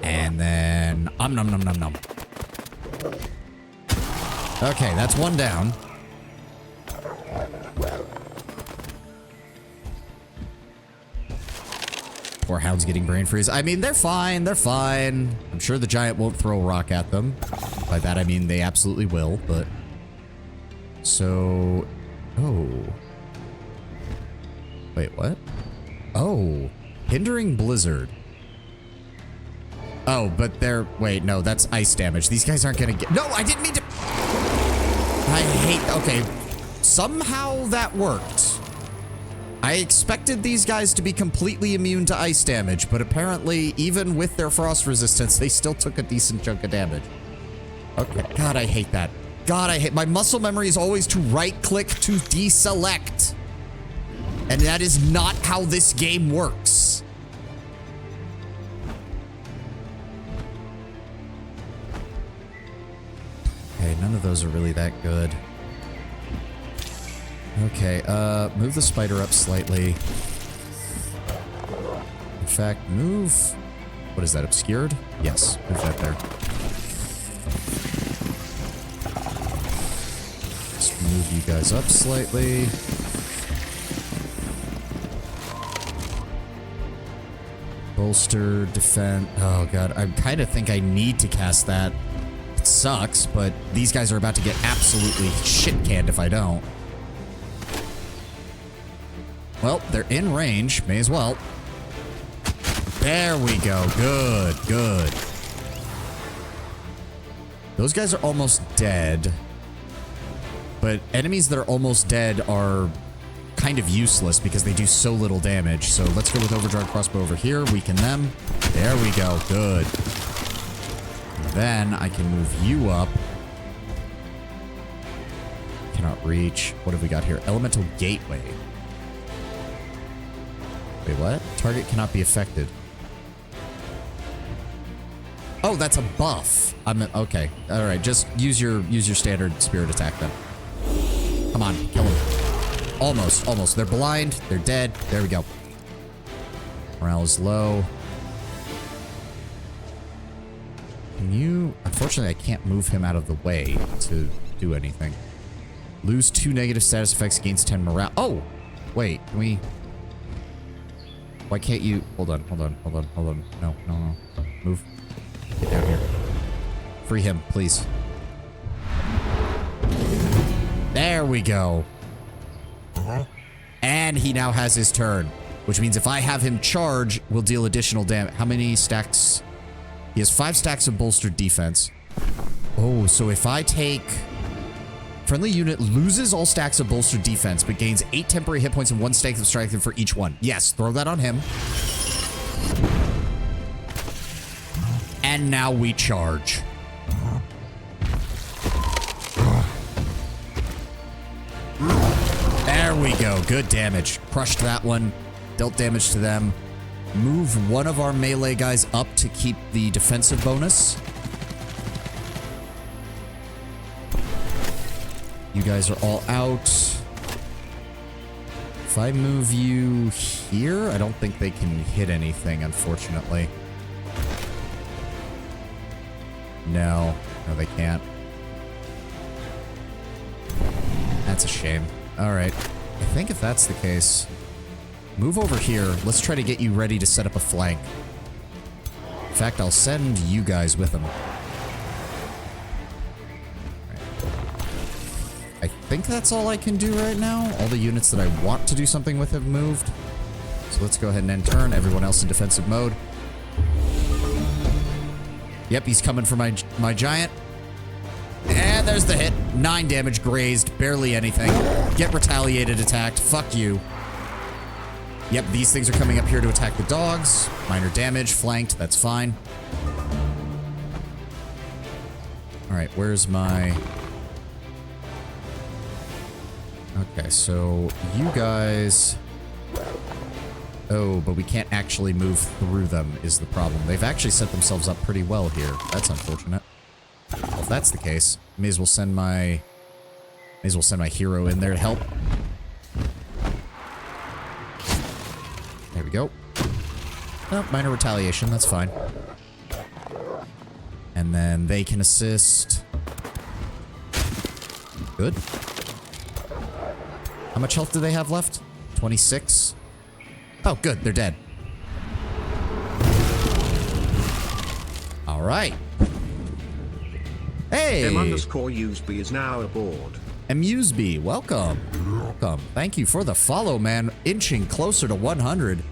And then nom nom nom nom. Okay, that's one down. Poor hound's getting brain freeze. I mean, they're fine. They're fine. I'm sure the giant won't throw a rock at them. By that, I mean they absolutely will, but... So... Oh. Wait, what? Oh. Hindering blizzard. Oh, but they're... Wait, no, that's ice damage. These guys aren't gonna get... No, I didn't mean to... I hate... Okay. Somehow that worked. I expected these guys to be completely immune to ice damage, but apparently, even with their frost resistance, they still took a decent chunk of damage. Okay. God, I hate that. God, I hate... My muscle memory is always to right-click to deselect. And that is not how this game works. Okay, none of those are really that good. Okay, move the spider up slightly. In fact, move What is that, obscured? Yes, move that there. Let's move you guys up slightly. Bolster, defend. Oh god, I kind of think I need to cast that. It sucks, but these guys are about to get absolutely shit-canned if I don't. Well, they're in range. May as well. There we go. Good, good. Those guys are almost dead. But enemies that are almost dead are kind of useless because they do so little damage. So let's go with Overdrive Crossbow over here. Weaken them. There we go. Good. And then I can move you up. Cannot reach. What have we got here? Elemental Gateway. Wait, what? Target cannot be affected. Oh, that's a buff. Okay. All right, just use your standard spirit attack then. Come on, kill him. Almost, almost. They're blind. They're dead. There we go. Morale is low. Can you... Unfortunately, I can't move him out of the way to do anything. Lose 2 negative status effects, gains 10 morale. Oh! Wait, can we... Why can't you... Hold on, hold on, hold on, hold on. No, no, no. Move. Get down here. Free him, please. There we go. And he now has his turn. Which means if I have him charge, we'll deal additional damage. How many stacks? He has 5 stacks of bolstered defense. Oh, so if I take... Friendly unit loses all stacks of bolstered defense, but gains 8 temporary hit points and 1 stack of strength for each one. Yes, throw that on him. And now we charge. There we go. Good damage. Crushed that one. Dealt damage to them. Move one of our melee guys up to keep the defensive bonus. You guys are all out. If I move you here, I don't think they can hit anything, unfortunately. No. No, they can't. That's a shame. Alright. I think if that's the case, move over here. Let's try to get you ready to set up a flank. In fact, I'll send you guys with them. I think that's all I can do right now. All the units that I want to do something with have moved. So let's go ahead and end turn. Everyone else in defensive mode. Yep, he's coming for my giant. And there's the hit. 9 damage, grazed, barely anything. Get retaliated, attacked. Fuck you. Yep, these things are coming up here to attack the dogs. Minor damage, flanked, that's fine. Alright, where's my... Okay, so you guys... Oh, but we can't actually move through them is the problem. They've actually set themselves up pretty well here. That's unfortunate. Well, if that's the case, may as well send my hero in there to help. There we go. Oh, minor retaliation, that's fine. And then they can assist. Good. How much health do they have left? 26. Oh, good. They're dead. All right. Hey! M_Useby is now aboard. Amuseby, welcome. Welcome. Thank you for the follow, man. Inching closer to 100.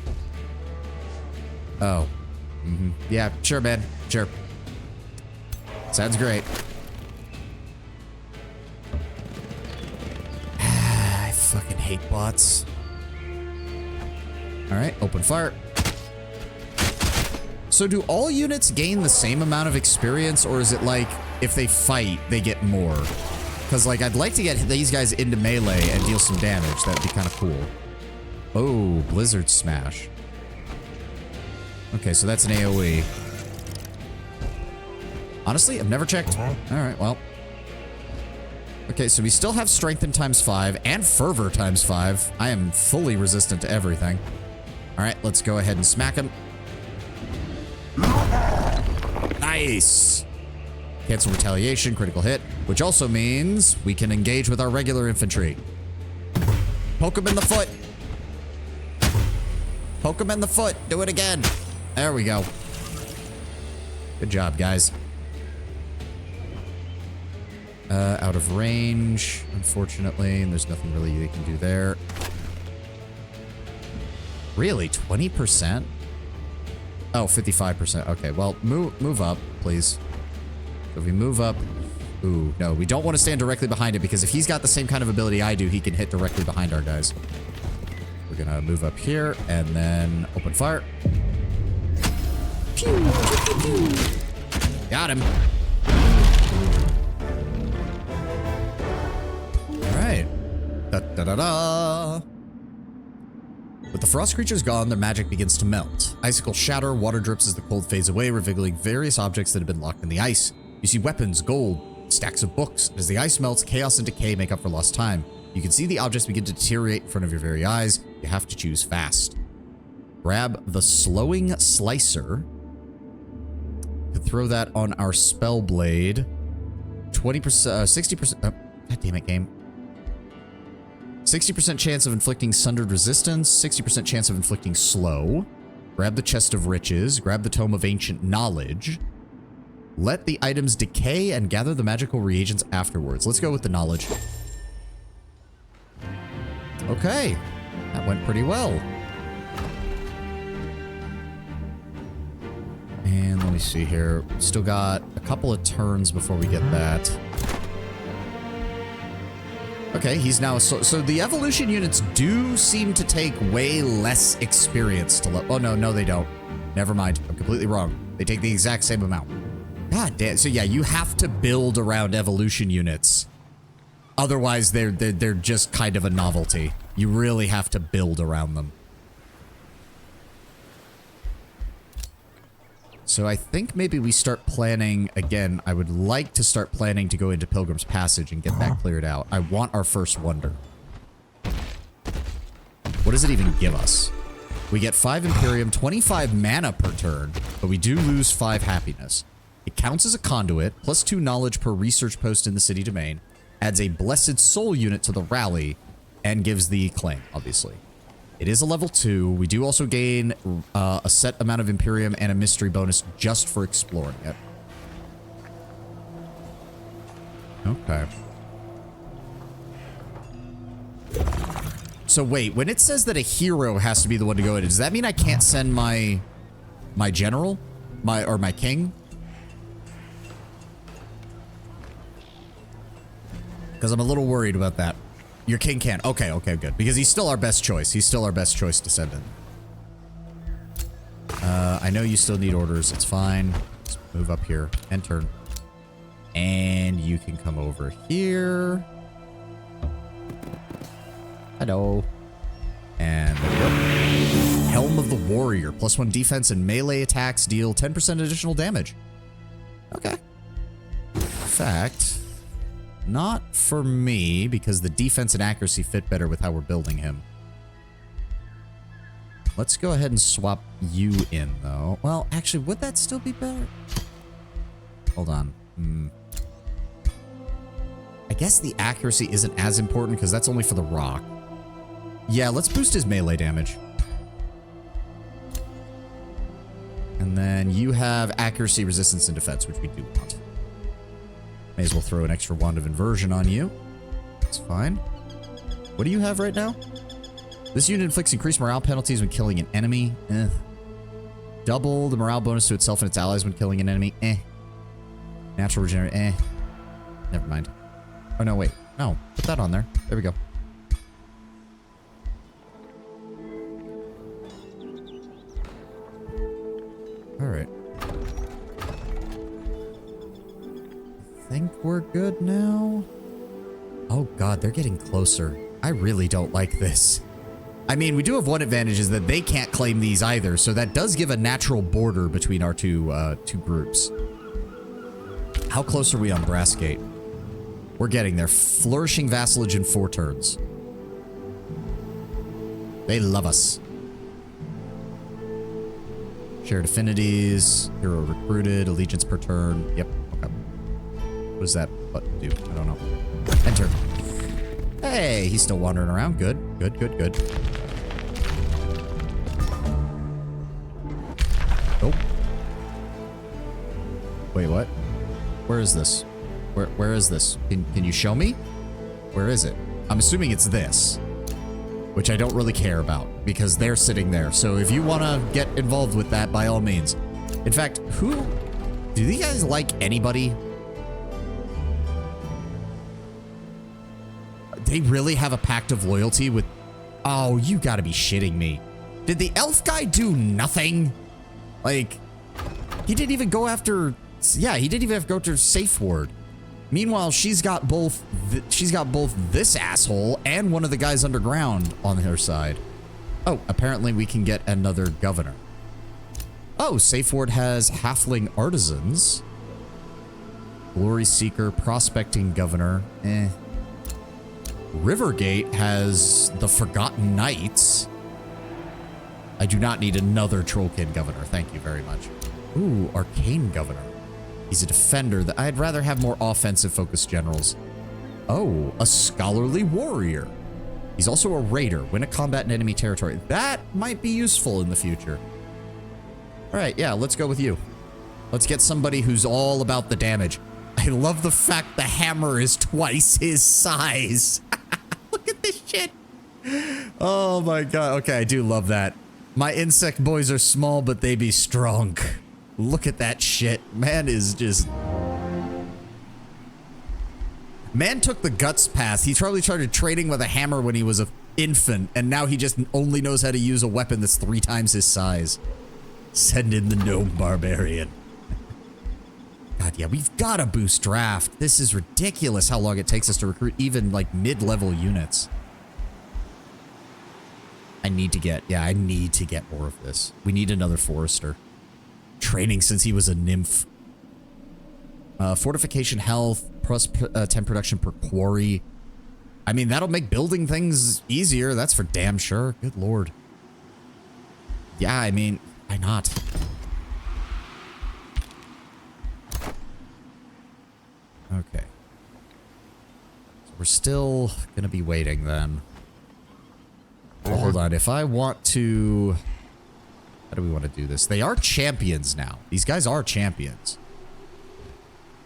Oh. Yeah, sure, man. Sure. Sounds great. I fucking hate bots. Alright, open fire. So do all units gain the same amount of experience, or is it like, if they fight, they get more? Because, like, I'd like to get these guys into melee and deal some damage. That'd be kind of cool. Oh, Blizzard Smash. Okay, so that's an AoE. Honestly, I've never checked. Alright, well. Okay, so we still have Strengthen ×5 and Fervor ×5. I am fully resistant to everything. Alright, let's go ahead and smack him. Nice. Cancel retaliation, critical hit, which also means we can engage with our regular infantry. Poke him in the foot. Poke him in the foot. Do it again. There we go. Good job, guys. Out of range, unfortunately, and there's nothing really they can do there. Really? 20%? Oh, 55%. Okay, well, move up, please. So if we move up... Ooh, no, we don't want to stand directly behind it because if he's got the same kind of ability I do, he can hit directly behind our guys. We're gonna move up here and then open fire. Pew, pew, pew, pew. Got him. All right. Da-da-da-da. With the frost creatures gone, their magic begins to melt. Icicles shatter, water drips as the cold fades away, revealing various objects that have been locked in the ice. You see weapons, gold, stacks of books. As the ice melts, chaos and decay make up for lost time. You can see the objects begin to deteriorate in front of your very eyes. You have to choose fast. Grab the slowing slicer. Could throw that on our spell blade. 20%, 60%. Oh, God damn it, game. 60% chance of inflicting sundered resistance, 60% chance of inflicting slow. Grab the chest of riches, grab the tome of ancient knowledge. Let the items decay and gather the magical reagents afterwards. Let's go with the knowledge. Okay, that went pretty well. And let me see here. Still got a couple of turns before we get that. Okay, he's now... So the evolution units do seem to take way less experience to... Oh, no, they don't. Never mind. I'm completely wrong. They take the exact same amount. God damn. So yeah, you have to build around evolution units. Otherwise, they're just kind of a novelty. You really have to build around them. So I think maybe we start planning, again, I would like to start planning to go into Pilgrim's Passage and get that cleared out. I want our first wonder. What does it even give us? We get 5 Imperium, 25 mana per turn, but we do lose 5 happiness. It counts as a conduit, plus 2 knowledge per research post in the city domain, adds a blessed soul unit to the rally, and gives the claim, obviously. It is a level 2. We do also gain a set amount of Imperium and a mystery bonus just for exploring it. Okay. So wait, when it says that a hero has to be the one to go in, does that mean I can't send my general? Or my king? Because I'm a little worried about that. Your king can. Okay, good. Because he's still our best choice. He's still our best choice to send in. I know you still need orders. It's fine. Let's move up here. End turn. And you can come over here. Hello. And there we go. Helm of the Warrior. +1 defense and melee attacks deal 10% additional damage. Okay. In fact... not for me, because the defense and accuracy fit better with how we're building him. Let's go ahead and swap you in, though. Well, actually, would that still be better? Hold on. I guess the accuracy isn't as important, because that's only for the rock. Yeah, let's boost his melee damage. And then you have accuracy, resistance, and defense, which we do want. May as well throw an extra wand of inversion on you. That's fine. What do you have right now? This unit inflicts increased morale penalties when killing an enemy. Double the morale bonus to itself and its allies when killing an enemy. Natural regenerate. Never mind. Oh, no, wait. No, put that on there. There we go. All right. I think we're good now. Oh god, they're getting closer. I really don't like this. I mean, we do have one advantage is that they can't claim these either, so that does give a natural border between our two groups. How close are we on Brassgate? We're getting there. Flourishing vassalage in 4 turns. They love us. Shared affinities. Hero recruited. Allegiance per turn. Yep. Okay. What does that button do? I don't know. Enter. Hey, he's still wandering around. Good. Good, good, good. Oh. Wait, what? Where is this? Where is this? Can you show me? Where is it? I'm assuming it's this, which I don't really care about because they're sitting there. So if you want to get involved with that, by all means. In fact, do these guys like anybody? They really have a pact of loyalty with... Oh, you gotta be shitting me. Did the elf guy do nothing? Like, he didn't even go after... Yeah, he didn't even have to go to safe ward. Meanwhile, she's got both this asshole and one of the guys underground on her side. Oh, apparently we can get another governor. Oh, safe ward has halfling artisans. Glory seeker, prospecting governor. Rivergate has the Forgotten Knights. I do not need another Trollkin governor. Thank you very much. Ooh, Arcane governor. He's a defender. I'd rather have more offensive focused generals. Oh, a scholarly warrior. He's also a raider. Win a combat in enemy territory. That might be useful in the future. All right, yeah, let's go with you. Let's get somebody who's all about the damage. I love the fact the hammer is twice his size. Look at this shit. Oh my god. Okay, I do love that. My insect boys are small, but they be strong. Look at that shit. Man is just... Man took the guts path. He probably started trading with a hammer when he was an infant, and now he just only knows how to use a weapon that's 3 times his size. Send in the gnome barbarian. God, yeah, we've got to boost draft. This is ridiculous how long it takes us to recruit even, like, mid-level units. I need to get more of this. We need another forester. Training since he was a nymph. Fortification health, plus 10 production per quarry. I mean, that'll make building things easier. That's for damn sure. Good lord. Yeah, I mean, why not? Okay. So we're still gonna be waiting then. Well, hold on. If I want to... How do we want to do this? They are champions now. These guys are champions.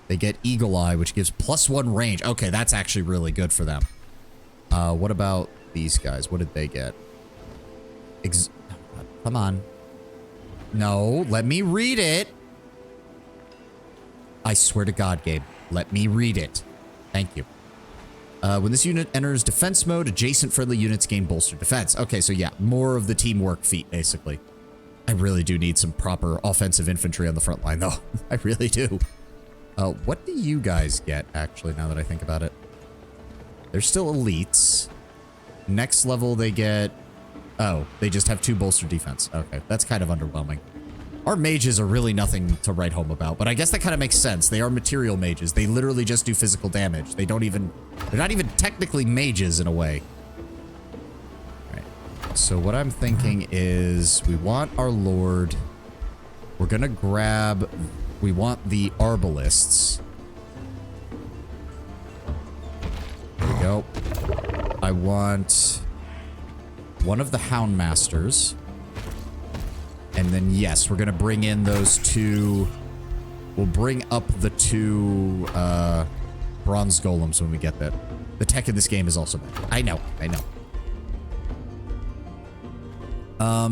They get Eagle Eye, which gives +1 range. Okay, that's actually really good for them. What about these guys? What did they get? Come on. No, let me read it. I swear to God, Gabe. Let me read it. Thank you. When this unit enters defense mode, adjacent friendly units gain bolstered defense. Okay, so yeah, more of the teamwork feat, basically. I really do need some proper offensive infantry on the front line, though. I really do. What do you guys get, actually, now that I think about it? They're still elites. Next level, they get... Oh, they just have 2 bolstered defense. Okay, that's kind of underwhelming. Our mages are really nothing to write home about, but I guess that kind of makes sense. They are material mages. They literally just do physical damage. They don't even... They're not even technically mages, in a way. So what I'm thinking is we want our lord. We're gonna grab... We want the arbalists. There we go. I want one of the houndmasters. And then, yes, we're gonna bring in those 2... We'll bring up the 2 bronze golems when we get that. The tech in this game is also bad. I know.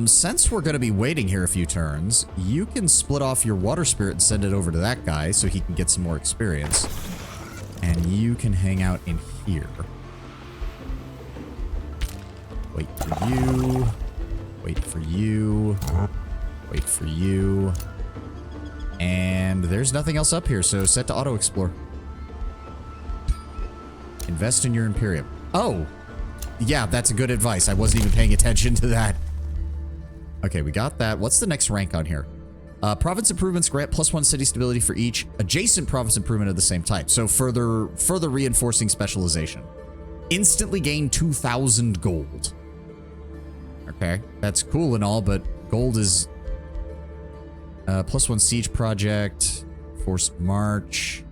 Since we're going to be waiting here a few turns, you can split off your water spirit and send it over to that guy so he can get some more experience. And you can hang out in here. Wait for you. Wait for you. Wait for you. And there's nothing else up here, so set to auto-explore. Invest in your Imperium. Oh! Yeah, that's good advice. I wasn't even paying attention to that. Okay, we got that. What's the next rank on here? Province improvements grant +1 city stability for each adjacent province improvement of the same type. So further reinforcing specialization. Instantly gain 2,000 gold. Okay, that's cool and all, but gold is +1 siege project. Forced march.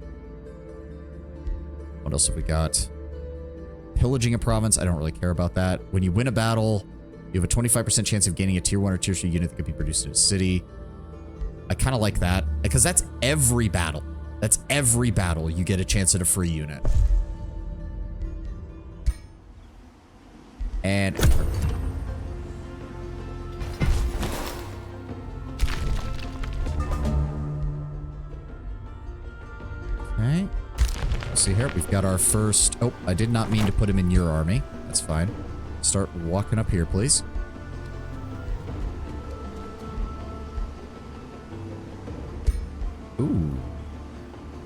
What else have we got? Pillaging a province. I don't really care about that. When you win a battle, you have a 25% chance of gaining a tier 1 or tier 2 unit that could be produced in a city. I kind of like that because that's every battle. That's every battle you get a chance at a free unit. And enter. Okay. Let's see here. We've got our first... Oh, I did not mean to put him in your army. That's fine. Start walking up here, please. Ooh.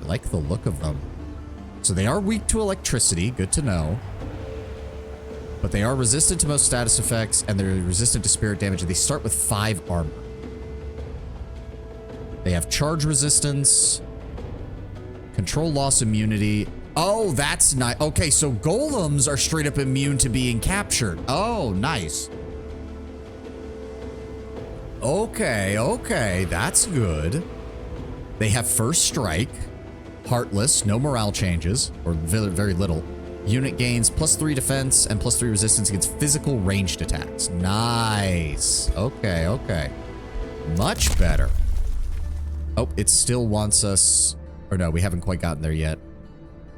I like the look of them. So they are weak to electricity. Good to know. But they are resistant to most status effects, and they're resistant to spirit damage. They start with 5 armor. They have charge resistance, control loss immunity. Oh, that's nice. Okay, so golems are straight up immune to being captured. Oh, nice. Okay, okay, that's good. They have first strike, heartless, no morale changes, or very little. Unit gains +3 defense and +3 resistance against physical ranged attacks. Nice. Okay, okay. Much better. Oh, it still wants us... Or no, we haven't quite gotten there yet.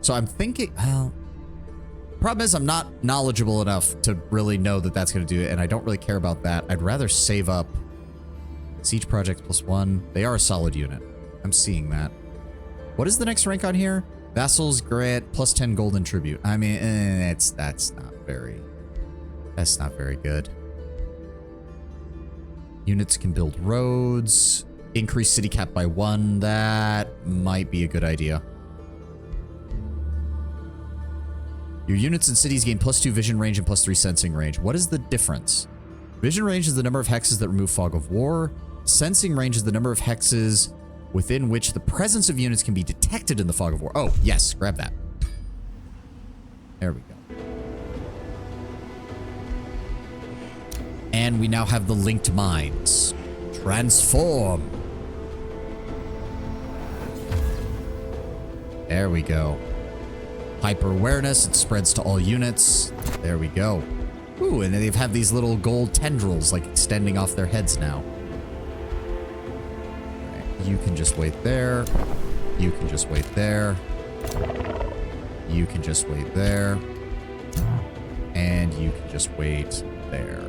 So I'm thinking... Well, problem is I'm not knowledgeable enough to really know that that's going to do it, and I don't really care about that. I'd rather save up siege projects +1. They are a solid unit. I'm seeing that. What is the next rank on here? Vassals grant +10 golden tribute. I mean, that's not very good. Units can build roads. Increase city cap by 1. That might be a good idea. Your units and cities gain +2 vision range and +3 sensing range. What is the difference? Vision range is the number of hexes that remove fog of war. Sensing range is the number of hexes within which the presence of units can be detected in the fog of war. Oh, yes, grab that. There we go. And we now have the linked mines. Transform. There we go. Hyper awareness, it spreads to all units. There we go. Ooh, and they've had these little gold tendrils like extending off their heads now. You can just wait there. You can just wait there. You can just wait there. And you can just wait there.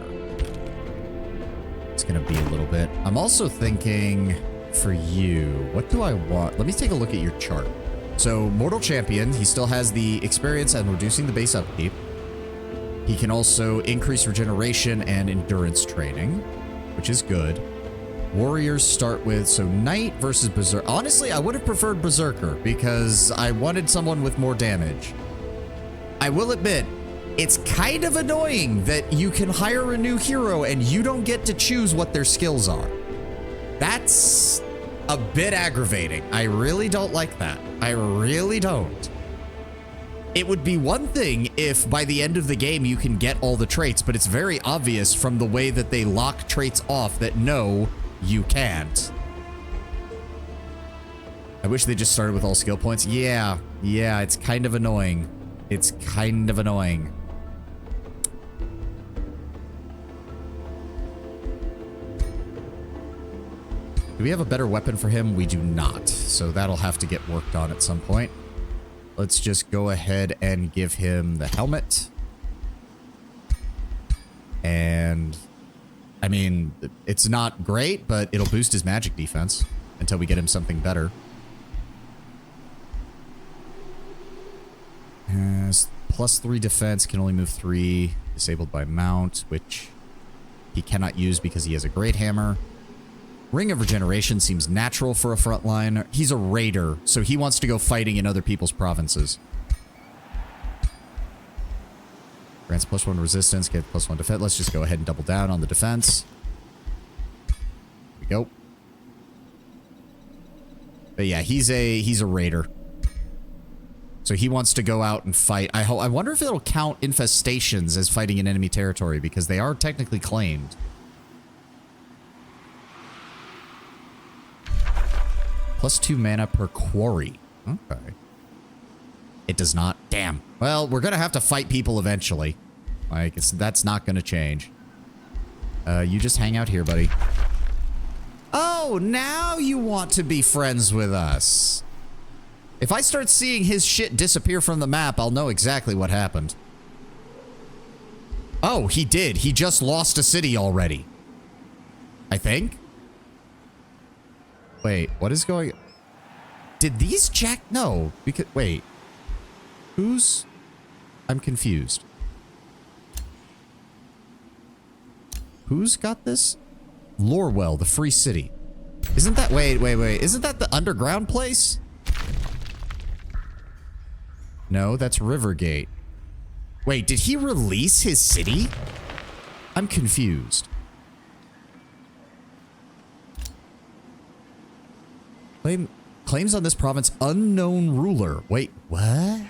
It's going to be a little bit. I'm also thinking for you, what do I want? Let me take a look at your chart. So, Mortal Champion, he still has the experience and reducing the base upkeep. He can also increase regeneration and endurance training, which is good. Warriors start with, so Knight versus Berserker. Honestly, I would have preferred Berserker because I wanted someone with more damage. I will admit, it's kind of annoying that you can hire a new hero and you don't get to choose what their skills are. That's a bit aggravating. I really don't like that. I really don't. It would be one thing if by the end of the game you can get all the traits, but it's very obvious from the way that they lock traits off that no, you can't. I wish they just started with all skill points. Yeah, it's kind of annoying. It's kind of annoying. Do we have a better weapon for him? We do not. So that'll have to get worked on at some point. Let's just go ahead and give him the helmet. And I mean, it's not great, but it'll boost his magic defense until we get him something better. Has +3 defense, can only move 3, disabled by mount, which he cannot use because he has a great hammer. Ring of Regeneration seems natural for a frontliner. He's a raider, so he wants to go fighting in other people's provinces. Grants +1 resistance, get +1 defense. Let's just go ahead and double down on the defense. There we go. But yeah, he's a raider. So he wants to go out and fight. I wonder if it'll count infestations as fighting in enemy territory, because they are technically claimed. +2 mana per quarry. Okay. It does not. Damn. Well, we're going to have to fight people eventually. Like, that's not going to change. You just hang out here, buddy. Oh, now you want to be friends with us. If I start seeing his shit disappear from the map, I'll know exactly what happened. Oh, he did. He just lost a city already. I think. Wait, what is going... Did these jack... No, because... Wait. Who's... I'm confused. Who's got this? Lorwell, the free city. Isn't that... Wait. Isn't that the underground place? No, that's Rivergate. Wait, did he release his city? I'm confused. Claims on this province, unknown ruler. Wait, what?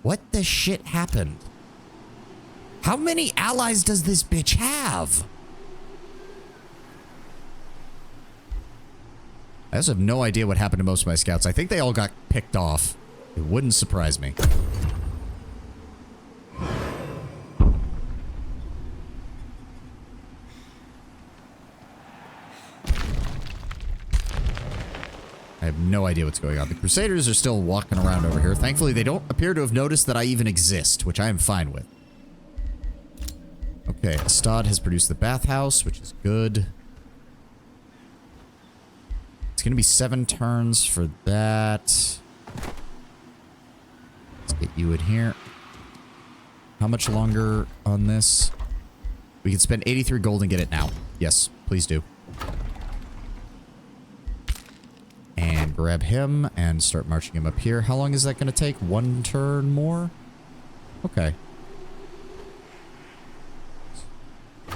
What the shit happened? How many allies does this bitch have? I also have no idea what happened to most of my scouts. I think they all got picked off. It wouldn't surprise me. I have no idea what's going on. The Crusaders are still walking around over here. Thankfully, they don't appear to have noticed that I even exist, which I am fine with. Okay, Astad has produced the bathhouse, which is good. It's going to be 7 turns for that. Let's get you in here. How much longer on this? We can spend 83 gold and get it now. Yes, please do. And grab him and start marching him up here. How long is that going to take? 1 turn more? Okay.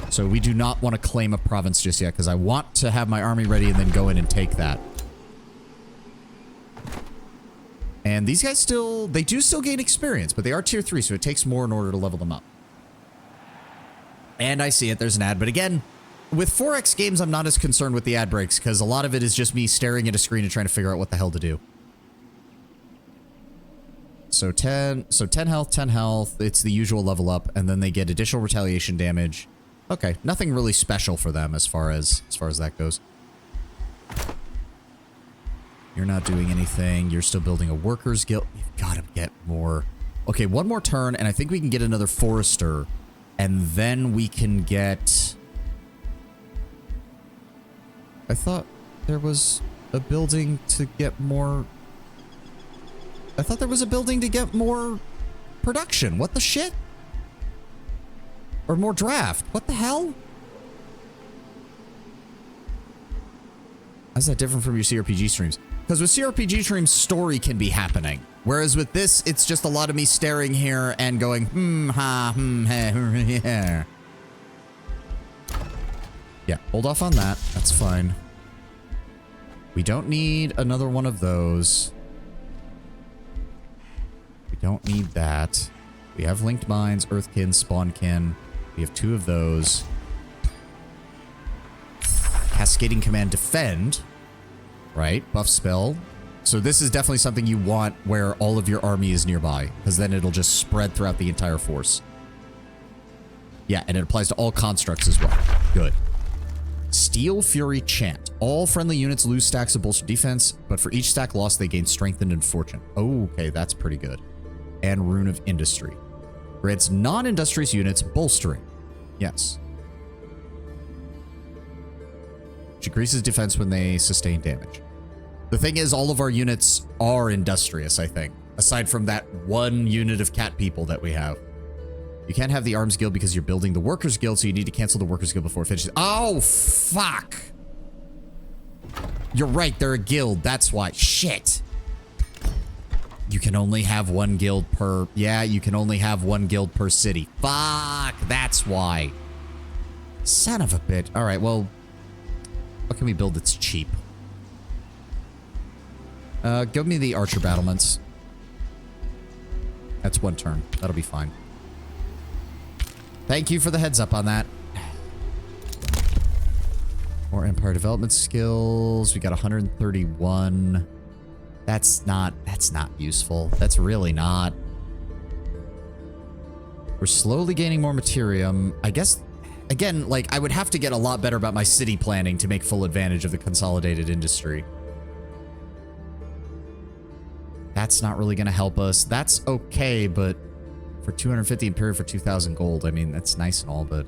So we do not want to claim a province just yet because I want to have my army ready and then go in and take that. And these guys still, they do still gain experience, but they are tier 3, so it takes more in order to level them up. And I see it, there's an ad, but again, with 4X games, I'm not as concerned with the ad breaks because a lot of it is just me staring at a screen and trying to figure out what the hell to do. So 10 health, 10 health, it's the usual level up, and then they get additional retaliation damage. Okay, nothing really special for them as far as that goes. You're not doing anything. You're still building a workers guild. You've got to get more. Okay, 1 more turn, and I think we can get another forester, and then we can get... I thought there was a building to get more... I thought there was a building to get more production. What the shit? Or more draft. What the hell? How's that different from your CRPG streams? Because with CRPG streams, story can be happening. Whereas with this, it's just a lot of me staring here and going, yeah. Yeah, hold off on that. That's fine. We don't need another one of those. We don't need that. We have linked mines, earthkin, spawnkin. We have 2 of those. Cascading command defend. Right, buff spell. So this is definitely something you want where all of your army is nearby, because then it'll just spread throughout the entire force. Yeah, and it applies to all constructs as well. Good. Steel Fury Chant. All friendly units lose stacks of bolster defense, but for each stack lost, they gain strengthened and fortune. Okay, that's pretty good. And Rune of Industry. Grants non-industrious units bolstering. Yes. Which increases defense when they sustain damage. The thing is, all of our units are industrious, I think. Aside from that 1 unit of cat people that we have. You can't have the Arms Guild because you're building the Workers Guild, so you need to cancel the Workers Guild before it finishes. Oh, fuck! You're right, they're a guild. That's why. Shit! You can only have 1 guild per... Yeah, you can only have 1 guild per city. Fuck! That's why. Son of a bitch. Alright, well... What can we build that's cheap? Give me the archer battlements. That's 1 turn. That'll be fine. Thank you for the heads up on that. More Empire development skills. We got 131. That's not useful. That's really not. We're slowly gaining more materium. I guess, again, like, I would have to get a lot better about my city planning to make full advantage of the consolidated industry. That's not really going to help us. That's okay, but for 250 Imperial for 2,000 gold, I mean, that's nice and all, but...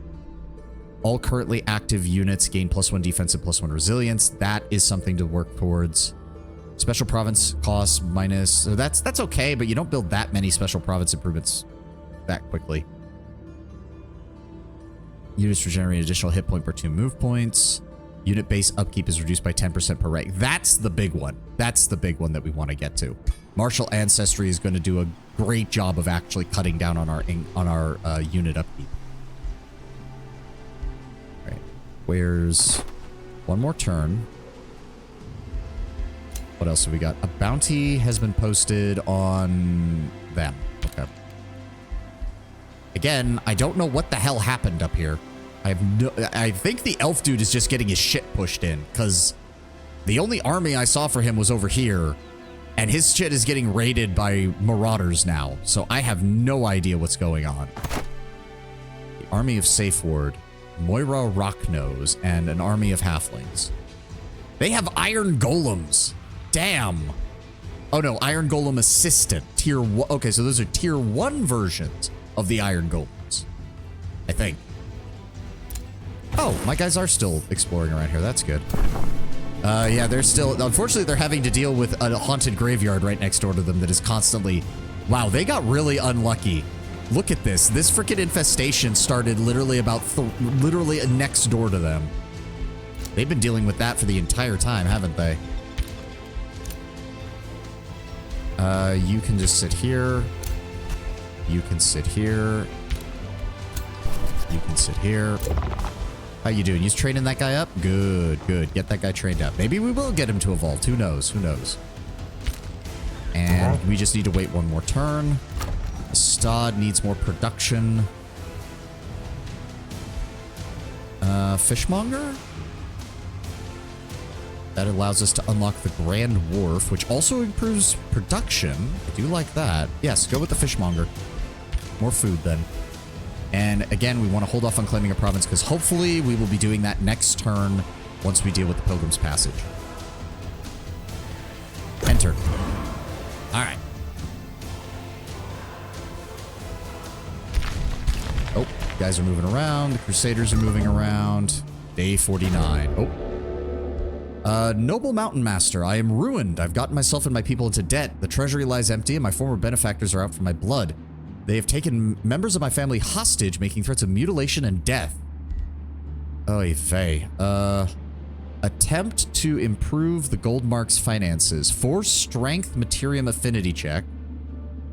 All currently active units gain +1 defense and +1 resilience. That is something to work towards. Special province costs minus... So that's okay, but you don't build that many special province improvements that quickly. Units regenerate additional hit point per 2 move points. Unit base upkeep is reduced by 10% per rank. That's the big one. That's the big one that we want to get to. Martial Ancestry is going to do a great job of actually cutting down on our unit upkeep. All right. Where's one more turn? What else have we got? A bounty has been posted on them. Okay. Again, I don't know what the hell happened up here. I think the elf dude is just getting his shit pushed in, because the only army I saw for him was over here, and his shit is getting raided by marauders now, so I have no idea what's going on. The army of Safe Ward, Moira Rocknose, and an army of halflings. They have iron golems. Damn. Oh no, iron golem assistant. Tier 1. Okay, so those are tier 1 versions of the iron golems, I think. Oh, my guys are still exploring around here. That's good. Yeah, they're still... Unfortunately, they're having to deal with a haunted graveyard right next door to them that is constantly... Wow, they got really unlucky. Look at this. This freaking infestation started literally about... literally next door to them. They've been dealing with that for the entire time, haven't they? You can just sit here. You can sit here. You can sit here. How you doing? You training that guy up? Good, good. Get that guy trained up. Maybe we will get him to evolve. Who knows? Who knows? And we just need to wait one more turn. The Stod needs more production. Fishmonger? That allows us to unlock the Grand Wharf, which also improves production. I do like that. Yes, go with the Fishmonger. More food then. And again, we want to hold off on claiming a province because hopefully we will be doing that next turn once we deal with the Pilgrim's Passage. Enter. All right. Oh, guys are moving around. The Crusaders are moving around. Day 49. Oh. Noble Mountain Master, I am ruined. I've gotten myself and my people into debt. The treasury lies empty and my former benefactors are out for my blood. They have taken members of my family hostage, making threats of mutilation and death. Oy vey. Attempt to improve the Goldmark's finances. 4 strength materium affinity check.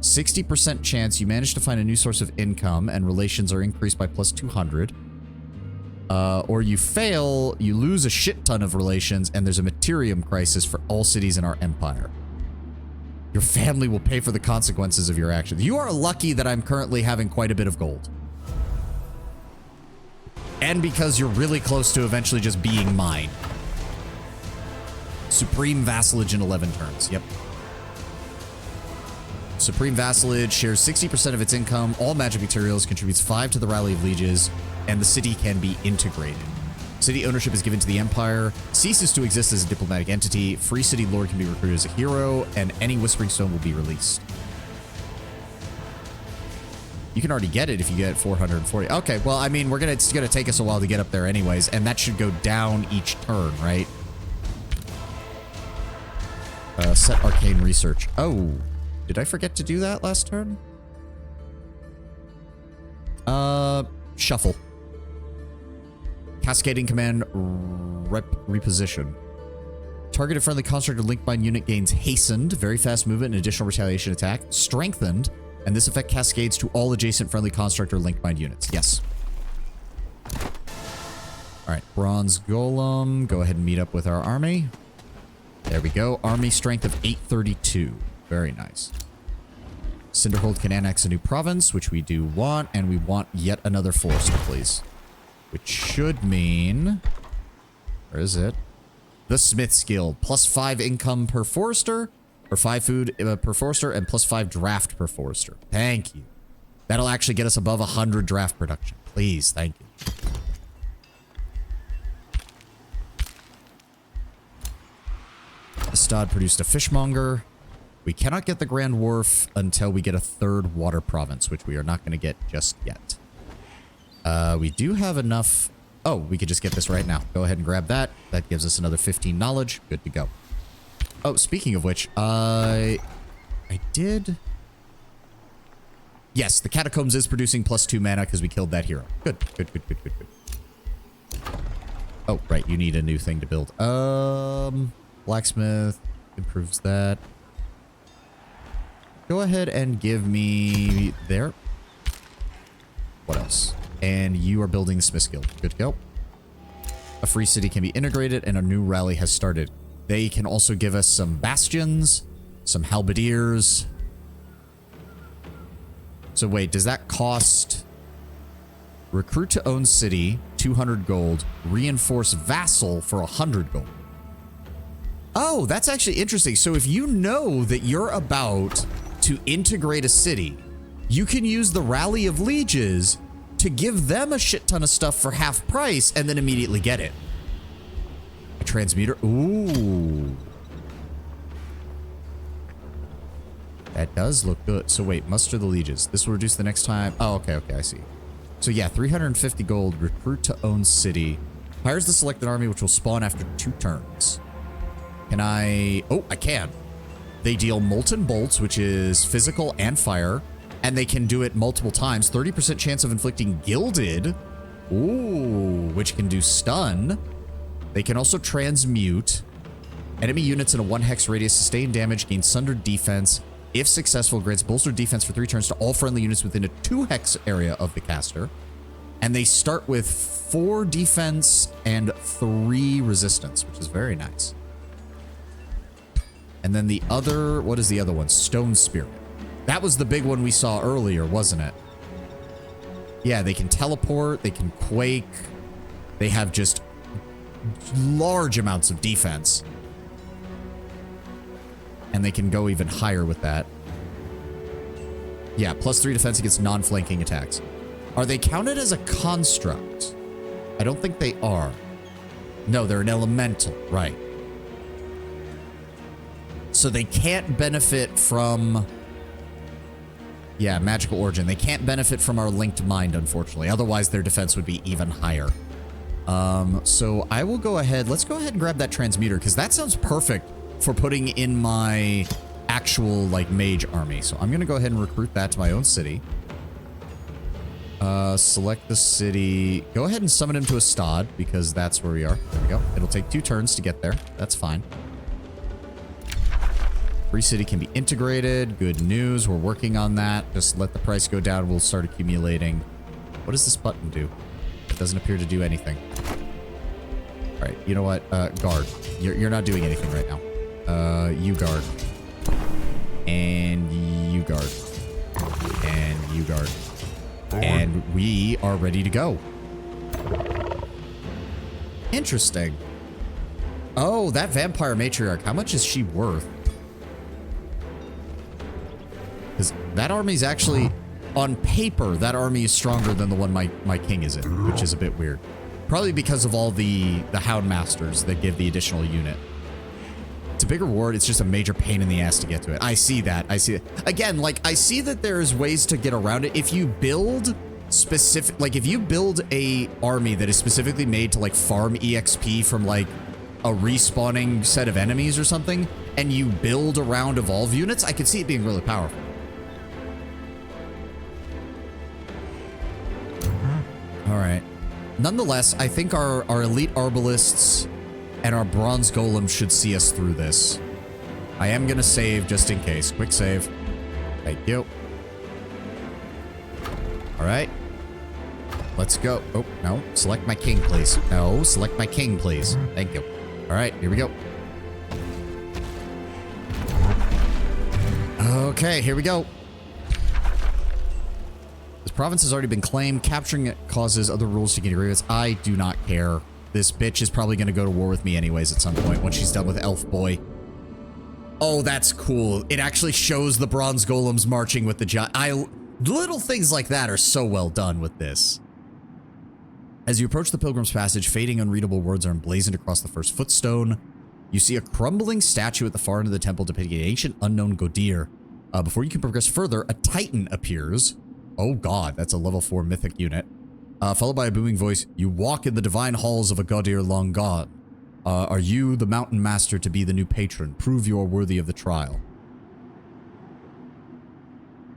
60% chance you manage to find a new source of income and relations are increased by +200. Or you fail, you lose a shit ton of relations and there's a materium crisis for all cities in our empire. Your family will pay for the consequences of your actions. You are lucky that I'm currently having quite a bit of gold. And because you're really close to eventually just being mine. Supreme Vassalage in 11 turns. Yep. Supreme Vassalage shares 60% of its income. All magic materials, contributes 5 to the Rally of Lieges, and the city can be integrated. City ownership is given to the Empire, ceases to exist as a diplomatic entity, free city lord can be recruited as a hero, and any Whispering Stone will be released. You can already get it if you get 440. Okay, well, I mean, it's gonna take us a while to get up there anyways, and that should go down each turn, right? Set Arcane Research. Oh, did I forget to do that last turn? Shuffle. Cascading Command Reposition. Targeted friendly construct or link bind unit gains hastened, very fast movement and additional retaliation attack. Strengthened, and this effect cascades to all adjacent friendly construct or link bind units. Yes. Alright, Bronze Golem. Go ahead and meet up with our army. There we go. Army strength of 832. Very nice. Cinderhold can annex a new province, which we do want, and we want yet another forest, please. Which should mean Where is it? The Smith's Guild. +5 income per forester, or 5 food per forester, and +5 draft per forester. Thank you. That'll actually get us above 100 draft production. Please, thank you. Estad produced a fishmonger. We cannot get the Grand Wharf until we get a 3rd water province, which we are not going to get just yet. We do have enough. Oh, we could just get this right now. Go ahead and grab that. That gives us another 15 knowledge. Good to go. Oh, speaking of which, I did. Yes, the Catacombs is producing +2 mana because we killed that hero. Good. Oh, right. You need a new thing to build. Blacksmith improves that. Go ahead and give me there. What else? And you are building the Smith's Guild. Good to go. A free city can be integrated and a new rally has started. They can also give us some bastions, some halberdiers. So wait, does that cost... Recruit to own city, 200 gold. Reinforce vassal for 100 gold. Oh, that's actually interesting. So if you know that you're about to integrate a city, you can use the Rally of Lieges to give them a shit ton of stuff for half price and then immediately get it. A transmuter. Ooh. That does look good. So wait, muster the lieges. This will reduce the next time. Oh, okay, I see. So yeah, 350 gold. Recruit to own city. Hires the selected army, which will spawn after 2 turns. Can I... Oh, I can. They deal molten bolts, which is physical and fire. And they can do it multiple times. 30% chance of inflicting gilded. Ooh, which can do stun. They can also transmute. Enemy units in a 1 hex radius sustain damage, gain sundered defense. If successful, grants bolstered defense for 3 turns to all friendly units within a 2 hex area of the caster. And they start with 4 defense and 3 resistance, which is very nice. And then the other, what is the other one? Stone Spirit. That was the big one we saw earlier, wasn't it? Yeah, they can teleport, they can quake. They have just large amounts of defense. And they can go even higher with that. Yeah, +3 defense against non-flanking attacks. Are they counted as a construct? I don't think they are. No, they're an elemental, right. So they can't benefit from... Yeah, magical origin. They can't benefit from our linked mind, unfortunately. Otherwise, their defense would be even higher. So I will go ahead. Let's go ahead and grab that transmuter, because that sounds perfect for putting in my actual, like, mage army. So I'm going to go ahead and recruit that to my own city. Select the city. Go ahead and summon him to Estad, because that's where we are. There we go. It'll take 2 turns to get there. That's fine. Free city can be integrated. Good news. We're working on that. Just let the price go down. We'll start accumulating. What does this button do? It doesn't appear to do anything. All right. You know what? Guard. You're not doing anything right now. You guard. And you guard. And you guard. And we are ready to go. Interesting. Oh, that vampire matriarch. How much is she worth? Because that army's actually, on paper, that army is stronger than the one my king is in, which is a bit weird. Probably because of all the Hound Masters that give the additional unit. It's a big reward. It's just a major pain in the ass to get to it. I see that. I see it. Again, like, I see that there's ways to get around it. If you build specific, like, if you build a army that is specifically made to, like, farm EXP from, like, a respawning set of enemies or something, and you build around evolve units, I could see it being really powerful. All right. Nonetheless, I think our elite arbalists and our bronze golem should see us through this. I am going to save just in case. Quick save. Thank you. All right. Let's go. Oh, no. Select my king, please. No, select my king, please. Thank you. All right, here we go. Okay, here we go. This province has already been claimed. Capturing it causes other rules to get agreements. I do not care. This bitch is probably going to go to war with me anyways at some point once she's done with Elf Boy. Oh, that's cool. It actually shows the bronze golems marching with the giant. Little things like that are so well done with this. As you approach the Pilgrim's Passage, fading unreadable words are emblazoned across the first footstone. You see a crumbling statue at the far end of the temple depicting an ancient unknown Godir. Before you can progress further, a Titan appears. Oh god, that's a level 4 mythic unit. Followed by a booming voice. You walk in the divine halls of a Godir long gone. Are you the mountain master to be the new patron? Prove you are worthy of the trial.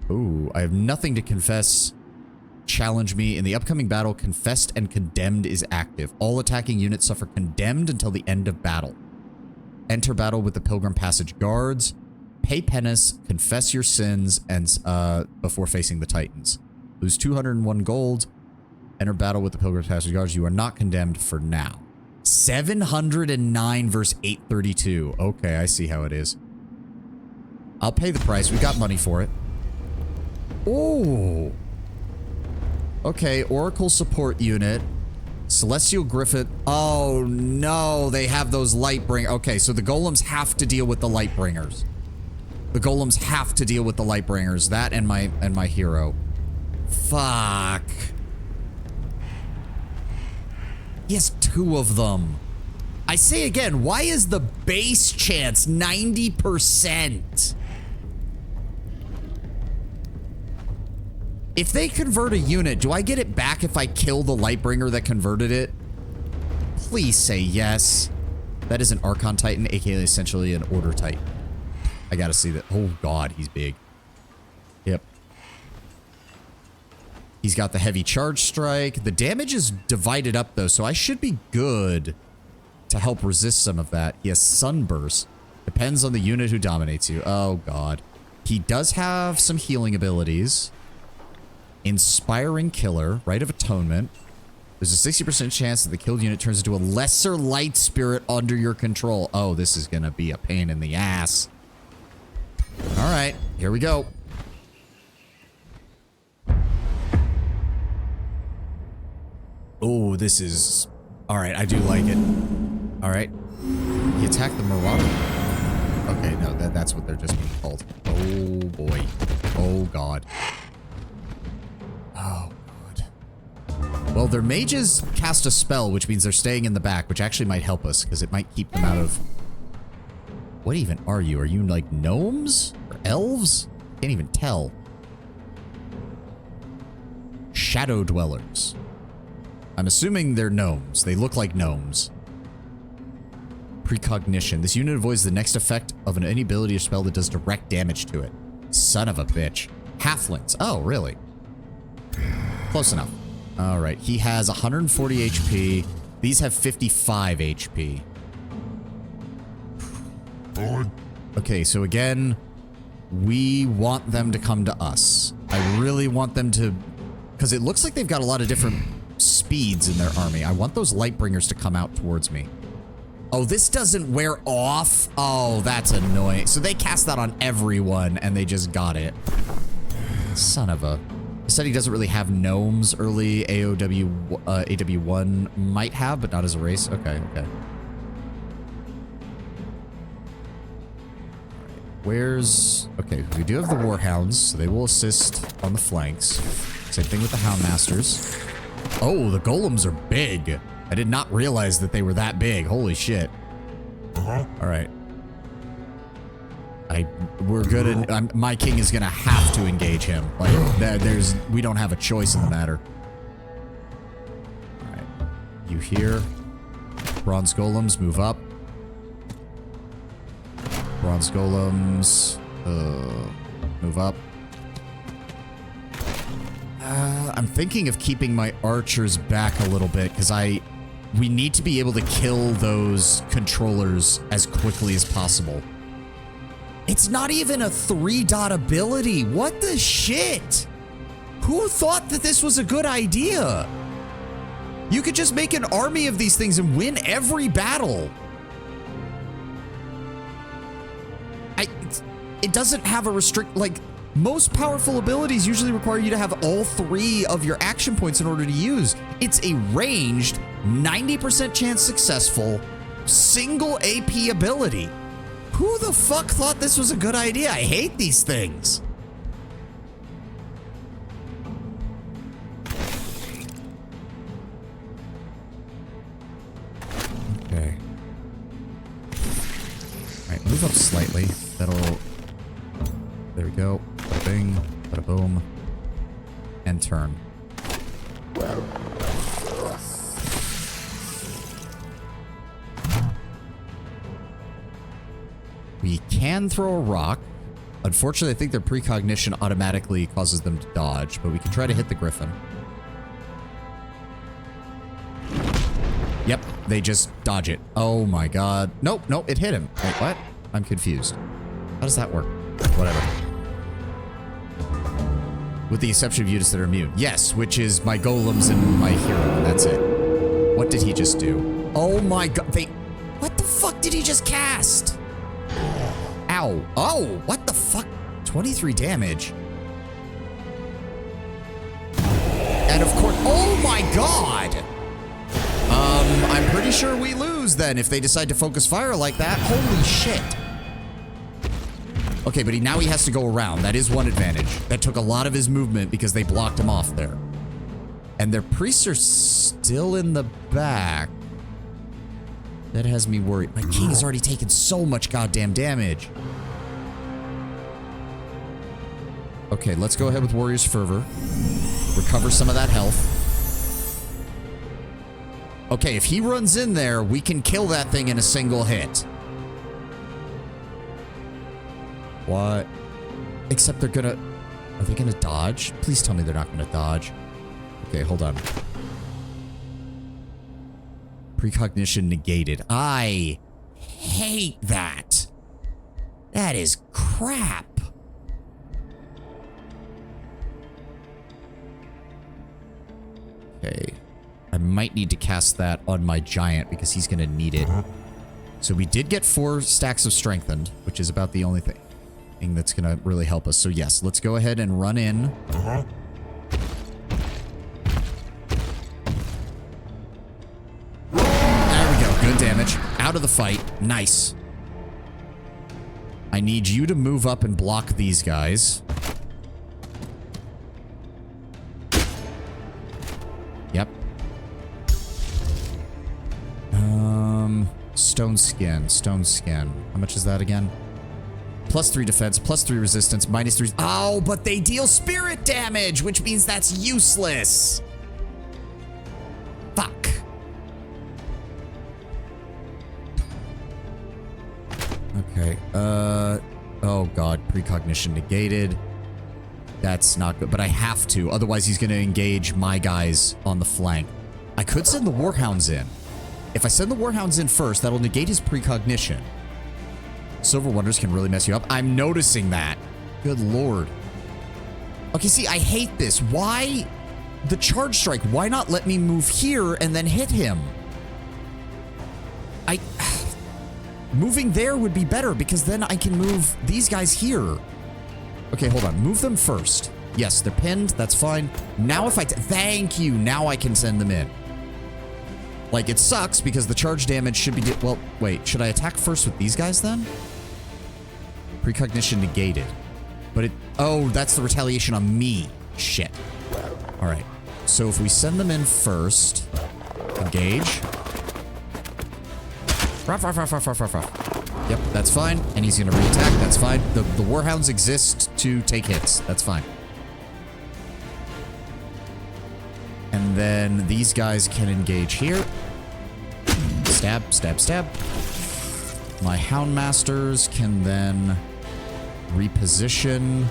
Ooh, I have nothing to confess. Challenge me. In the upcoming battle, Confessed and Condemned is active. All attacking units suffer Condemned until the end of battle. Enter battle with the Pilgrim Passage guards. Pay penance, confess your sins, and before facing the Titans. Lose 201 gold. Enter battle with the Pilgrim Passage guards. You are not condemned for now. 709 versus 832. Okay, I see how it is. I'll pay the price. We got money for it. Oh. Okay, Oracle support unit. Celestial Griffin. Oh, no. They have those Lightbringers. Okay, so the golems have to deal with the Lightbringers. The golems have to deal with the Lightbringers. That and my hero. Fuck. He has 2 of them. I say again, why is the base chance 90%? If they convert a unit, do I get it back if I kill the Lightbringer that converted it? Please say yes. That is an Archon Titan, aka essentially an Order Titan. I gotta see that. Oh god, he's big. Yep. He's got the heavy charge strike. The damage is divided up though, so I should be good to help resist some of that. He has Sunburst. Depends on the unit who dominates you. Oh god. He does have some healing abilities. Inspiring Killer, Rite of Atonement. There's a 60% chance that the killed unit turns into a lesser light spirit under your control. Oh, this is gonna be a pain in the ass. Alright, here we go. Oh, this is... Alright, I do like it. Alright. He attacked the Marauder. Okay, no, that's what they're just being called. Oh, boy. Oh, God. Oh, God. Well, their mages cast a spell, which means they're staying in the back, which actually might help us, because it might keep them out of... What even are you? Are you, like, gnomes? Or elves? Can't even tell. Shadow Dwellers. I'm assuming they're gnomes. They look like gnomes. Precognition. This unit avoids the next effect of any ability or spell that does direct damage to it. Son of a bitch. Halflings. Oh, really? Close enough. Alright. He has 140 HP. These have 55 HP. Okay, so again, we want them to come to us. I really want them to... Because it looks like they've got a lot of different speeds in their army. I want those Lightbringers to come out towards me. Oh, this doesn't wear off? Oh, that's annoying. So they cast that on everyone, and they just got it. Son of a... He said he doesn't really have gnomes early. AoW1 might have, but not as a race. Okay, okay. Where's... Okay, we do have the Warhounds, so they will assist on the flanks. Same thing with the Houndmasters. Oh, the golems are big. I did not realize that they were that big. Holy shit. Alright. We're good at... my king is gonna have to engage him. Like, we don't have a choice in the matter. Alright. You here. Bronze golems, move up. Bronze golems, move up. I'm thinking of keeping my archers back a little bit because we need to be able to kill those controllers as quickly as possible. It's not even a 3-dot ability. What the shit? Who thought that this was a good idea? You could just make an army of these things and win every battle. It doesn't have a like, Most powerful abilities usually require you to have all 3 of your action points in order to use. It's a ranged, 90% chance successful, single AP ability. Who the fuck thought this was a good idea? I hate these things. Okay. Alright, move up slightly. That'll... There we go. Bada bing, bada boom. And turn. We can throw a rock. Unfortunately, I think their precognition automatically causes them to dodge, but we can try to hit the griffin. Yep, they just dodge it. Oh my god. Nope, nope, it hit him. Wait, what? I'm confused. How does that work? Whatever. With the exception of units that are immune. Yes, which is my golems and my hero. That's it. What did he just do? Oh my god. What the fuck did he just cast? Ow. Oh, what the fuck? 23 damage. And of course, oh my god. I'm pretty sure we lose then if they decide to focus fire like that. Holy shit. Okay, but now he has to go around. That is one advantage. That took a lot of his movement because they blocked him off there. And their priests are still in the back. That has me worried. My king has already taken so much goddamn damage. Okay, let's go ahead with Warrior's Fervor. Recover some of that health. Okay, if he runs in there, we can kill that thing in a single hit. What? Except they're gonna... Are they gonna dodge? Please tell me they're not gonna dodge. Okay, hold on. Precognition negated. I hate that. That is crap. Okay. I might need to cast that on my giant because he's gonna need it. So we did get 4 stacks of strengthened, which is about the only thing that's gonna really help us. So yes, let's go ahead and run in. There we go. Good damage. Out of the fight. Nice. I need you to move up and block these guys. Yep. Stone skin. Stone skin. How much is that again? +3 defense, +3 resistance, -3. Oh, but they deal spirit damage, which means that's useless. Fuck. Okay. Oh god, precognition negated. That's not good, but I have to. Otherwise, he's going to engage my guys on the flank. I could send the Warhounds in. If I send the Warhounds in first, that'll negate his precognition. Silver Wonders can really mess you up. I'm noticing that. Good lord. Okay, see, I hate this. Why the charge strike? Why not let me move here and then hit him? Moving there would be better because then I can move these guys here. Okay, hold on. Move them first. Yes, they're pinned. That's fine. Now if thank you. Now I can send them in. Like, it sucks because the charge damage should be... Well, wait. Should I attack first with these guys then? Precognition negated. But it... Oh, that's the retaliation on me. Shit. All right. So if we send them in first... Engage. Ruff, ruff, ruff, ruff, ruff, ruff, ruff. Yep, that's fine. And he's going to re-attack. That's fine. The Warhounds exist to take hits. That's fine. And then these guys can engage here. Stab, stab, stab. My Houndmasters can then reposition.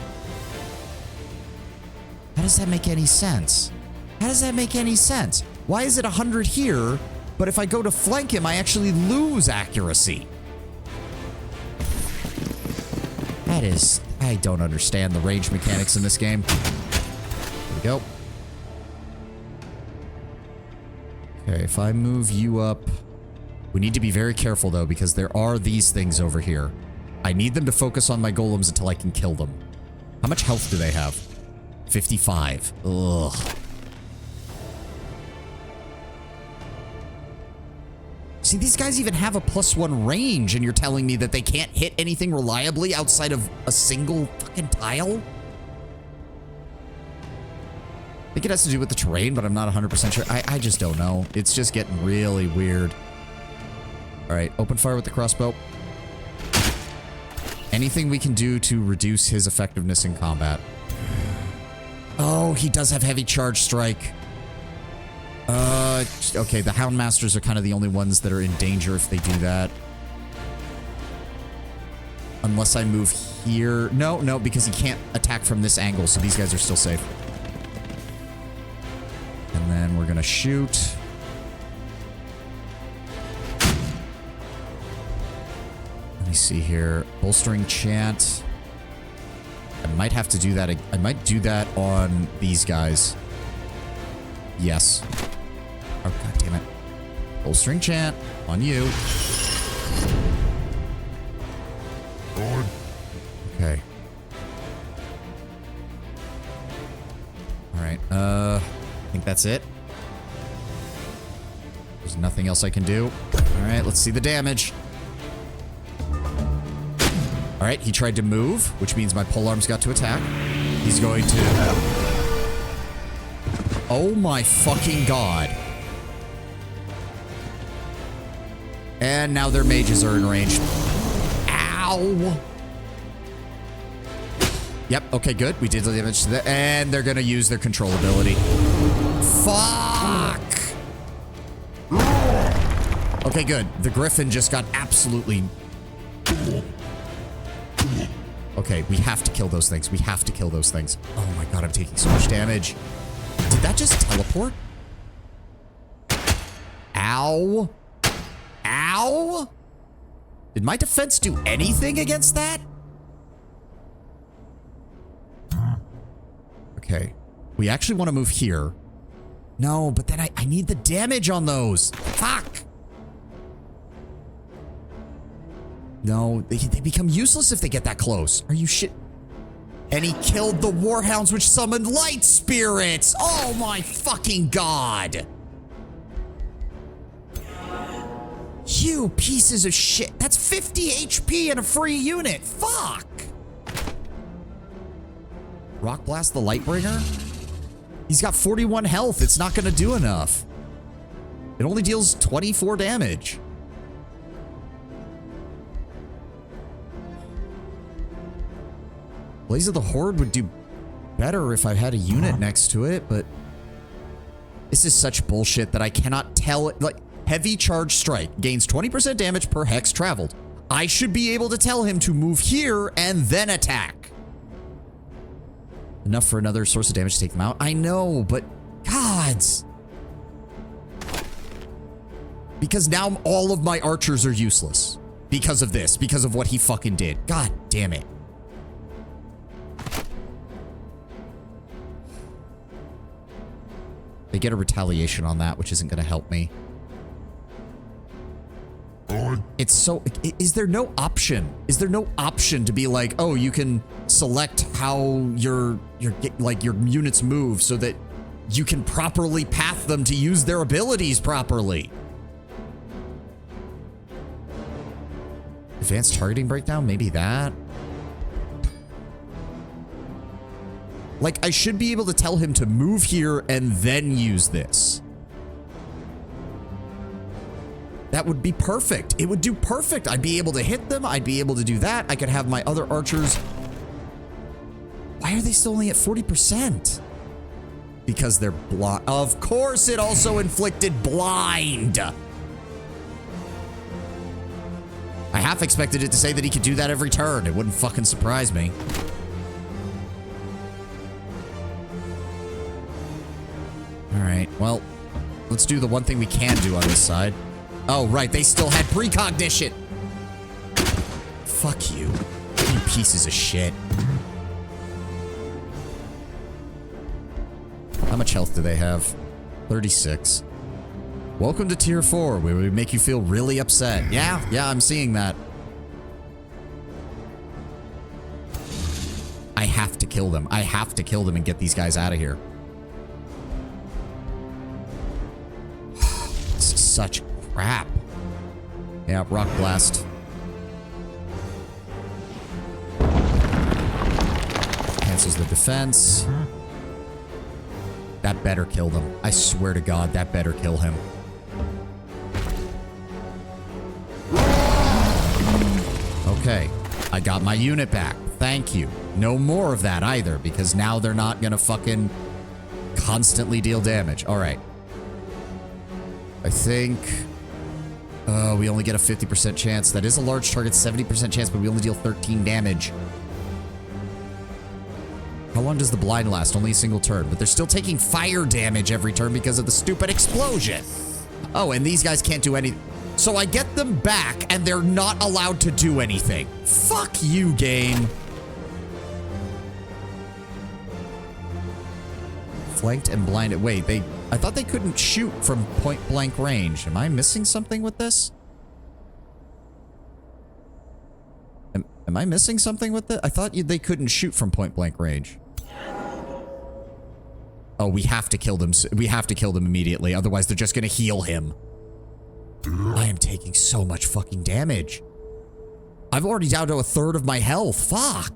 How does that make any sense? How does that make any sense? Why is it 100 here, but if I go to flank him, I actually lose accuracy? That is... I don't understand the range mechanics in this game. There we go. Okay, if I move you up... We need to be very careful, though, because there are these things over here. I need them to focus on my golems until I can kill them. How much health do they have? 55. Ugh. See, these guys even have a +1 range, and you're telling me that they can't hit anything reliably outside of a single fucking tile? I think it has to do with the terrain, but I'm not 100% sure. I just don't know. It's just getting really weird. All right, open fire with the crossbow. Anything we can do to reduce his effectiveness in combat. Oh, he does have heavy charge strike. Okay, the Houndmasters are kind of the only ones that are in danger if they do that. Unless I move here. No, because he can't attack from this angle, so these guys are still safe. And then we're gonna shoot. Let me see here. Bolstering Chant. I might have to do that. I might do that on these guys. Yes. Oh, god damn it. Bolstering Chant on you. Okay. Alright, I think that's it. There's nothing else I can do. Alright, let's see the damage. Alright, he tried to move, which means my polearms got to attack. He's going to... Oh my fucking god. And now their mages are in range. Ow! Yep, okay, good. We did the damage to that. And they're gonna use their control ability. Fuck! Okay, good. The Griffin just got absolutely... Okay, we have to kill those things. We have to kill those things. Oh my god, I'm taking so much damage. Did that just teleport? Ow. Ow? Did my defense do anything against that? Okay. We actually want to move here. No, but then I need the damage on those. Fuck. No, they become useless if they get that close. Are you shit? And he killed the Warhounds, which summoned light spirits. Oh my fucking god. You pieces of shit. That's 50 HP and a free unit. Fuck. Rock Blast the Lightbringer? He's got 41 health. It's not going to do enough. It only deals 24 damage. Blaze of the Horde would do better if I had a unit next to it, but this is such bullshit that I cannot tell it. Like, heavy charge strike gains 20% damage per hex traveled. I should be able to tell him to move here and then attack. Enough for another source of damage to take them out. I know, but gods. Because now all of my archers are useless. Because of this. Because of what he fucking did. God damn it. They get a retaliation on that, which isn't going to help me. It's so... Is there no option? Is there no option to be like, oh, you can select how your units move so that you can properly path them to use their abilities properly? Advanced targeting breakdown? Maybe that? Like, I should be able to tell him to move here and then use this. That would be perfect. It would do perfect. I'd be able to hit them. I'd be able to do that. I could have my other archers. Why are they still only at 40%? Because they're blind. Of course, it also inflicted blind. I half expected it to say that he could do that every turn. It wouldn't fucking surprise me. Alright, well, let's do the one thing we can do on this side. Oh, right, they still had precognition. Fuck you. You pieces of shit. How much health do they have? 36. Welcome to Tier 4, where we make you feel really upset. Yeah, I'm seeing that. I have to kill them. I have to kill them and get these guys out of here. This is such crap. Yeah, rock blast. Cancels the defense. That better kill them. I swear to God, that better kill him. Okay, I got my unit back. Thank you. No more of that either, because now they're not gonna fucking constantly deal damage. All right. I think we only get a 50% chance. That is a large target, 70% chance, but we only deal 13 damage. How long does the blind last? Only a single turn, but they're still taking fire damage every turn because of the stupid explosion. Oh, and these guys can't do anything. So I get them back, and they're not allowed to do anything. Fuck you, game. Flanked and blinded. Wait, I thought they couldn't shoot from point blank range. Am I missing something with this? Am I missing something with it? I thought they couldn't shoot from point blank range. Oh, we have to kill them. We have to kill them immediately. Otherwise, they're just going to heal him. I am taking so much fucking damage. I've already down to a third of my health. Fuck.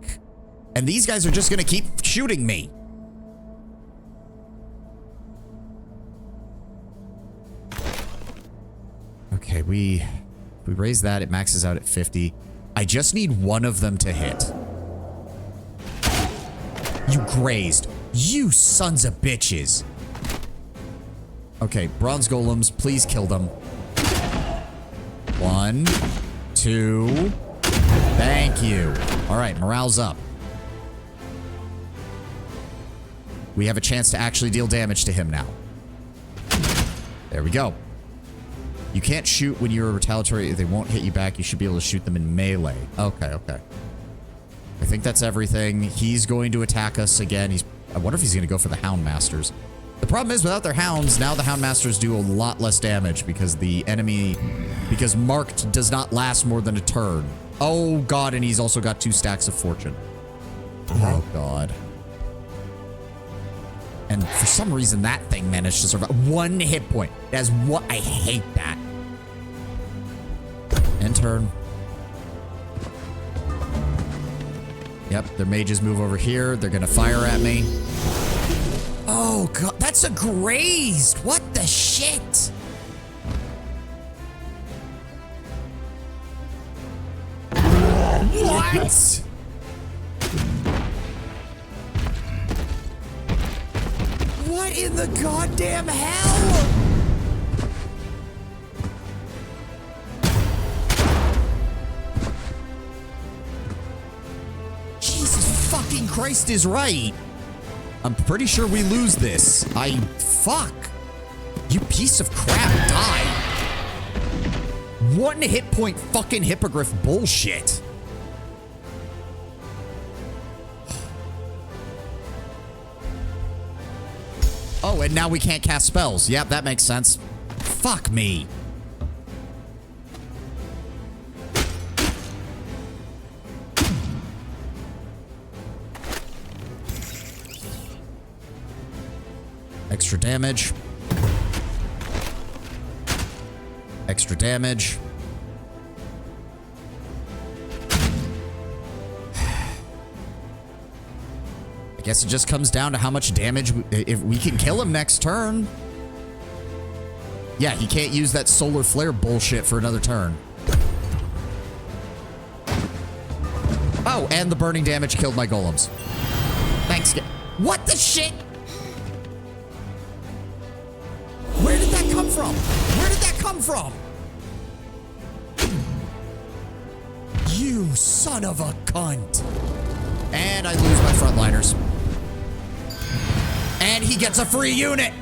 And these guys are just going to keep shooting me. Okay, we raise that. It maxes out at 50. I just need one of them to hit. You grazed. You sons of bitches. Okay, bronze golems, please kill them. 1, 2. Thank you. All right, morale's up. We have a chance to actually deal damage to him now. There we go. You can't shoot when you're retaliatory. They won't hit you back. You should be able to shoot them in melee. Okay, okay. I think that's everything. He's going to attack us again. I wonder if he's going to go for the Houndmasters. The problem is, without their Hounds, now the Houndmasters do a lot less damage because the enemy... Because Marked does not last more than a turn. Oh, God, and he's also got 2 stacks of Fortune. Oh, God. And for some reason, that thing managed to survive. 1 hit point. That's what... I hate that. End turn. Yep, their mages move over here. They're gonna fire at me. Oh, God. That's a grazed. What the shit? What? What in the goddamn hell? Jesus fucking Christ is right. I'm pretty sure we lose this. Fuck. You piece of crap, die. 1 hit point fucking hippogriff bullshit. Oh, and now we can't cast spells. Yep, that makes sense. Fuck me. Extra damage. Extra damage. I guess it just comes down to how much damage if we can kill him next turn. Yeah, he can't use that solar flare bullshit for another turn. Oh, and the burning damage killed my golems. Thanks. What the shit? Where did that come from? Where did that come from? You son of a cunt. And I lose my frontliners. And he gets a free unit.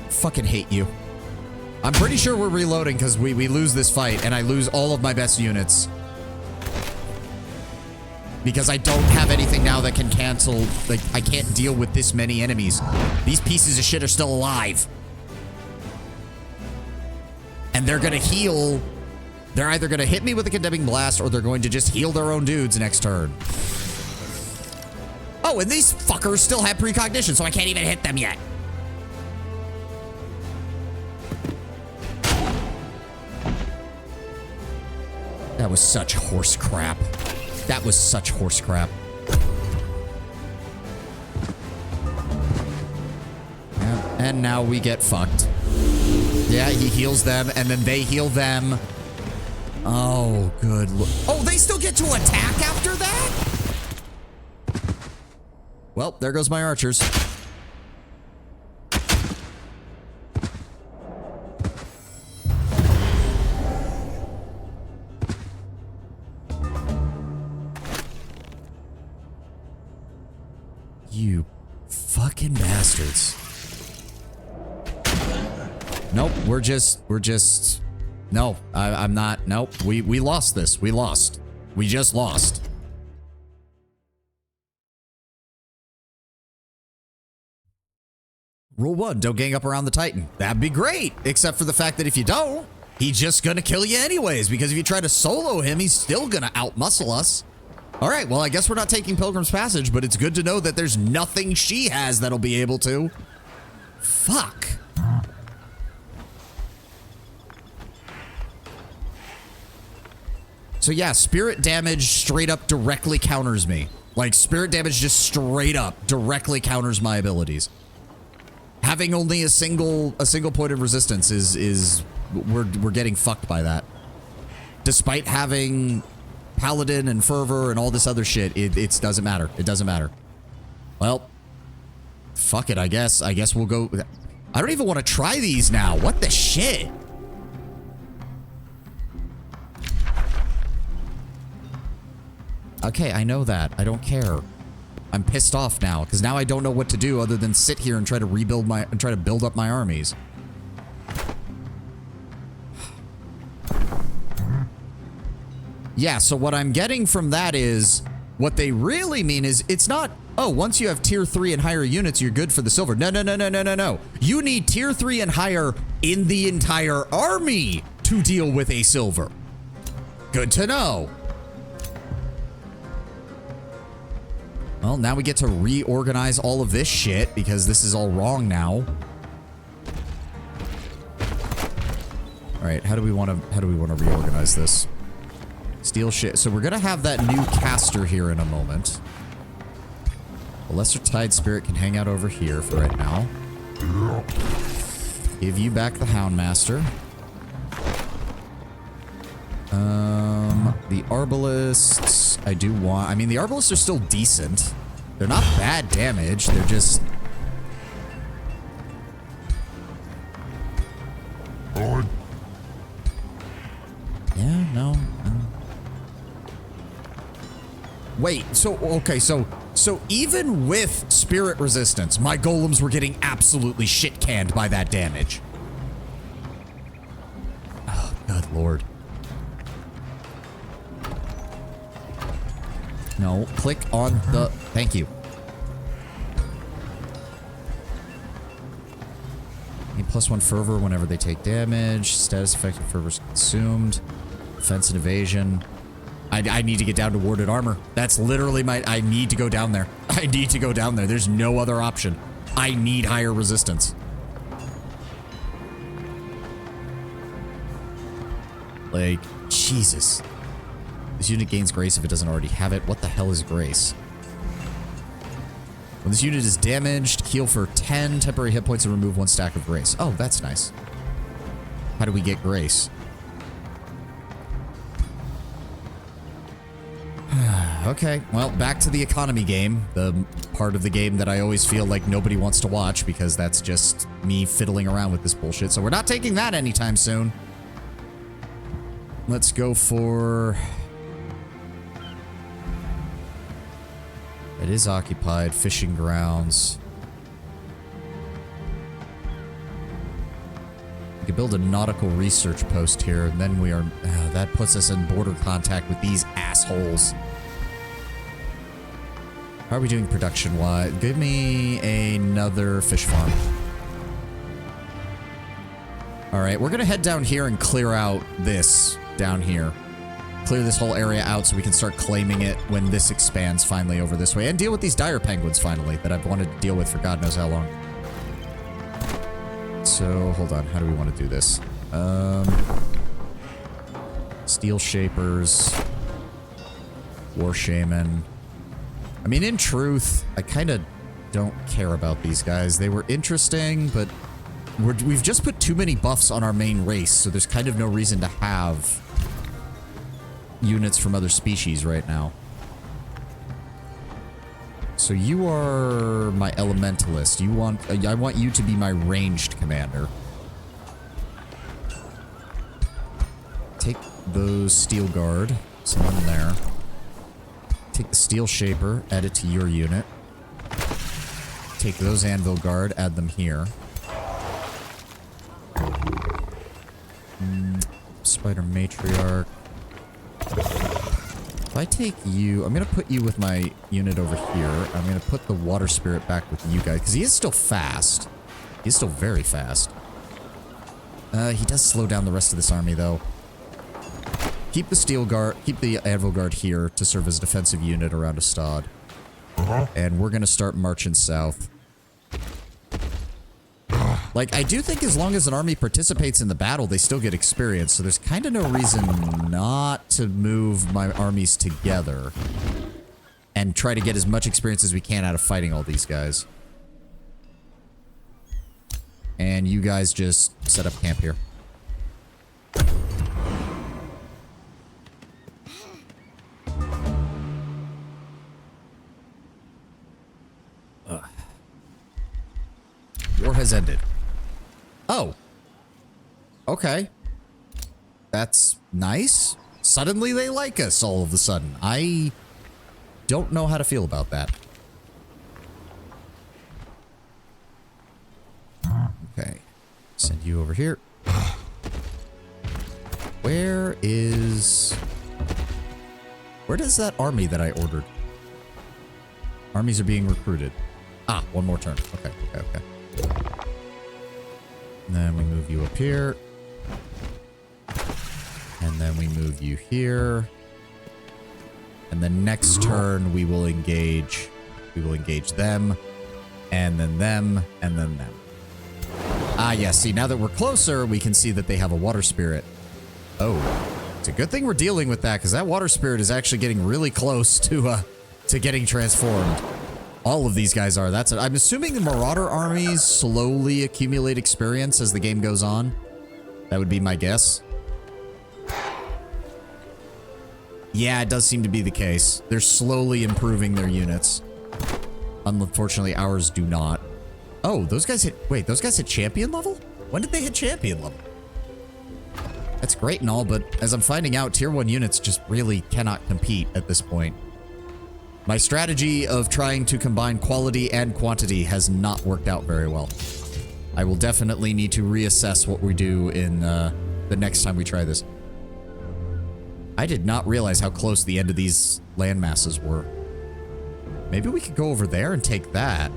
Fucking hate you. I'm pretty sure we're reloading because we lose this fight and I lose all of my best units. Because I don't have anything now that can cancel. Like, I can't deal with this many enemies. These pieces of shit are still alive. And they're gonna heal They're either going to hit me with a condemning blast or they're going to just heal their own dudes next turn. Oh, and these fuckers still have precognition, so I can't even hit them yet. That was such horse crap. That was such horse crap. Yeah, and now we get fucked. Yeah, he heals them, and then they heal them. Oh, good. Oh, they still get to attack after that? Well, there goes my archers. You fucking bastards. Nope, we're just, no, I'm not, nope, we lost this, we lost. We just lost. Rule 1, don't gang up around the Titan. That'd be great, except for the fact that if you don't, he's just gonna kill you anyways, because if you try to solo him, he's still gonna outmuscle us. All right, well, I guess we're not taking Pilgrim's Passage, but it's good to know that there's nothing she has that'll be able to. Fuck. So yeah, spirit damage straight up directly counters me. Like, spirit damage just straight up directly counters my abilities. Having only a single point of resistance is we're getting fucked by that. Despite having Paladin and Fervor and all this other shit, it doesn't matter. It doesn't matter. Well, fuck it, I guess. I guess we'll go. I don't even want to try these now. What the shit? Okay, I know that. I don't care. I'm pissed off now because now I don't know what to do other than sit here and try to build up my armies. Yeah, so what I'm getting from that is what they really mean is it's not, oh, once you have tier 3 and higher units, you're good for the silver. No, no, no, no, no, no, no. You need tier 3 and higher in the entire army to deal with a silver. Good to know. Well, now we get to reorganize all of this shit because this is all wrong now. All right, how do we want to reorganize this? Steel shit. So we're gonna have that new caster here in a moment. The Lesser Tide Spirit can hang out over here for right now. Give you back the Houndmaster. The Arbalists, I do want... I mean, the Arbalists are still decent. They're not bad damage. They're just... Yeah, no. Wait, so, okay, so even with spirit resistance, my golems were getting absolutely shit-canned by that damage. Oh, good lord. No, click on the... Thank you. Need +1 fervor whenever they take damage. Status effective fervor's consumed. Defense and evasion. I need to get down to warded armor. That's literally my... I need to go down there. I need to go down there. There's no other option. I need higher resistance. Like, Jesus. This unit gains grace if it doesn't already have it. What the hell is grace? When this unit is damaged, heal for 10 temporary hit points and remove 1 stack of grace. Oh, that's nice. How do we get grace? Okay, well, back to the economy game. The part of the game that I always feel like nobody wants to watch because that's just me fiddling around with this bullshit. So we're not taking that anytime soon. Let's go for... It is occupied. Fishing grounds. We could build a nautical research post here, and then we are... that puts us in border contact with these assholes. How are we doing production-wise? Give me another fish farm. Alright, we're gonna head down here and clear out this down here. Clear this whole area out so we can start claiming it when this expands finally over this way. And deal with these dire penguins finally that I've wanted to deal with for God knows how long. So, hold on. How do we want to do this? Steel Shapers. War Shaman. I mean, in truth, I kind of don't care about these guys. They were interesting, but we've just put too many buffs on our main race, so there's kind of no reason to have units from other species right now. So you are my elementalist. I want you to be my ranged commander. Take those Steel Guard, some of them there. Take the Steel Shaper, add it to your unit. Take those Anvil Guard, add them here. Spider Matriarch. If I take you, I'm going to put you with my unit over here. I'm going to put the Water Spirit back with you guys, because he is still fast. He's still very fast. He does slow down the rest of this army, though. Keep the Steel Guard, keep the Anvil Guard here to serve as a defensive unit around Astad. And we're going to start marching south. Like, I do think as long as an army participates in the battle, they still get experience, so there's kind of no reason not to move my armies together and try to get as much experience as we can out of fighting all these guys. And you guys just set up camp here. War has ended. Oh. Okay. That's nice. Suddenly they like us all of a sudden. I don't know how to feel about that. Okay. Send you over here. Where does that army that I ordered? Armies are being recruited. Ah, one more turn. Okay, okay, okay. And then we move you up here. And then we move you here. And then next turn we will engage. We will engage them. And then them. And then them. Ah, yeah. See, now that we're closer, we can see that they have a water spirit. Oh. It's a good thing we're dealing with that, because that water spirit is actually getting really close to getting transformed. All of these guys are. I'm assuming the Marauder armies slowly accumulate experience as the game goes on. That would be my guess. Yeah, it does seem to be the case. They're slowly improving their units. Unfortunately, ours do not. Oh, those guys hit... Wait, those guys hit champion level? When did they hit champion level? That's great and all, but as I'm finding out, tier 1 units just really cannot compete at this point. My strategy of trying to combine quality and quantity has not worked out very well. I will definitely need to reassess what we do in the next time we try this. I did not realize how close the end of these land masses were. Maybe we could go over there and take that.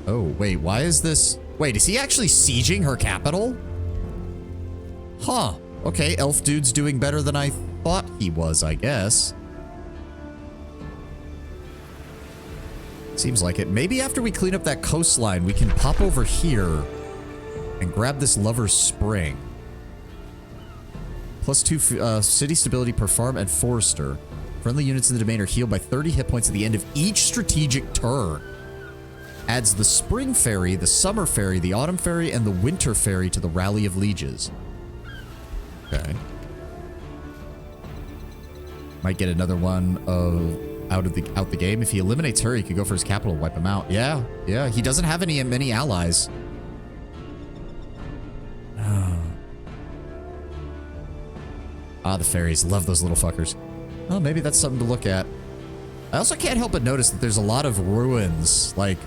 Oh, wait, why is this... Wait, is he actually sieging her capital? Huh. Okay, elf dude's doing better than I thought he was, I guess. Seems like it. Maybe after we clean up that coastline, we can pop over here and grab this Lover's Spring. +2 city stability per farm and forester. Friendly units in the domain are healed by 30 hit points at the end of each strategic turn. Adds the Spring Fairy, the Summer Fairy, the Autumn Fairy, and the Winter Fairy to the Rally of Lieges. Okay. Might get another one of... out the game. If he eliminates her, he could go for his capital and wipe him out. Yeah, yeah. He doesn't have many allies. Ah, the fairies. Love those little fuckers. Oh, maybe that's something to look at. I also can't help but notice that there's a lot of ruins, like,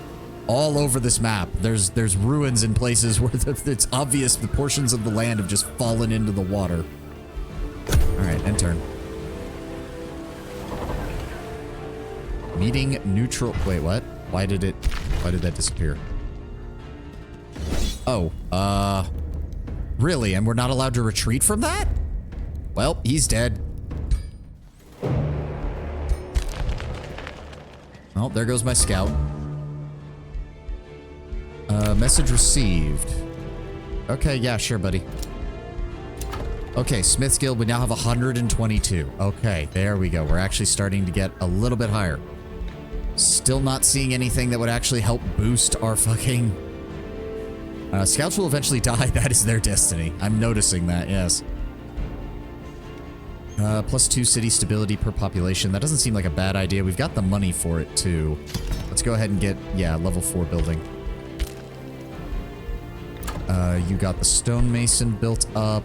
all over this map. There's ruins in places where it's obvious the portions of the land have just fallen into the water. Alright, end turn. Meeting neutral... Wait, what? Why did that disappear? Oh, really? And we're not allowed to retreat from that? Well, he's dead. Oh, there goes my scout. Message received. Okay, yeah, sure, buddy. Okay, Smith's Guild, we now have 122. Okay, there we go. We're actually starting to get a little bit higher. Still not seeing anything that would actually help boost our fucking... Scouts will eventually die. That is their destiny. I'm noticing that, yes. +2 city stability per population. That doesn't seem like a bad idea. We've got the money for it, too. Let's go ahead and get, yeah, level 4 building. You got the stonemason built up.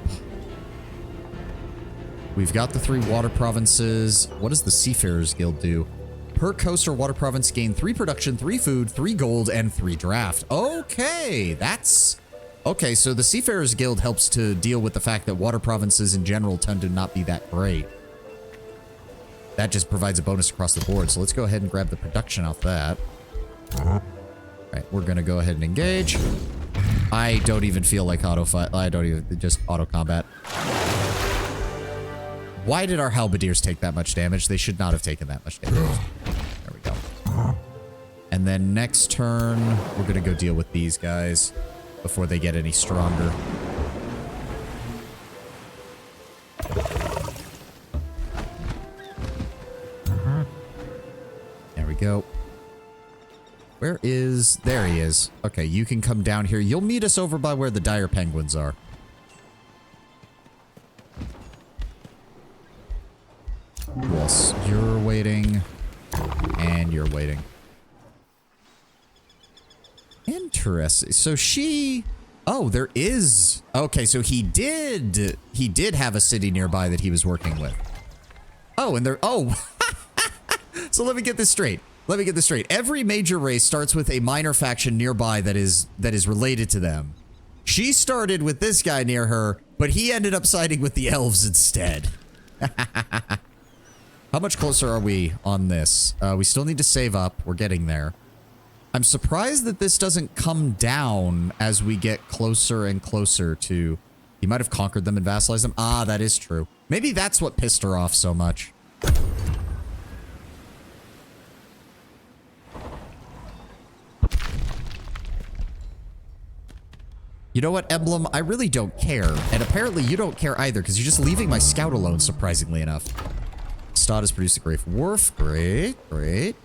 We've got the 3 water provinces. What does the Seafarers Guild do? Per coast or water province, gain 3 production, 3 food, 3 gold, and 3 draft. Okay, that's... Okay, so the Seafarers Guild helps to deal with the fact that water provinces in general tend to not be that great. That just provides a bonus across the board, so let's go ahead and grab the production off that. Alright, we're gonna go ahead and engage. I don't even feel like auto-fight. I don't even... Just auto-combat. Why did our halberdiers take that much damage? They should not have taken that much damage. There we go. And then next turn, we're gonna go deal with these guys before they get any stronger. There we go. Where is... There he is. Okay, you can come down here. You'll meet us over by where the dire penguins are. Yes, you're waiting. And you're waiting. Interesting. So she... Oh, there is... Okay, so he did have a city nearby that he was working with. Oh, and there... Oh! So let me get this straight. Let me get this straight. Every major race starts with a minor faction nearby that is related to them. She started with this guy near her, but he ended up siding with the elves instead. How much closer are we on this? We still need to save up. We're getting there. I'm surprised that this doesn't come down as we get closer and closer to... He might have conquered them and vassalized them. Ah, that is true. Maybe that's what pissed her off so much. You know what, Emblem? I really don't care. And apparently you don't care either, because you're just leaving my scout alone, surprisingly enough. Stad has produced a Great Wharf. Great, great.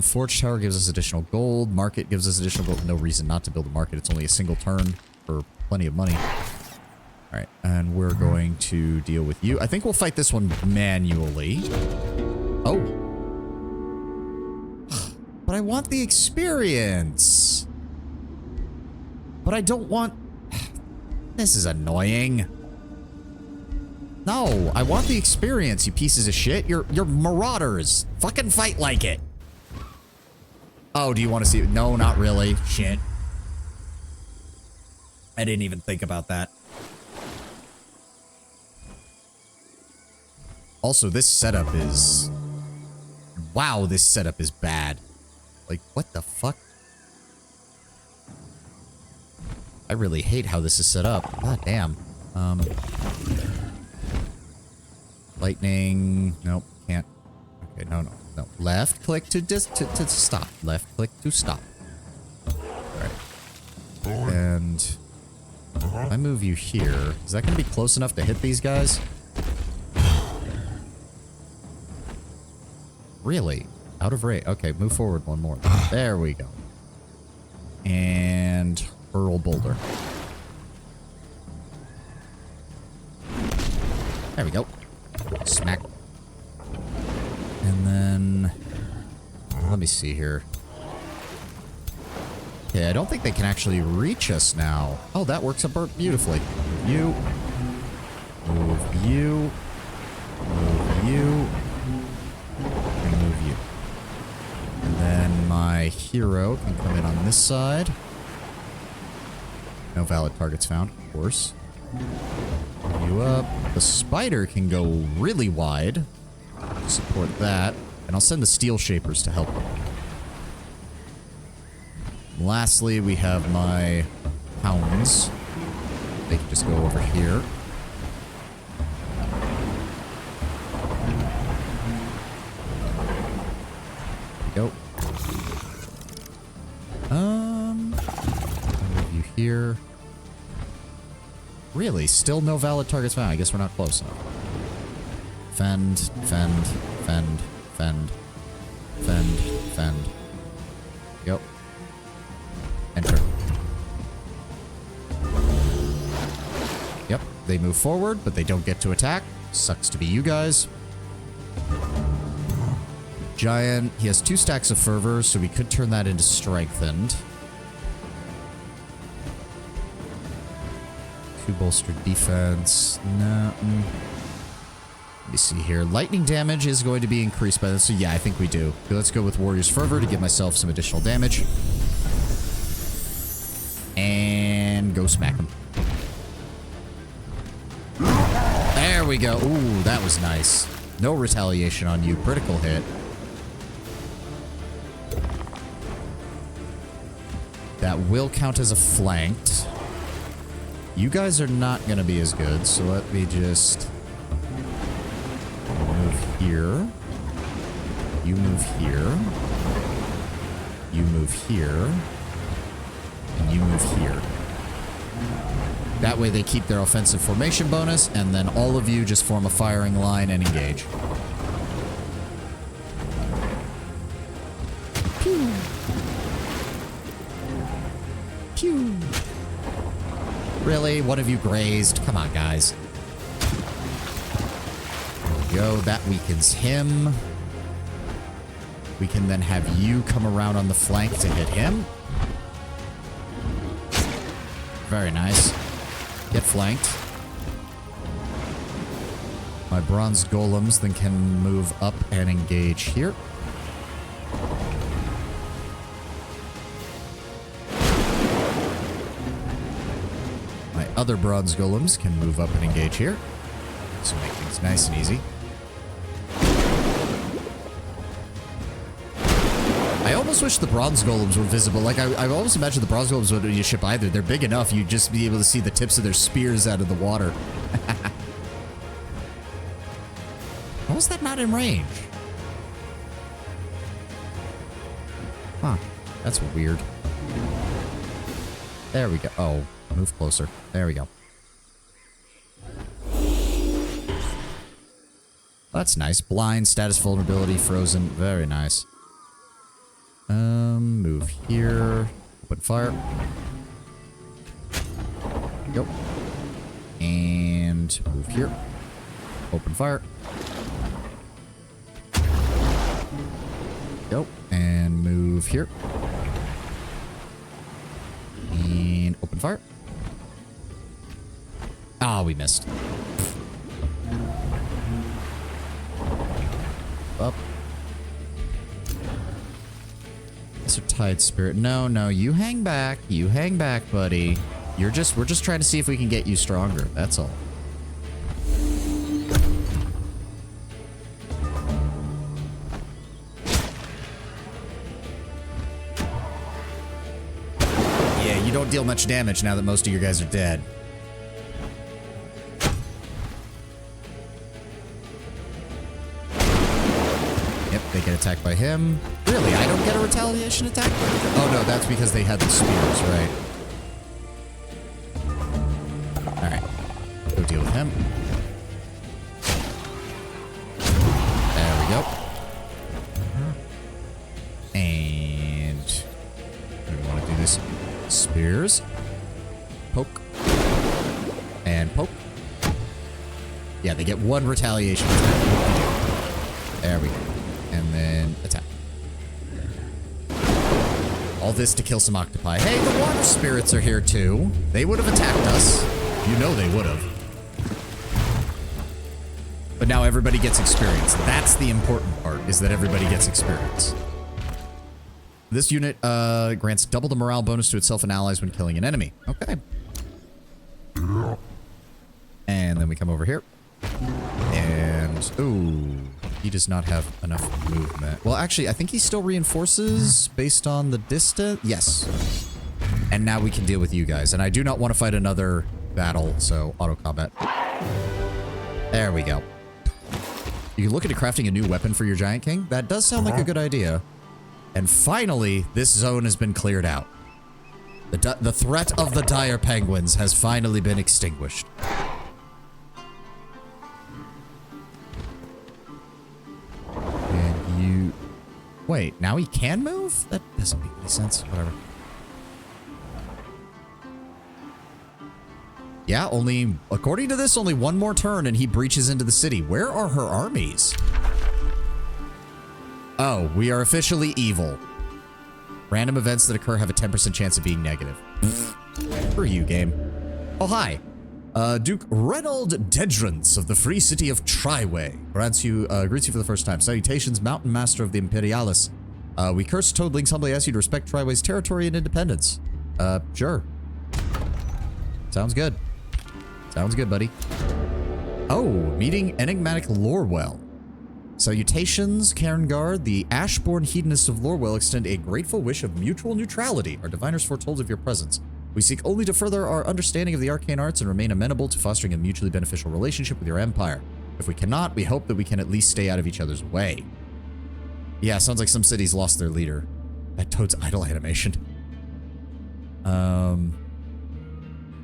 Forge Tower gives us additional gold. Market gives us additional gold. No reason not to build a market. It's only a single turn for plenty of money. Alright, and we're going to deal with you. I think we'll fight this one manually. Oh. But I want the experience. But I don't want... This is annoying. No, I want the experience, you pieces of shit. You're marauders. Fucking fight like it. Oh, do you want to see it? No, not really. Shit. I didn't even think about that. Also, this setup is... Wow, this setup is bad. Like, what the fuck? I really hate how this is set up. God damn. Lightning. Nope, can't. Okay, no. Left click to stop. Left click to stop. Alright. And if I move you here, is that going to be close enough to hit these guys? Really? Out of range. Okay, move forward one more. There we go. And hurl boulder. There we go. Smack. And then... Let me see here. Okay, I don't think they can actually reach us now. Oh, that works out beautifully. Move you. Move you. Move you. And move you. And then my hero can come in on this side. No valid targets found, of course. You up. The spider can go really wide. Support that. And I'll send the steel shapers to help them. Lastly, we have my hounds. They can just go over here. here. Really? Still no valid targets found. I guess we're not close enough. Fend, fend, fend, fend, fend, fend. Yep. Enter. Yep, they move forward, but they don't get to attack. Sucks to be you guys. Giant, he has 2 stacks of fervor, so we could turn that into strengthened. 2 bolstered defense. No. Let me see here. Lightning damage is going to be increased by this, so yeah, I think we do. Let's go with Warrior's Fervor to give myself some additional damage. And go smack him. There we go. Ooh, that was nice. No retaliation on you. Critical hit. That will count as a flanked. You guys are not going to be as good, so let me just move here. You move here. You move here. And you move here. That way they keep their offensive formation bonus, and then all of you just form a firing line and engage. Pew. Pew. Really? One of you grazed? Come on, guys. There we go. That weakens him. We can then have you come around on the flank to hit him. Very nice. Get flanked. My bronze golems then can move up and engage here. My other bronze golems can move up and engage here. So make things nice and easy. I almost wish the bronze golems were visible. Like, I always imagined the bronze golems wouldn't need to ship either. They're big enough, you'd just be able to see the tips of their spears out of the water. How is that not in range? Huh. That's weird. There we go. Oh, move closer. There we go. That's nice. Blind, status vulnerability, frozen. Very nice. Move here. Open fire. Go. And move here. Open fire. Go. And move here. And open fire. Ah, we missed. Up. Mr. Tide Spirit. No, no, you hang back. You hang back, buddy. We're just trying to see if we can get you stronger. That's all. Yeah, you don't deal much damage now that most of your guys are dead. Yep, they get attacked by him. Really? I don't get a retaliation attack? Oh no, that's because they had the spears, right? Alright. Go deal with him. There we go. And we want to do this. Spears. Poke. And poke. Yeah, they get 1 retaliation attack. There we go. And then attack. All this to kill some octopi. Hey, the water spirits are here too. They would have attacked us. You know they would have. But now everybody gets experience. That's the important part, is that everybody gets experience. This unit grants double the morale bonus to itself and allies when killing an enemy. Okay. And then we come over here. And, ooh, he does not have enough movement. Well, actually, I think he still reinforces based on the distance. Yes. And now we can deal with you guys. And I do not want to fight another battle, so auto combat. There we go. You can look into crafting a new weapon for your Giant King. That does sound like a good idea. And finally, this zone has been cleared out. The threat of the dire penguins has finally been extinguished. And you... Wait, now he can move? That doesn't make any sense. Whatever. Yeah, only... According to this, only one more turn and he breaches into the city. Where are her armies? Oh, we are officially evil. Random events that occur have a 10% chance of being negative. For you, game. Oh, hi. Duke Reynold Dedrance of the Free City of Triway greets you for the first time. Salutations, Mountain Master of the Imperialis. We curse toadlings humbly ask you to respect Triway's territory and independence. Sure. Sounds good. Sounds good, buddy. Oh, meeting enigmatic Lorwell. Salutations, Cairngard. The Ashborn Hedonists of Lorwell extend a grateful wish of mutual neutrality. Our diviners foretold of your presence. We seek only to further our understanding of the arcane arts and remain amenable to fostering a mutually beneficial relationship with your empire. If we cannot, we hope that we can at least stay out of each other's way. Yeah, sounds like some cities lost their leader. That Toad's idle animation.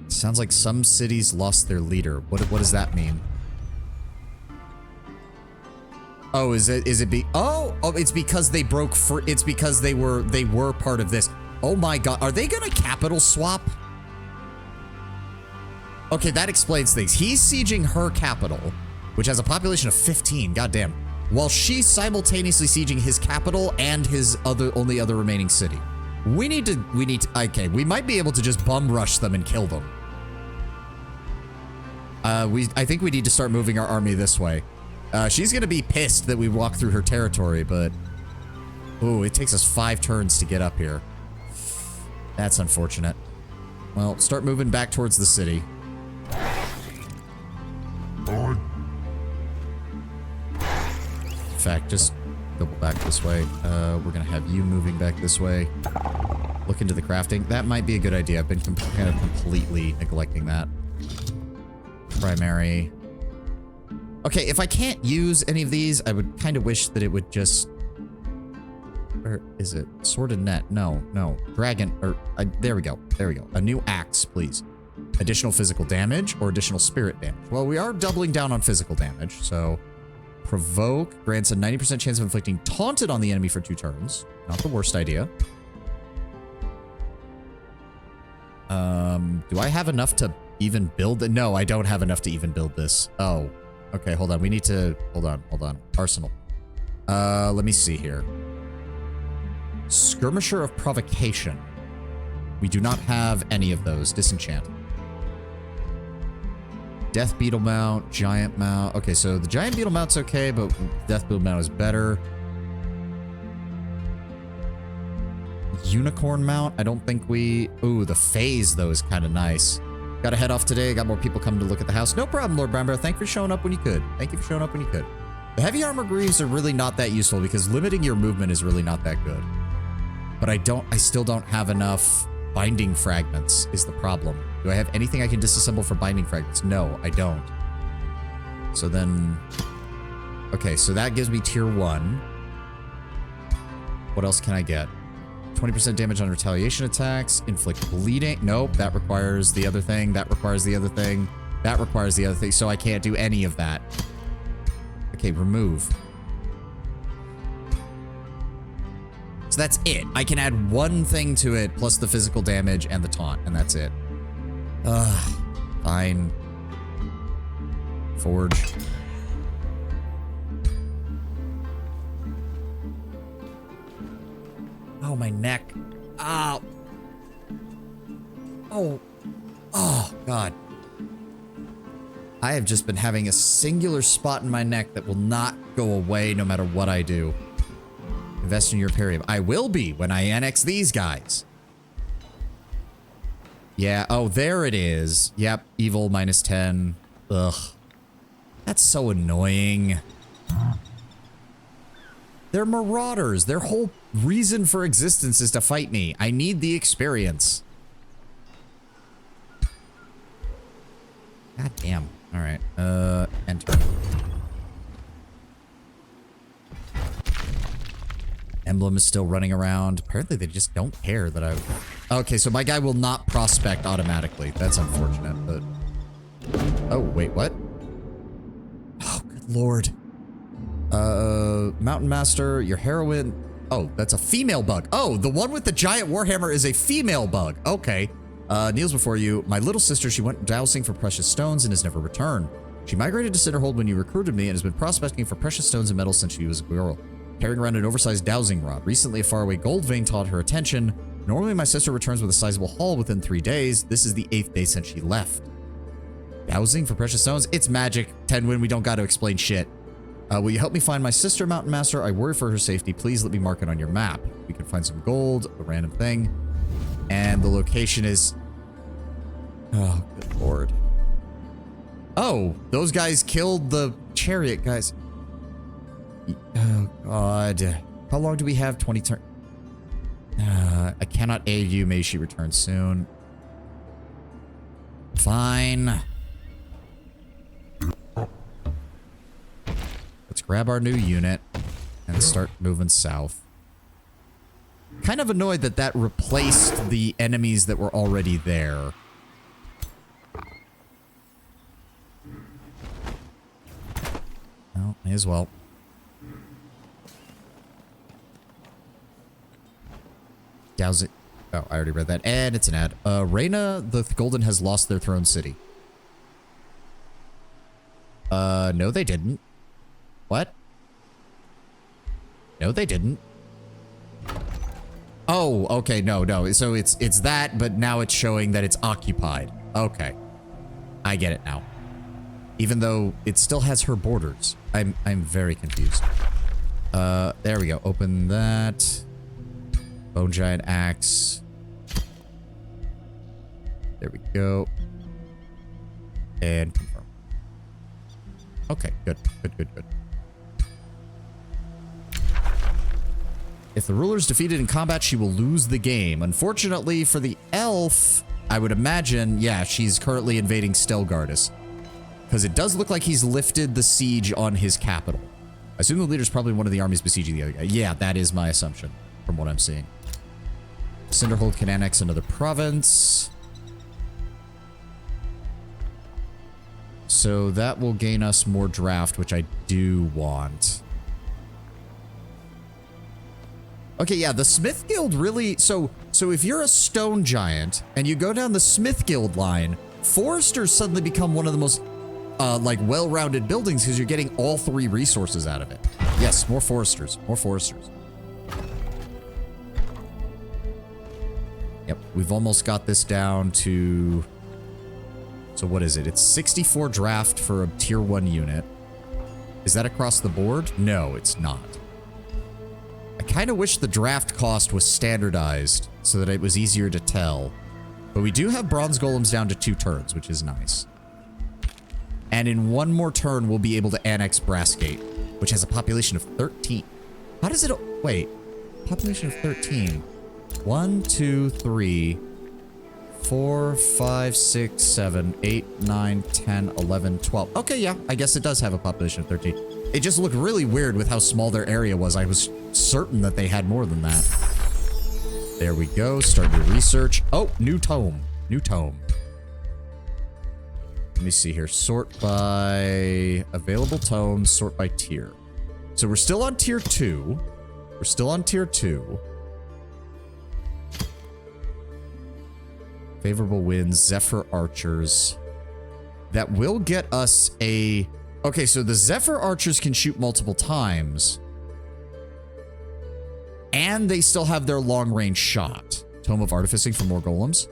Sounds like some cities lost their leader. What does that mean? Oh, it's because they broke free. It's because they were part of this. Oh my god, are they gonna capital swap? Okay, that explains things. He's sieging her capital, which has a population of 15, goddamn, while she's simultaneously sieging his capital and his only other remaining city. We need to, okay, we might be able to just bum rush them and kill them. I think we need to start moving our army this way. She's gonna be pissed that we walk through her territory, but... Ooh, it takes us 5 turns to get up here. That's unfortunate. Well, start moving back towards the city. In fact, just double back this way. We're gonna have you moving back this way. Look into the crafting. That might be a good idea. I've been kind of completely neglecting that. Primary... Okay, if I can't use any of these, I would kind of wish that it would just... Where is it? Sword and net. No. Dragon. There we go. There we go. A new axe, please. Additional physical damage or additional spirit damage? Well, we are doubling down on physical damage, so... Provoke grants a 90% chance of inflicting taunted on the enemy for 2 turns. Not the worst idea. Do I have enough to even build it? No, I don't have enough to even build this. Oh. Okay, hold on. We need to... Hold on. Arsenal. Let me see here. Skirmisher of Provocation. We do not have any of those. Disenchant. Death Beetle Mount. Giant Mount. Okay, so the Giant Beetle Mount's okay, but Death Beetle Mount is better. Unicorn Mount. I don't think we... Ooh, the Phase, though, is kind of nice. Gotta head off today. Got more people coming to look at the house. No problem, Lord Bramber. Thank you for showing up when you could. Thank you for showing up when you could. The heavy armor greaves are really not that useful because limiting your movement is really not that good. But I still don't have enough binding fragments is the problem. Do I have anything I can disassemble for binding fragments? No, I don't. So then... Okay, so that gives me tier 1. What else can I get? 20% damage on retaliation attacks. Inflict bleeding. Nope, that requires the other thing. That requires the other thing. That requires the other thing. So I can't do any of that. Okay, remove. So that's it. I can add one thing to it, plus the physical damage and the taunt, and that's it. Fine. Forge. Oh, my neck. Ow. Oh, God. I have just been having a singular spot in my neck that will not go away no matter what I do. Invest in your Imperium. I will be when I annex these guys. Yeah. Oh, there it is. Yep. Evil -10. Ugh. That's so annoying. They're marauders. Their whole reason for existence is to fight me. I need the experience. God damn. All right. Enter. Emblem is still running around. Apparently they just don't care that I've... Okay, so my guy will not prospect automatically. That's unfortunate, but... Oh, wait, what? Oh, good lord. Mountain Master, your heroine... Oh, that's a female bug. Oh, the one with the giant warhammer is a female bug. Okay. Kneels before you. My little sister, she went dowsing for precious stones and has never returned. She migrated to Cinderhold when you recruited me and has been prospecting for precious stones and metals since she was a girl, carrying around an oversized dowsing rod. Recently, a faraway gold vein caught her attention. Normally, my sister returns with a sizable haul within 3 days. This is the 8th day since she left. Dowsing for precious stones? It's magic. Tenwin, we don't got to explain shit. Will you help me find my sister, Mountain Master? I worry for her safety. Please let me mark it on your map. We can find some gold, a random thing. And the location is... Oh, good lord. Oh, those guys killed the chariot guys. Oh, God. How long do we have? 20 turns. I cannot aid you. May she return soon. Fine. Let's grab our new unit and start moving south. Kind of annoyed that that replaced the enemies that were already there. Well, may as well. Douse it. Oh, I already read that. And it's an ad. Reyna the Golden has lost their throne city. No, they didn't. What? No, they didn't. Oh, okay, no. So it's that, but now it's showing that it's occupied. Okay. I get it now. Even though it still has her borders. I'm very confused. There we go. Open that. Bone Giant Axe. There we go. And confirm. Okay, good. If the ruler is defeated in combat, she will lose the game. Unfortunately for the elf, I would imagine, yeah, she's currently invading Stelgardus. Because it does look like he's lifted the siege on his capital. I assume the leader's probably one of the armies besieging the other guy. Yeah, that is my assumption from what I'm seeing. Cinderhold can annex another province. So that will gain us more draft, which I do want. Okay, yeah, the Smith Guild really... So if you're a stone giant and you go down the Smith Guild line, foresters suddenly become one of the most, like, well-rounded buildings because you're getting all 3 resources out of it. Yes, more foresters. More foresters. Yep, we've almost got this down to... So what is it? It's 64 draft for a tier 1 unit. Is that across the board? No, it's not. I kind of wish the draft cost was standardized so that it was easier to tell. But we do have bronze golems down to 2 turns, which is nice. And in 1 more turn, we'll be able to annex Brassgate, which has a population of 13. How does it... Wait. Population of 13. 1, 2, 3, 4, 5, 6, 7, 8, 9, 10, 11, 12. Okay, yeah. I guess it does have a population of 13. It just looked really weird with how small their area was. I was certain that they had more than that. There we go. Start your research. Oh, new tome. New tome. Let me see here. Sort by available tomes. Sort by tier. So we're still on tier 2. We're still on tier 2. Favorable winds. Zephyr archers. That will get us a... Okay, so the Zephyr archers can shoot multiple times. And they still have their long-range shot. Tome of Artificing for more golems.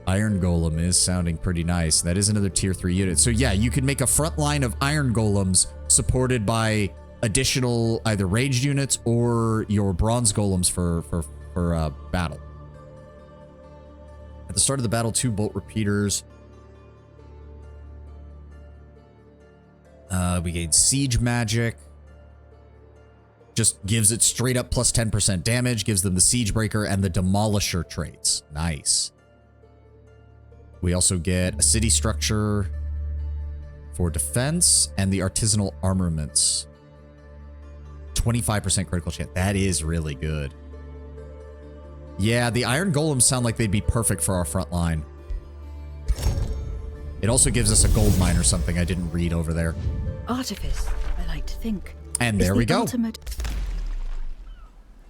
Iron Golem is sounding pretty nice. That is another tier 3 unit. So yeah, you can make a front line of Iron Golems supported by additional either ranged units or your bronze golems for battle. At the start of the battle, 2 bolt repeaters. We gain siege magic. Just gives it straight up plus 10% damage. Gives them the siege breaker and the demolisher traits. Nice. We also get a city structure for defense and the artisanal armaments. 25% critical chance. That is really good. Yeah, the iron golems sound like they'd be perfect for our front line. It also gives us a gold mine or something I didn't read over there. Artifice, I like to think. And is there the we go. ultimate-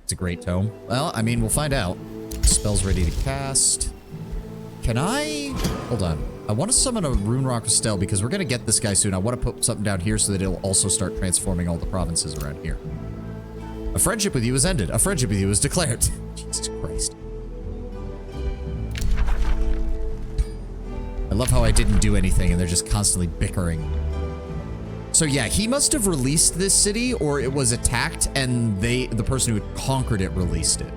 It's a great tome. Well, I mean, we'll find out. Spell's ready to cast. Can I... Hold on. I want to summon a Rune Rock Estelle because we're going to get this guy soon. I want to put something down here so that it'll also start transforming all the provinces around here. A friendship with you is ended. A friendship with you is declared. Jesus Christ. I love how I didn't do anything and they're just constantly bickering. So yeah, he must have released this city or it was attacked and the person who had conquered it released it.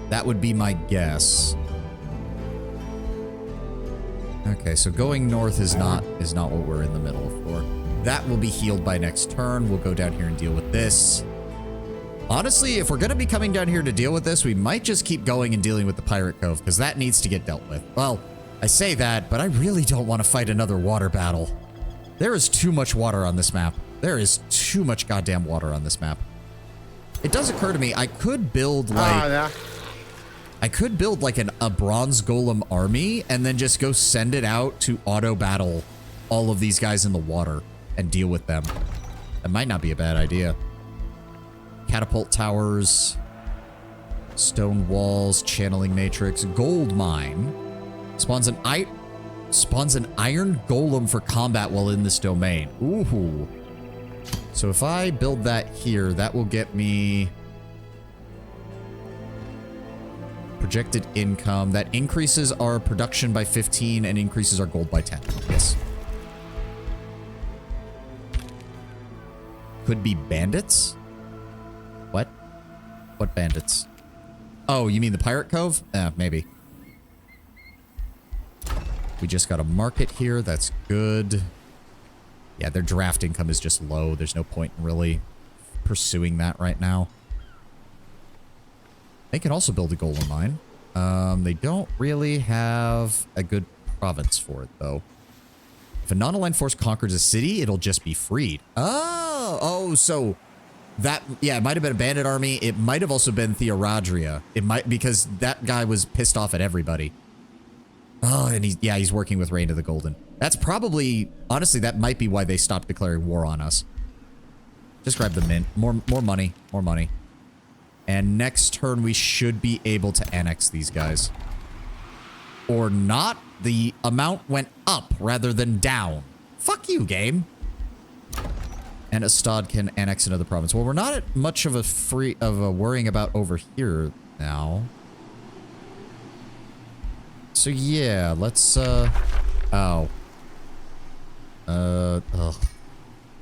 That would be my guess. Okay, so going north is not what we're in the middle for. That will be healed by next turn. We'll go down here and deal with this. Honestly, if we're going to be coming down here to deal with this, we might just keep going and dealing with the Pirate Cove, because that needs to get dealt with. Well, I say that, but I really don't want to fight another water battle. There is too much water on this map. There is too much goddamn water on this map. It does occur to me, I could build like... I could build like a bronze golem army and then just go send it out to auto battle all of these guys in the water and deal with them. That might not be a bad idea. Catapult towers, stone walls, channeling matrix, gold mine. Spawns an iron golem for combat while in this domain. Ooh. So if I build that here, that will get me projected income. That increases our production by 15 and increases our gold by 10. Yes. Could be bandits? What? What bandits? Oh, you mean the Pirate Cove? Maybe. We just got a market here. That's good. Yeah, their draft income is just low. There's no point in really pursuing that right now. They can also build a golem mine. They don't really have a good province for it, though. If a non-aligned force conquers a city, it'll just be freed. Oh, so that, yeah, it might have been a bandit army. It might have also been Theoradria. It might, because that guy was pissed off at everybody. Oh, and he's working with Reign of the Golden. That's probably, honestly, that might be why they stopped declaring war on us. Just grab the mint. More money. More money. And next turn, we should be able to annex these guys. Or not. The amount went up rather than down. Fuck you, game. And Astad can annex another province. Well, we're not at much of a worrying about over here now. So yeah, let's ugh.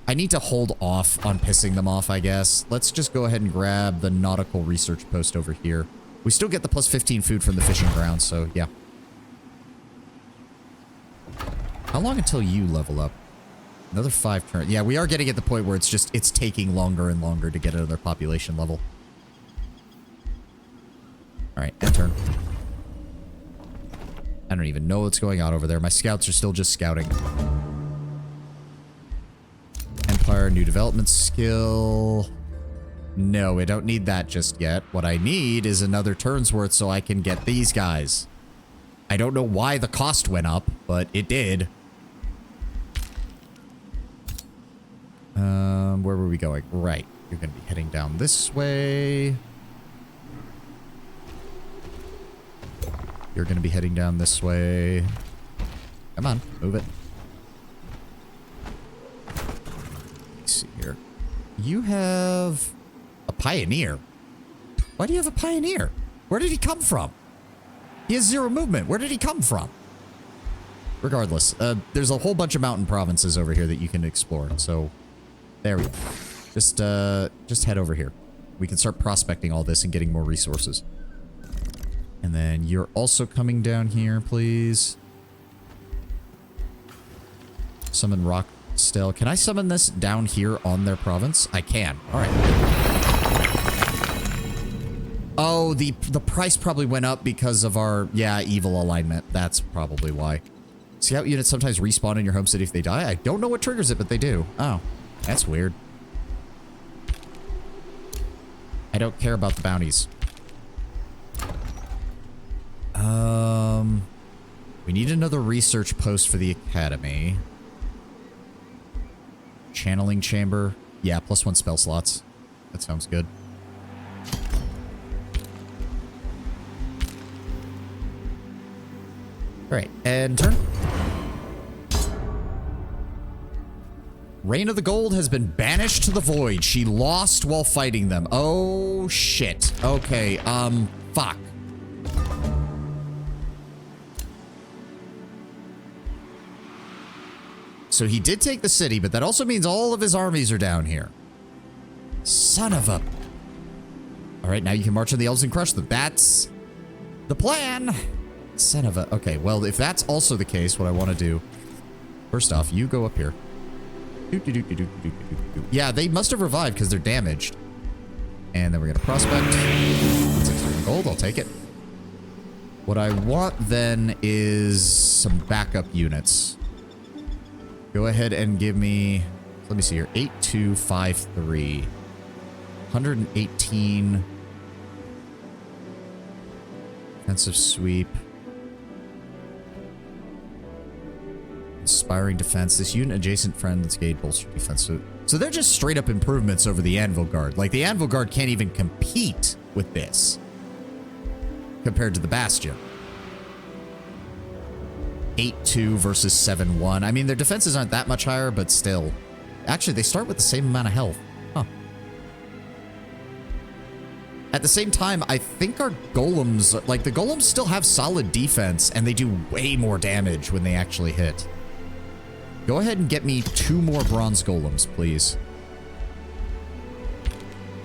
I need to hold off on pissing them off, I guess. Let's just go ahead and grab the nautical research post over here. We still get the plus 15 food from the fishing ground, so yeah. How long until you level up? Another 5 turns. Yeah, we are getting at the point where it's taking longer and longer to get another population level. Alright, end turn. I don't even know what's going on over there. My scouts are still just scouting. Empire, new development skill. No, I don't need that just yet. What I need is another turn's worth so I can get these guys. I don't know why the cost went up, but it did. Where were we going? Right. You're going to be heading down this way. You're going to be heading down this way. Come on, move it. Let's see here. You have a pioneer. Why do you have a pioneer? Where did he come from? He has 0 movement. Where did he come from? Regardless, there's a whole bunch of mountain provinces over here that you can explore. So, there we go. Just head over here. We can start prospecting all this and getting more resources. And then you're also coming down here, please. Summon Rock Stell. Can I summon this down here on their province? I can. All right. Oh, the price probably went up because of our, yeah, evil alignment. That's probably why. Scout units sometimes respawn in your home city if they die. I don't know what triggers it, but they do. Oh, that's weird. I don't care about the bounties. We need another research post for the academy. Channeling chamber. Yeah, +1 spell slots. That sounds good. Alright, and turn. Reign of the Gold has been banished to the void. She lost while fighting them. Oh, shit. Okay, fuck. So he did take the city, but that also means all of his armies are down here. Son of a... Alright, now you can march on the elves and crush them. That's the plan. Son of a... Okay, well, if that's also the case, what I want to do... First off, you go up here. Yeah, they must have revived because they're damaged. And then we're going to prospect. 600 gold, I'll take it. What I want then is some backup units. Go ahead and give me, let me see here, 8253. 118. Defensive sweep. Inspiring defense. This unit adjacent friend that's gained bolster defense. So they're just straight up improvements over the Anvil Guard. Like the Anvil Guard can't even compete with this compared to the Bastion. 8-2 versus 7-1. I mean, their defenses aren't that much higher, but still. Actually, they start with the same amount of health. Huh. At the same time, I think our golems, like the golems still have solid defense, and they do way more damage when they actually hit. Go ahead and get me 2 more bronze golems, please.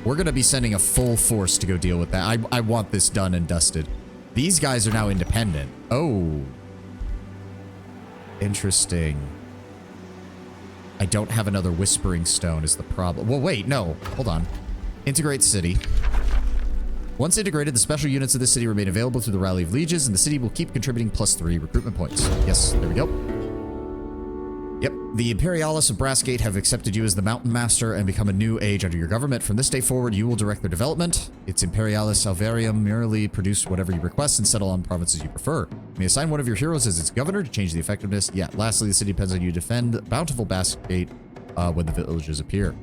We're going to be sending a full force to go deal with that. I want this done and dusted. These guys are now independent. Oh. Interesting. I don't have another Whispering Stone is the problem. Well, wait, no. Hold on. Integrate city. Once integrated, the special units of the city remain available through the Rally of Lieges, and the city will keep contributing +3 recruitment points. Yes, there we go. Yep, the Imperialists of Brassgate have accepted you as the Mountain Master and become a new age under your government. From this day forward, you will direct their development. Its Imperialis Alvarium merely produce whatever you request and settle on provinces you prefer. You may assign one of your heroes as its governor to change the effectiveness. Yeah, lastly, the city depends on you to defend bountiful Brassgate when the villagers appear.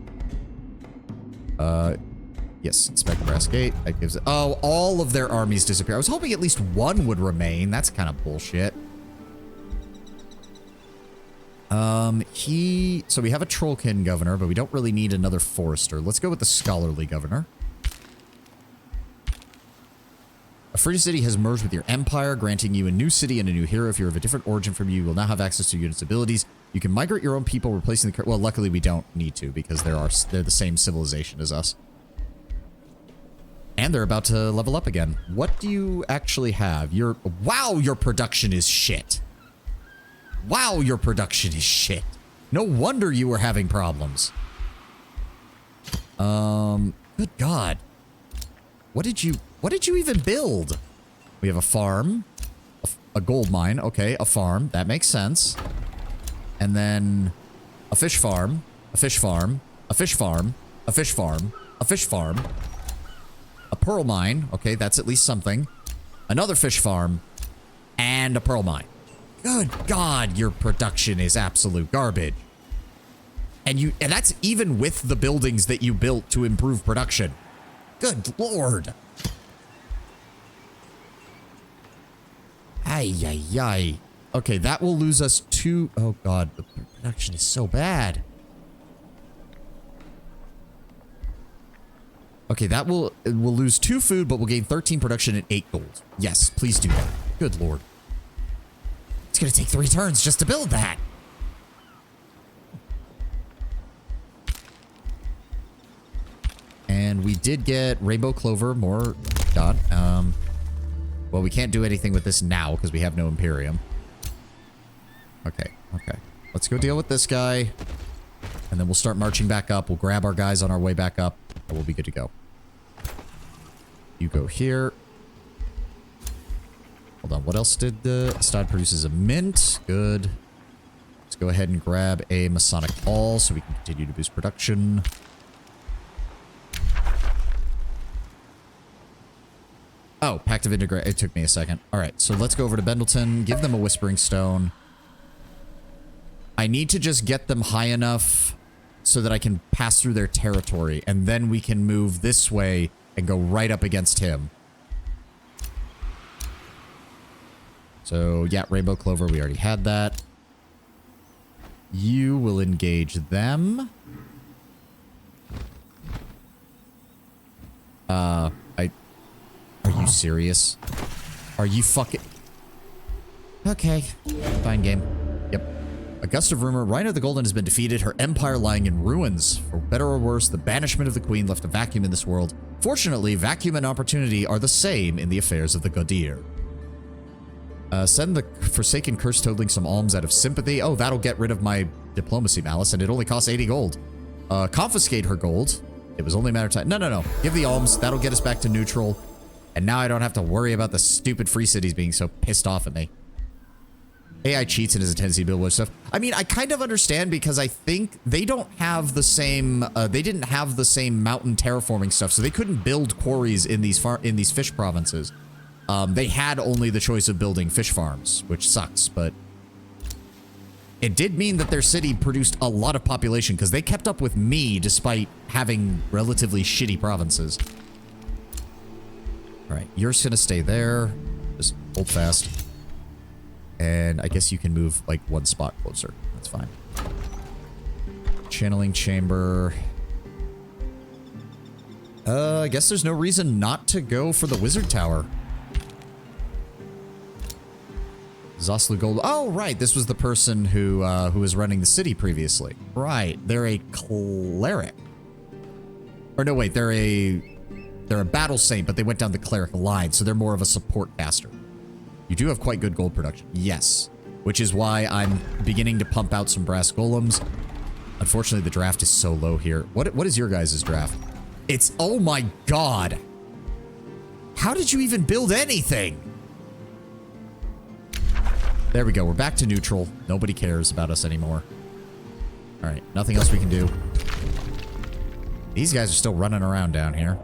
Yes, inspect Brassgate. That gives it... Oh, all of their armies disappear. I was hoping at least one would remain. That's kind of bullshit. So we have a Trollkin governor, but we don't really need another forester. Let's go with the scholarly governor. A free city has merged with your empire, granting you a new city and a new hero. If you're of a different origin from you, you will now have access to units' abilities. You can migrate your own people, replacing the... Well, luckily we don't need to, because they're the same civilization as us. And they're about to level up again. What do you actually have? Wow, your production is shit. Wow, your production is shit. No wonder you were having problems. Good God. What did you even build? We have a farm, a gold mine. Okay, a farm. That makes sense. And then a fish farm, a fish farm, a fish farm, a fish farm, a fish farm, a pearl mine. Okay, that's at least something. Another fish farm, and a pearl mine. Good God, your production is absolute garbage. And that's even with the buildings that you built to improve production. Good Lord. Ay, ay, ay. Okay, that will lose us 2... Oh God, the production is so bad. Okay, we'll lose 2 food, but we'll gain 13 production and 8 gold. Yes, please do that. Good Lord. It's gonna take 3 turns just to build that. And we did get Rainbow Clover, more... God. Well, we can't do anything with this now because we have no Imperium. Okay, okay. Let's go deal with this guy. And then we'll start marching back up. We'll grab our guys on our way back up. And we'll be good to go. You go here. Hold on. What else did the... Stod produces a mint. Good. Let's go ahead and grab a Masonic Ball so we can continue to boost production. Oh, Pact of Integration. It took me a second. All right, so let's go over to Bendleton. Give them a Whispering Stone. I need to just get them high enough so that I can pass through their territory, and then we can move this way and go right up against him. So, yeah, Rainbow Clover, we already had that. You will engage them. Are you serious? Are you fucking... Okay. Fine game. Yep. A gust of rumor. Rhino the Golden has been defeated. Her empire lying in ruins. For better or worse, the banishment of the queen left a vacuum in this world. Fortunately, vacuum and opportunity are the same in the affairs of the Godir. Send the Forsaken Curse totaling some alms out of sympathy. Oh, that'll get rid of my diplomacy malice, and it only costs 80 gold. Confiscate her gold. It was only a matter of time. No. Give the alms. That'll get us back to neutral. And now I don't have to worry about the stupid free cities being so pissed off at me. AI cheats and has a tendency to build with stuff. I mean, I kind of understand because I think they don't have the same, they didn't have the same mountain terraforming stuff, so they couldn't build quarries in these fish provinces. They had only the choice of building fish farms, which sucks, but it did mean that their city produced a lot of population because they kept up with me despite having relatively shitty provinces. All right, you're just gonna stay there. Just hold fast. And I guess you can move like one spot closer. That's fine. Channeling chamber. I guess there's no reason not to go for the wizard tower. Zoslu Gold. Oh, right. This was the person who was running the city previously. Right. They're a cleric. Or no, wait. They're a battle saint, but they went down the cleric line, so they're more of a support caster. You do have quite good gold production. Yes. Which is why I'm beginning to pump out some brass golems. Unfortunately, the draft is so low here. What is your guys' draft? It's... Oh my god. How did you even build anything? There we go. We're back to neutral. Nobody cares about us anymore. All right. Nothing else we can do. These guys are still running around down here.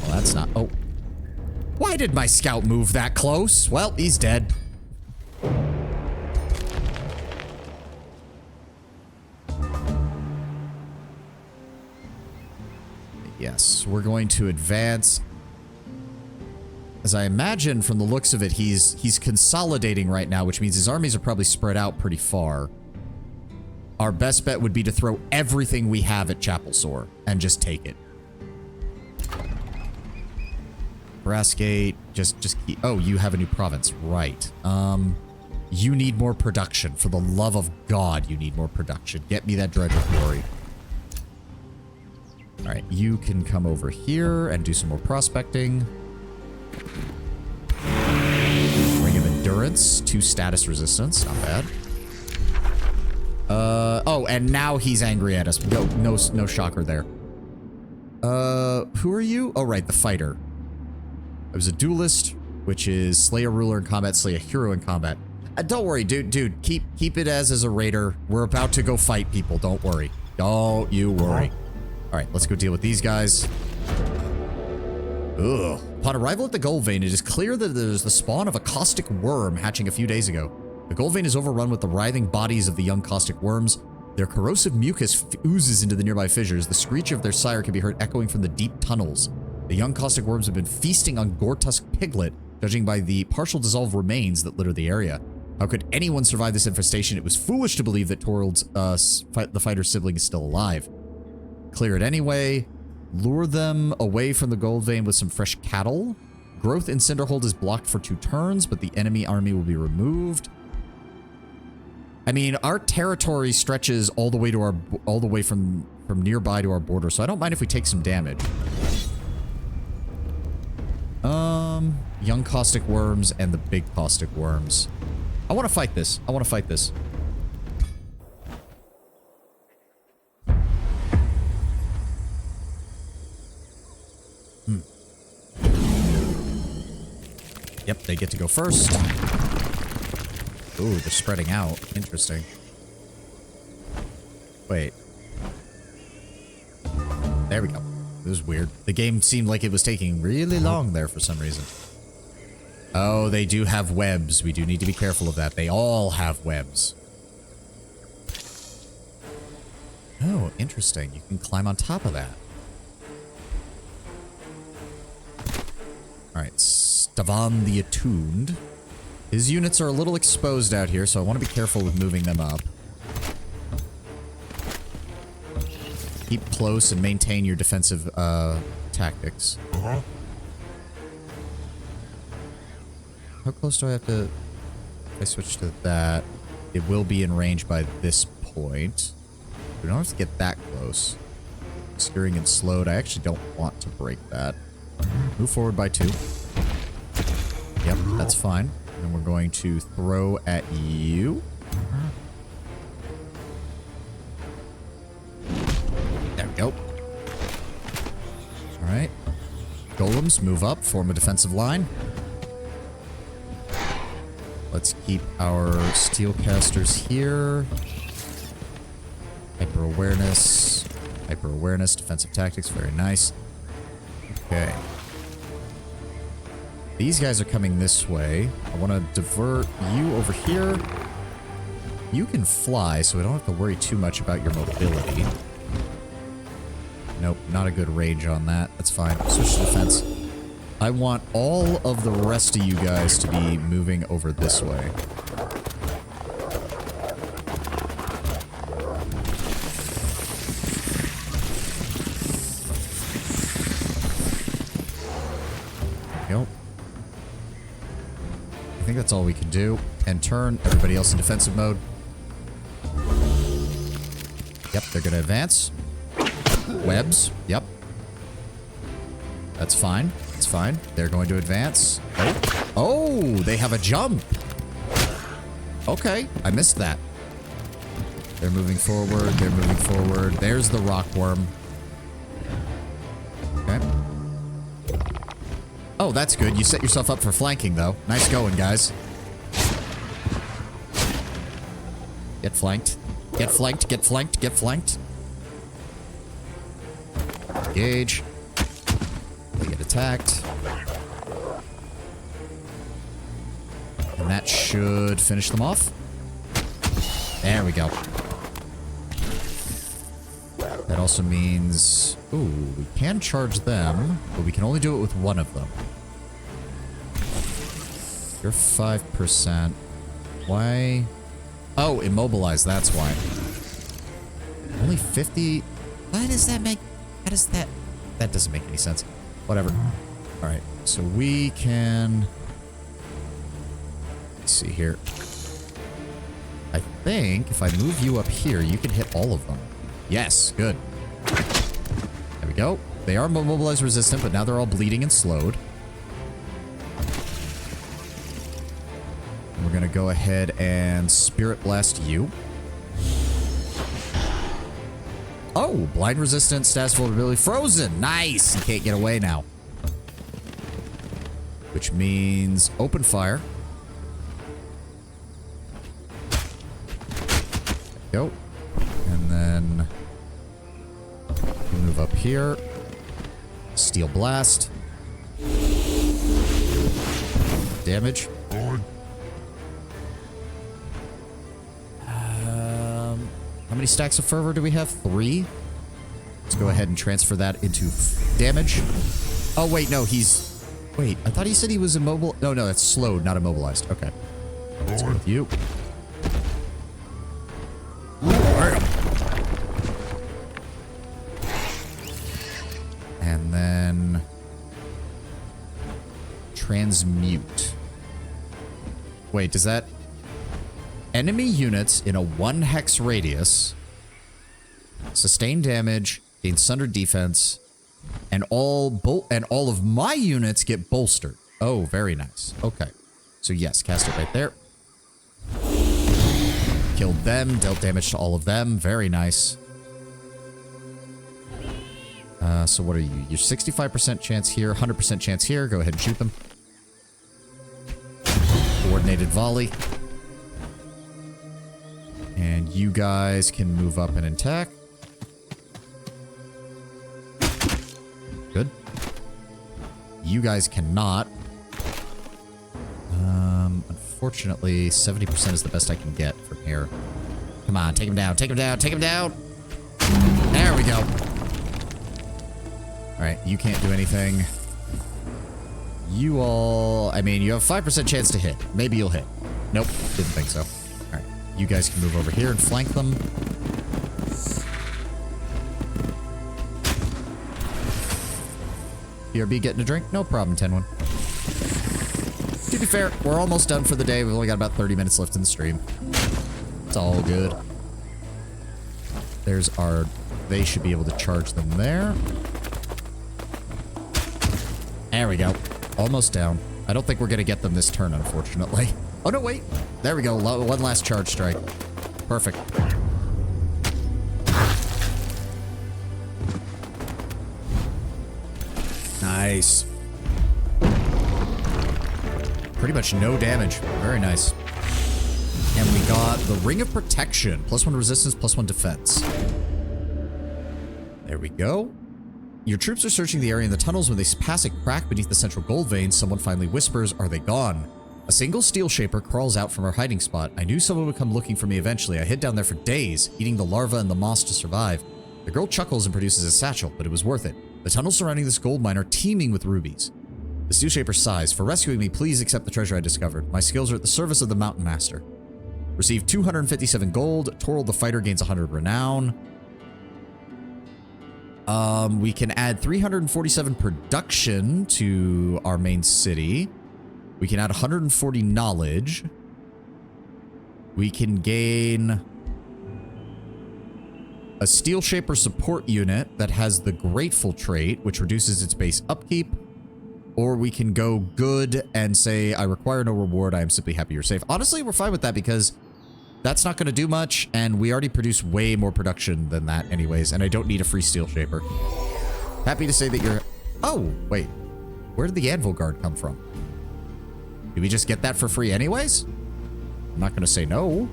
Well, that's not... Oh. Why did my scout move that close? Well, he's dead. Yes, we're going to advance. As I imagine from the looks of it, he's consolidating right now, which means his armies are probably spread out pretty far. Our best bet would be to throw everything we have at Chapel Sore and just take it. Brassgate, just keep... Oh, you have a new province. Right. You need more production. For the love of God, you need more production. Get me that Dredger Quarry. Alright, you can come over here and do some more prospecting. Ring of Endurance, 2 status resistance. Not bad. Oh, and now he's angry at us. No shocker there. Who are you? Oh, right, the fighter. I was a duelist, which is slay a ruler in combat, slay a hero in combat. Don't worry, dude. Keep it as a raider. We're about to go fight people. Don't worry. Don't you worry. All right, let's go deal with these guys. Ugh. Upon arrival at the Gold Vein, it is clear that there's the spawn of a caustic worm hatching a few days ago. The Gold Vein is overrun with the writhing bodies of the young caustic worms. Their corrosive mucus oozes into the nearby fissures. The screech of their sire can be heard echoing from the deep tunnels. The young caustic worms have been feasting on Gortusk Piglet, judging by the partial dissolved remains that litter the area. How could anyone survive this infestation? It was foolish to believe that Torald's, the fighter's sibling is still alive. Clear it anyway. Lure them away from the Gold Vein with some fresh cattle. Growth in Cinderhold is blocked for 2 turns, but the enemy army will be removed. I mean, our territory stretches all the way to from nearby to our border, so I don't mind if we take some damage. Young caustic worms and the big caustic worms. I want to fight this. Yep, they get to go first. Ooh, they're spreading out. Interesting. Wait. There we go. This is weird. The game seemed like it was taking really long there for some reason. Oh, they do have webs. We do need to be careful of that. They all have webs. Oh, interesting. You can climb on top of that. Alright, Stavan the Attuned. His units are a little exposed out here, so I want to be careful with moving them up. Keep close and maintain your defensive tactics. How close do I have to... If I switch to that, it will be in range by this point. We don't have to get that close. Skirring and slowed. I actually don't want to break that. Move forward by 2. Yep, that's fine. And we're going to throw at you. There we go. Alright. Golems, move up, form a defensive line. Let's keep our steelcasters here. Hyper-awareness. Hyper-awareness, defensive tactics, very nice. Okay. These guys are coming this way. I want to divert you over here. You can fly, so we don't have to worry too much about your mobility. Nope, not a good range on that. That's fine. Switch to defense. I want all of the rest of you guys to be moving over this way. Yep. I think that's all we can do. And turn everybody else in defensive mode. Yep, they're gonna advance. Webs. Yep. That's fine. That's fine. They're going to advance. Oh. Oh, they have a jump. Okay. I missed that. They're moving forward. They're moving forward. There's the rockworm. Okay. Oh, that's good. You set yourself up for flanking, though. Nice going, guys. Get flanked. Get flanked. Get flanked. Get flanked. Engage. They get attacked. And that should finish them off. There we go. That also means... Ooh, we can charge them, but we can only do it with one of them. You're 5%. Why? Oh, immobilize, that's why. Only 50... Why does that make... How does that... That doesn't make any sense. Whatever. Alright, so we can... Let's see here. I think if I move you up here, you can hit all of them. Yes, good. There we go. They are mobilize resistant, but now they're all bleeding and slowed. And we're gonna go ahead and Spirit Blast you. Oh, blind resistance, status vulnerability, frozen. Nice. You can't get away now. Which means open fire. There we go. And then move up here. Steel blast. Damage. How many stacks of fervor do we have? 3. Let's go ahead and transfer that into damage. Oh, wait, no, he's... Wait, I thought he said he was immobile. No, no, that's slowed, not immobilized. Okay. Let's go with you. And then... Transmute. Wait, does that... Enemy units in a 1 hex radius sustain damage, gain sundered defense, and all of my units get bolstered. Oh, very nice. Okay. So yes, cast it right there. Killed them, dealt damage to all of them. Very nice. So what are you? You're 65% chance here, 100% chance here. Go ahead and shoot them. Coordinated volley. And you guys can move up and attack. Good. You guys cannot. Unfortunately, 70% is the best I can get from here. Come on, take him down, take him down, take him down. There we go. All right, you can't do anything. You all, I mean, you have 5% chance to hit. Maybe you'll hit. Nope, didn't think so. All right, you guys can move over here and flank them. BRB getting a drink? No problem, 10-1. To be fair, we're almost done for the day. We've only got about 30 minutes left in the stream. It's all good. There's our... They should be able to charge them there. There we go. Almost down. I don't think we're going to get them this turn, unfortunately. Oh, no, wait. There we go. One last charge strike. Perfect. Nice. Pretty much no damage. Very nice. And we got the Ring of Protection. +1 resistance, +1 defense. There we go. Your troops are searching the area in the tunnels. When they pass a crack beneath the central gold vein, someone finally whispers, "Are they gone?" A single steel shaper crawls out from our hiding spot. I knew someone would come looking for me eventually. I hid down there for days, eating the larva and the moss to survive. The girl chuckles and produces a satchel, but it was worth it. The tunnels surrounding this gold mine are teeming with rubies. The steel shaper sighs. "For rescuing me, please accept the treasure I discovered. My skills are at the service of the Mountain Master." Receive 257 gold. Toril the Fighter gains 100 renown. We can add 347 production to our main city. We can add 140 knowledge. We can gain a Steel Shaper support unit that has the Grateful trait, which reduces its base upkeep. Or we can go good and say, "I require no reward. I am simply happy you're safe." Honestly, we're fine with that because that's not going to do much, and we already produce way more production than that anyways, and I don't need a free Steel Shaper. Happy to say that you're... Oh, wait. Where did the Anvil Guard come from? Did we just get that for free anyways? I'm not going to say no.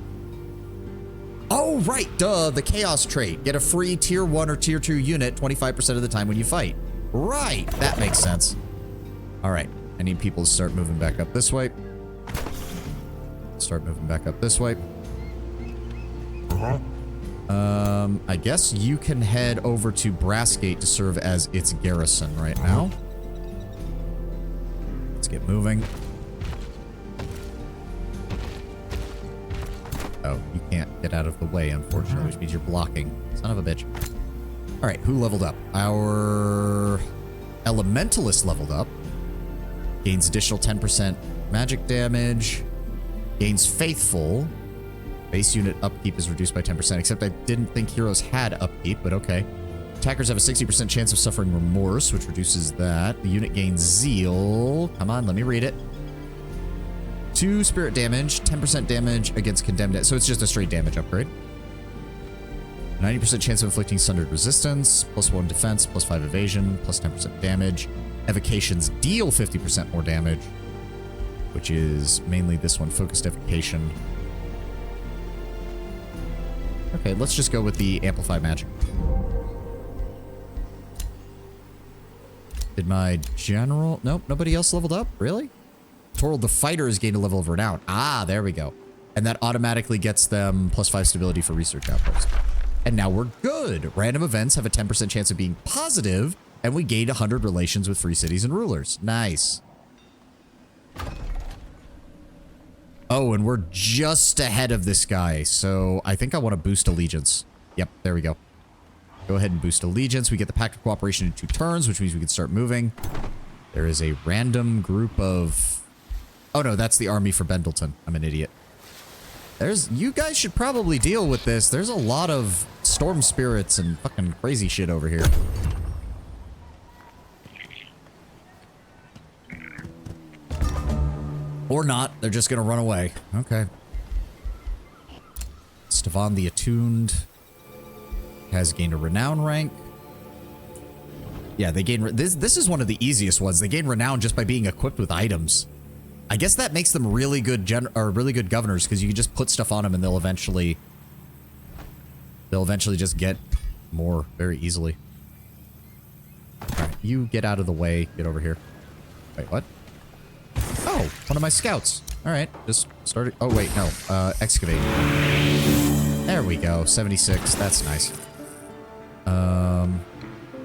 Oh, right. Duh. The Chaos trait. Get a free tier 1 or tier 2 unit 25% of the time when you fight. Right. That makes sense. All right. I need people to start moving back up this way. Start moving back up this way. I guess you can head over to Brassgate to serve as its garrison right now. Let's get moving. Oh, you can't get out of the way, unfortunately, which means you're blocking. Son of a bitch. All right, who leveled up? Our Elementalist leveled up. Gains additional 10% magic damage. Gains Faithful. Base unit upkeep is reduced by 10%, except I didn't think heroes had upkeep, but okay. Attackers have a 60% chance of suffering remorse, which reduces that. The unit gains Zeal. Come on, let me read it. 2 spirit damage, 10% damage against condemned. So it's just a straight damage upgrade. 90% chance of inflicting sundered resistance, +1 defense, +5 evasion, +10% damage. Evocations deal 50% more damage, which is mainly this one, focused evocation. Okay, let's just go with the Amplify Magic. Did my general... Nope, nobody else leveled up? Really? Toril the Fighter has gained a level of renown. Ah, there we go. And that automatically gets them +5 stability for research outpost. And now we're good. Random events have a 10% chance of being positive, and we gained 100 relations with free cities and rulers. Nice. Oh, and we're just ahead of this guy, so I think I want to boost allegiance. Yep, there we go. Go ahead and boost allegiance. We get the Pact of Cooperation in 2 turns, which means we can start moving. There is a random group of... Oh no, that's the army for Bendleton. I'm an idiot. You guys should probably deal with this. There's a lot of storm spirits and fucking crazy shit over here. Or not. They're just gonna run away. Okay. Stevan the Attuned has gained a renown rank. Yeah, they gain... This is one of the easiest ones. They gain renown just by being equipped with items. I guess that makes them really good really good governors, because you can just put stuff on them and they'll eventually just get more very easily. All right. You get out of the way. Get over here. Wait, what? Oh, one of my scouts. All right, just started. Oh, wait, no. Excavate. There we go. 76. That's nice.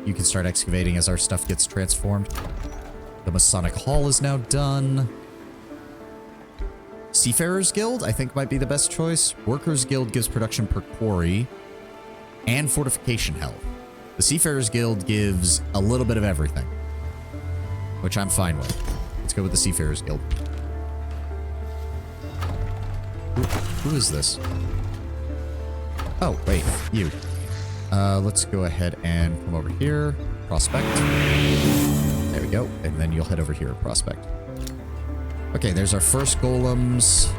You can start excavating as our stuff gets transformed. The Masonic Hall is now done. Seafarers Guild, I think, might be the best choice. Workers Guild gives production per quarry and fortification health. The Seafarers Guild gives a little bit of everything, which I'm fine with. Let's go with the Seafarers Guild. Who is this? Oh, wait, you. Let's go ahead and come over here. Prospect. There we go. And then you'll head over here, Prospect. Okay, there's our first golems.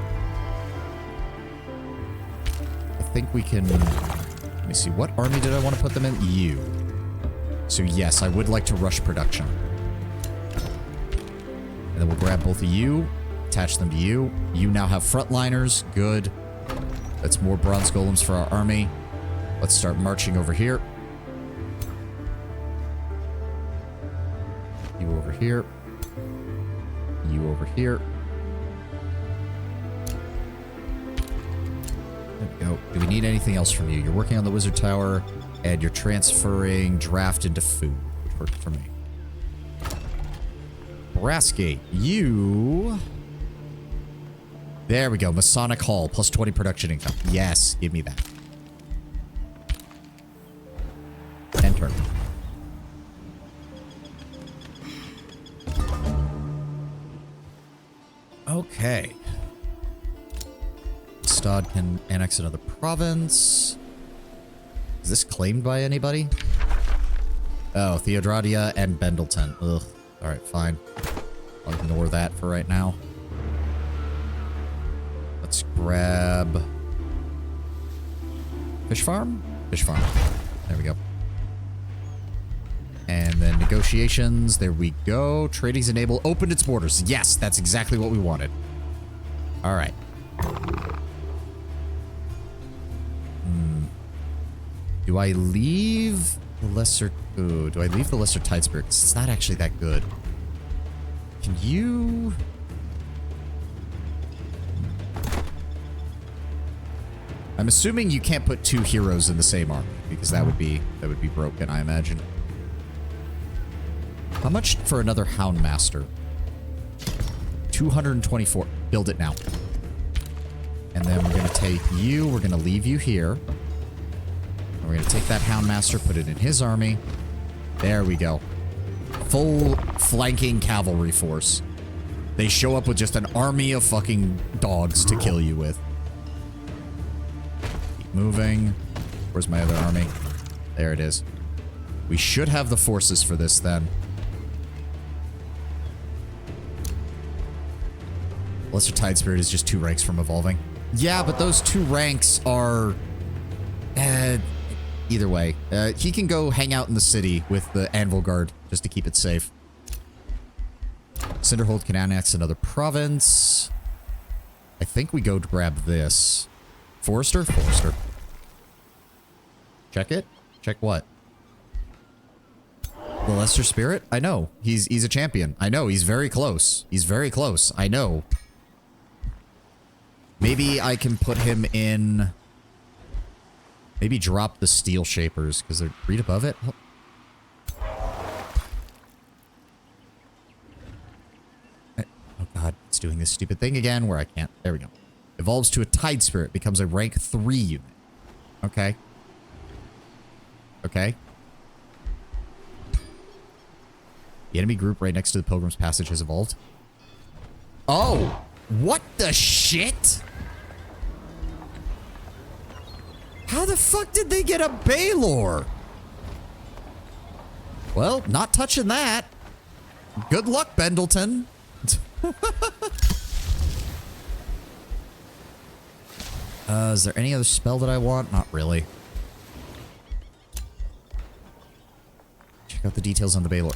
I think we can... Let me see. What army did I want to put them in? You. So yes, I would like to rush production. And then we'll grab both of you. Attach them to you. You now have frontliners. Good. That's more bronze golems for our army. Let's start marching over here. You over here. You over here. There we go. Do we need anything else from you? You're working on the wizard tower, and you're transferring draft into food, which worked for me. Brassgate, you... There we go. Masonic Hall, plus 20 production income. Yes, give me that. Enter. Okay. Stod can annex another province. Is this claimed by anybody? Oh, Theodradia and Bendleton. Ugh. Alright, fine. I'll ignore that for right now. Let's grab... Fish farm? Fish farm. There we go. And then negotiations. There we go. Trading's enabled. Opened its borders. Yes, that's exactly what we wanted. All right. Do I leave the lesser... Ooh, do I leave the lesser tide spirit? Because it's not actually that good. Can you... I'm assuming you can't put two heroes in the same army, because that would be broken, I imagine. How much for another Houndmaster? 224. Build it now. And then we're going to take you. We're going to leave you here. And we're going to take that Houndmaster, put it in his army. There we go. Full flanking cavalry force. They show up with just an army of fucking dogs to kill you with. Keep moving. Where's my other army? There it is. We should have the forces for this then. Lesser Tide Spirit is just 2 ranks from evolving. Yeah, but those 2 ranks are... either way. He can go hang out in the city with the Anvil Guard, just to keep it safe. Cinderhold can annex another province. I think we go to grab this. Forester? Forester. Check it? Check what? The Lesser Spirit? I know. He's a champion. I know. He's very close. He's very close. I know. Maybe I can put him in... Maybe drop the Steel Shapers, because they're... Read above it? Oh god, it's doing this stupid thing again where I can't... There we go. Evolves to a Tide Spirit, becomes a rank 3 unit. Okay. Okay. The enemy group right next to the Pilgrim's Passage has evolved. Oh! What the shit? How the fuck did they get a Baylor? Well, not touching that. Good luck, Bendleton. Is there any other spell that I want? Not really. Check out the details on the Baylor.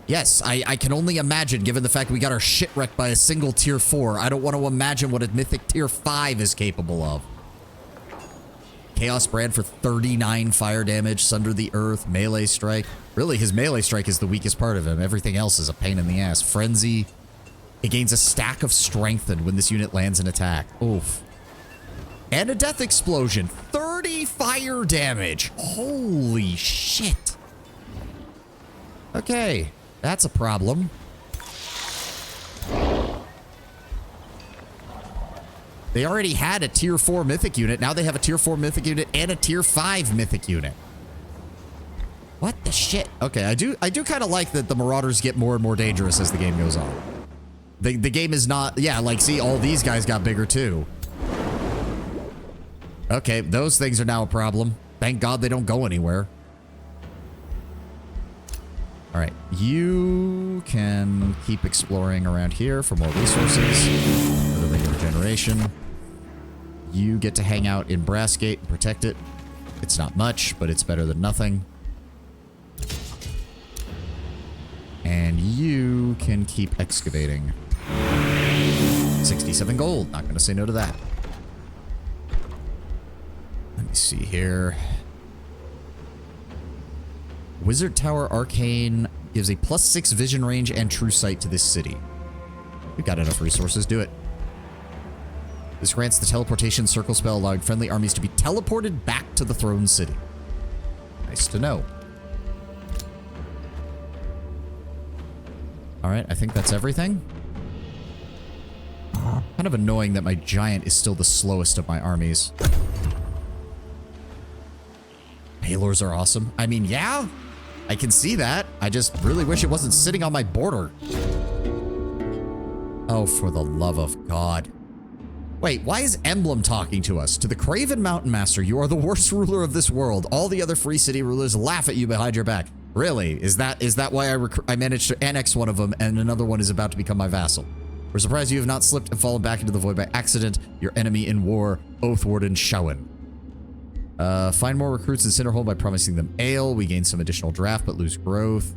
Yes, I can only imagine, given the fact that we got our shit wrecked by a single tier 4. I don't want to imagine what a mythic tier 5 is capable of. Chaos Brand for 39 fire damage, Sunder the Earth, Melee Strike. Really, his Melee Strike is the weakest part of him. Everything else is a pain in the ass. Frenzy. It gains a stack of Strengthened when this unit lands an attack. Oof. And a Death Explosion. 30 fire damage. Holy shit. Okay, that's a problem. They already had a tier 4 mythic unit. Now they have a tier 4 mythic unit and a tier 5 mythic unit. What the shit? Okay, I do kind of like that the Marauders get more and more dangerous as the game goes on. The game is not... Yeah, like, see, all these guys got bigger too. Okay, those things are now a problem. Thank God they don't go anywhere. All right, you can keep exploring around here for more resources. Another ring of regeneration. You get to hang out in Brassgate and protect it. It's not much, but it's better than nothing. And you can keep excavating. 67 gold. Not going to say no to that. Let me see here. Wizard Tower Arcane gives a +6 vision range and true sight to this city. We've got enough resources. Do it. This grants the teleportation circle spell, allowing friendly armies to be teleported back to the throne city. Nice to know. All right, I think that's everything. Kind of annoying that my giant is still the slowest of my armies. Hailors are awesome. I mean, yeah, I can see that. I just really wish it wasn't sitting on my border. Oh, for the love of God. Wait, why is Emblem talking to us? To the Craven Mountain Master, you are the worst ruler of this world. All the other free city rulers laugh at you behind your back. Really? Is that why I managed to annex one of them and another one is about to become my vassal? We're surprised you have not slipped and fallen back into the void by accident. Your enemy in war, Oathwarden Shawan. Find more recruits in Cinderhold by promising them ale. We gain some additional draft but lose growth.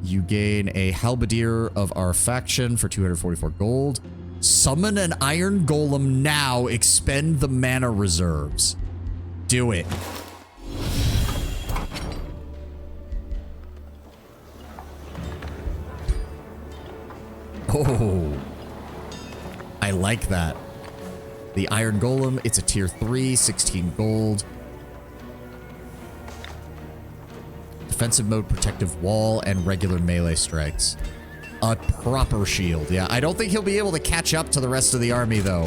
You gain a halberdier of our faction for 244 gold. Summon an iron golem now. Expend the mana reserves. Do it. Oh, I like that. The Iron Golem, it's a tier 3, 16 gold. Defensive mode, protective wall, and regular melee strikes. A proper shield. Yeah, I don't think he'll be able to catch up to the rest of the army, though.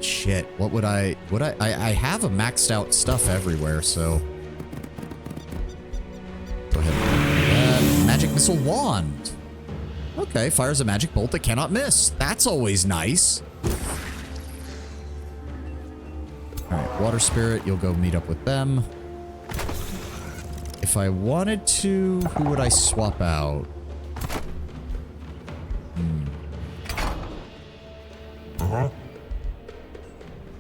Shit. What would I have a maxed out stuff everywhere, so... Go ahead and do that. Magic Missile Wand. Okay, fires a magic bolt that cannot miss. That's always nice. Alright, Water Spirit, you'll go meet up with them. If I wanted to, who would I swap out?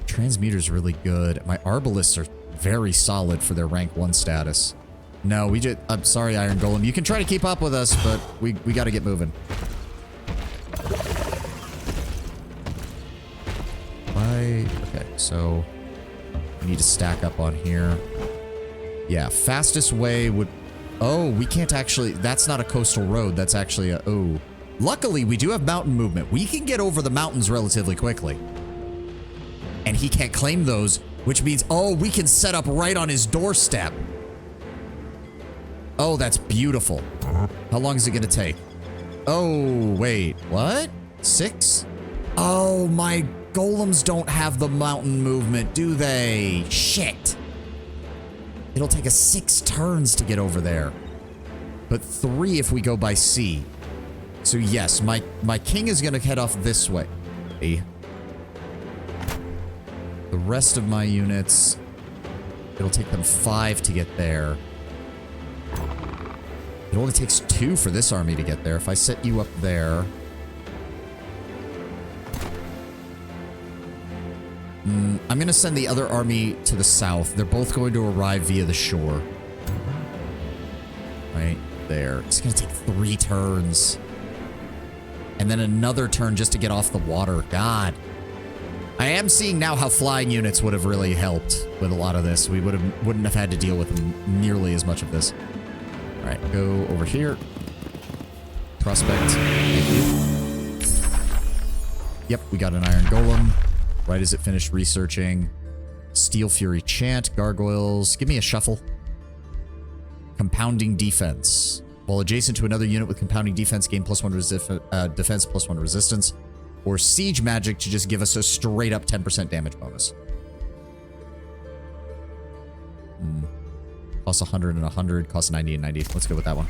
Transmuter's really good. My Arbalists are very solid for their rank 1 status. No, I'm sorry, Iron Golem. You can try to keep up with us, but we got to get moving. Okay, so we need to stack up on here. Yeah, fastest way would... Oh, we can't actually... That's not a coastal road. That's actually a... Oh. Luckily, we do have mountain movement. We can get over the mountains relatively quickly. And he can't claim those, which means... Oh, we can set up right on his doorstep. Oh, that's beautiful. How long is it going to take? Oh, wait. What? 6? Oh, my golems don't have the mountain movement, do they? Shit. It'll take us 6 turns to get over there. But 3 if we go by sea. So yes, my king is going to head off this way. The rest of my units, it'll take them 5 to get there. It only takes 2 for this army to get there. If I set you up there... I'm going to send the other army to the south. They're both going to arrive via the shore. Right there. It's going to take 3 turns. And then another turn just to get off the water. God. I am seeing now how flying units would have really helped with a lot of this. We wouldn't have had to deal with nearly as much of this. All right, go over here. Prospect. Thank you. Yep, we got an Iron Golem. Right as it finished researching. Steel Fury Chant, Gargoyles. Give me a shuffle. Compounding Defense. While adjacent to another unit with compounding defense, gain +1 defense, +1 resistance. Or Siege Magic to just give us a straight up 10% damage bonus. Costs 100 and 100, costs 90 and 90. Let's go with that one.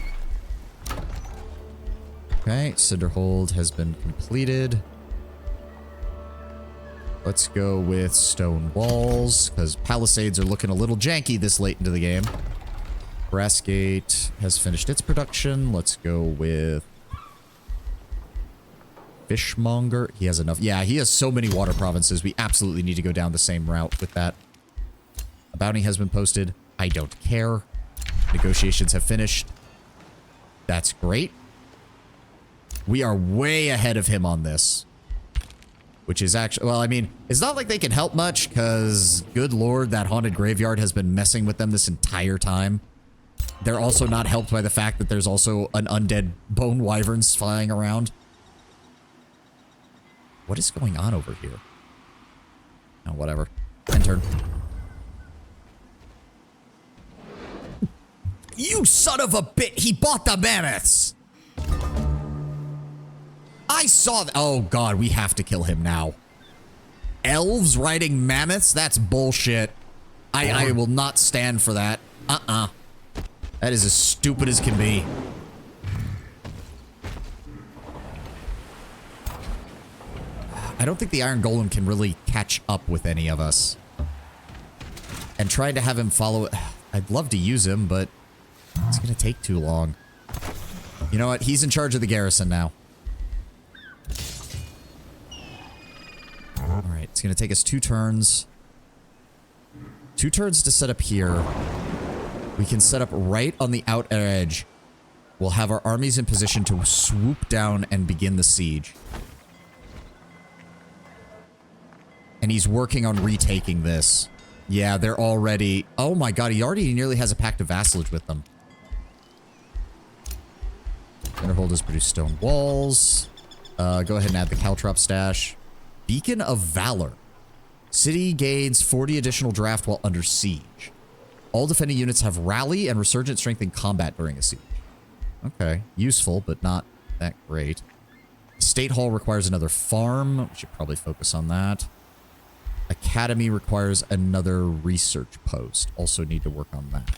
Okay, Cinderhold has been completed. Let's go with Stone Walls, because Palisades are looking a little janky this late into the game. Brassgate has finished its production. Let's go with Fishmonger. He has enough. Yeah, he has so many water provinces. We absolutely need to go down the same route with that. A bounty has been posted. I don't care. Negotiations have finished. That's great. We are way ahead of him on this. Which is actually, well, I mean, it's not like they can help much because, good lord, that haunted graveyard has been messing with them this entire time. They're also not helped by the fact that there's also an undead bone wyverns flying around. What is going on over here? Oh, whatever. End turn. You son of a bit! He bought the mammoths! I saw that. Oh, God, we have to kill him now. Elves riding mammoths? That's bullshit. I will not stand for that. That is as stupid as can be. I don't think the Iron Golem can really catch up with any of us. And trying to have him follow... I'd love to use him, but it's going to take too long. You know what? He's in charge of the garrison now. Alright, it's going to take us 2 turns. 2 turns to set up here. We can set up right on the outer edge. We'll have our armies in position to swoop down and begin the siege. And he's working on retaking this. Yeah, they're already... Oh my god, he already nearly has a pact of vassalage with them. Cinderhold has produced stone walls. Go ahead and add the caltrop stash. Beacon of Valor. City gains 40 additional draft while under siege. All defending units have rally and resurgent strength in combat during a siege. Okay, useful, but not that great. State Hall requires another farm. We should probably focus on that. Academy requires another research post. Also need to work on that.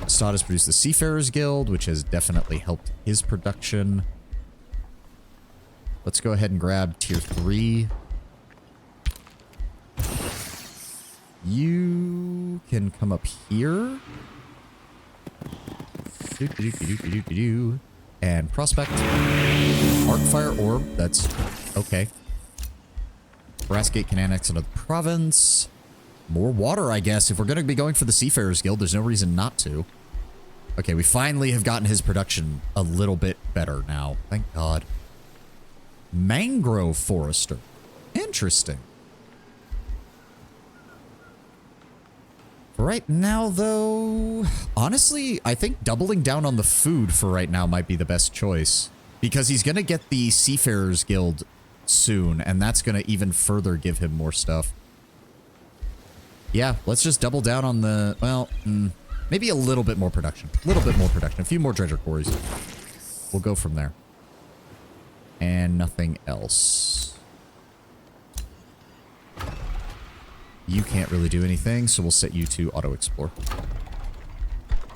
Stad has produced the Seafarers Guild, which has definitely helped his production. Let's go ahead and grab tier 3. You can come up here. And prospect. Arcfire Orb, that's okay. Brassgate can annex another province. More water, I guess. If we're going to be going for the Seafarers Guild, there's no reason not to. Okay, we finally have gotten his production a little bit better now. Thank God. Mangrove Forester. Interesting. For right now, though, honestly, I think doubling down on the food for right now might be the best choice. Because he's going to get the Seafarers Guild soon, and that's going to even further give him more stuff. Yeah, let's just double down on the, well, maybe a little bit more production. A little bit more production. A few more Dredger Quarries. We'll go from there. And nothing else. You can't really do anything, so we'll set you to auto-explore.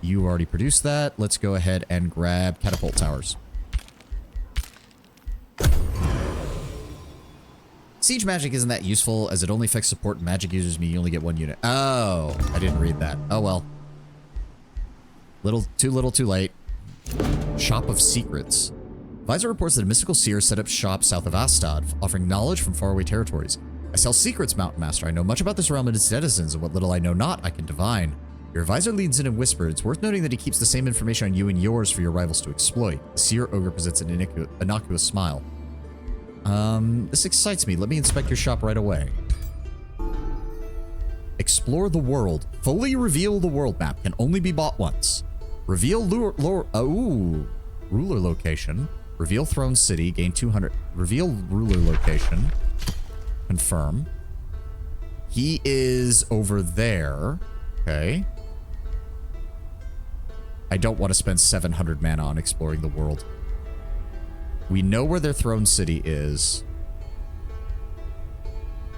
You already produced that. Let's go ahead and grab catapult towers. Siege magic isn't that useful, as it only affects support and magic users mean you only get 1 unit. Oh, I didn't read that. Oh well. Little, too late. Shop of Secrets. Visor reports that a mystical seer set up shop south of Astad, offering knowledge from faraway territories. I sell secrets, Mountain Master. I know much about this realm and its denizens, and what little I know not, I can divine. Your advisor leads in and whispers. It's worth noting that he keeps the same information on you and yours for your rivals to exploit. The seer ogre presents an innocuous smile. This excites me. Let me inspect your shop right away. Explore the world. Fully reveal the world map. Can only be bought once. Reveal ruler location. Reveal throne city. Gain 200. Reveal ruler location. Confirm. He is over there. Okay. I don't want to spend 700 mana on exploring the world. We know where their throne city is.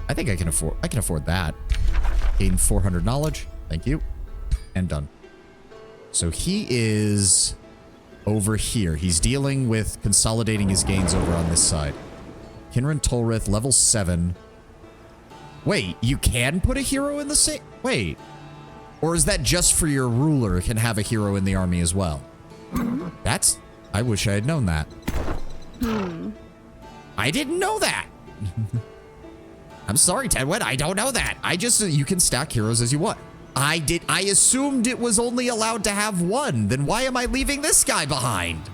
I think I can afford that. Gain 400 knowledge. Thank you. And done. So he is over here. He's dealing with consolidating his gains over on this side. Kinran Tolrith, level 7. Wait, you can put a hero in the same... Wait. Or is that just for your ruler can have a hero in the army as well? That's... I wish I had known that. I didn't know that. I'm sorry, Tedwin. I don't know that. I just... You can stack heroes as you want. I assumed it was only allowed to have one. Then why am I leaving this guy behind?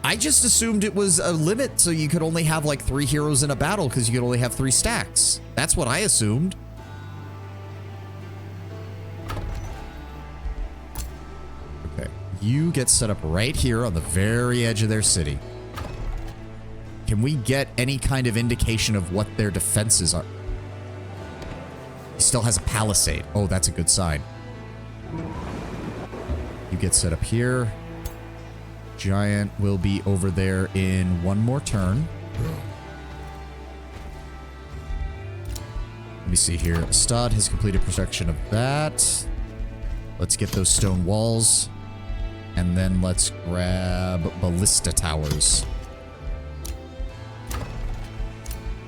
I just assumed it was a limit so you could only have like 3 heroes in a battle because you could only have 3 stacks. That's what I assumed. Okay. You get set up right here on the very edge of their city. Can we get any kind of indication of what their defenses are? He still has a palisade. Oh, that's a good sign. You get set up here. Giant will be over there in 1 more turn. Let me see here. Stad has completed protection of that. Let's get those stone walls. And then let's grab ballista towers.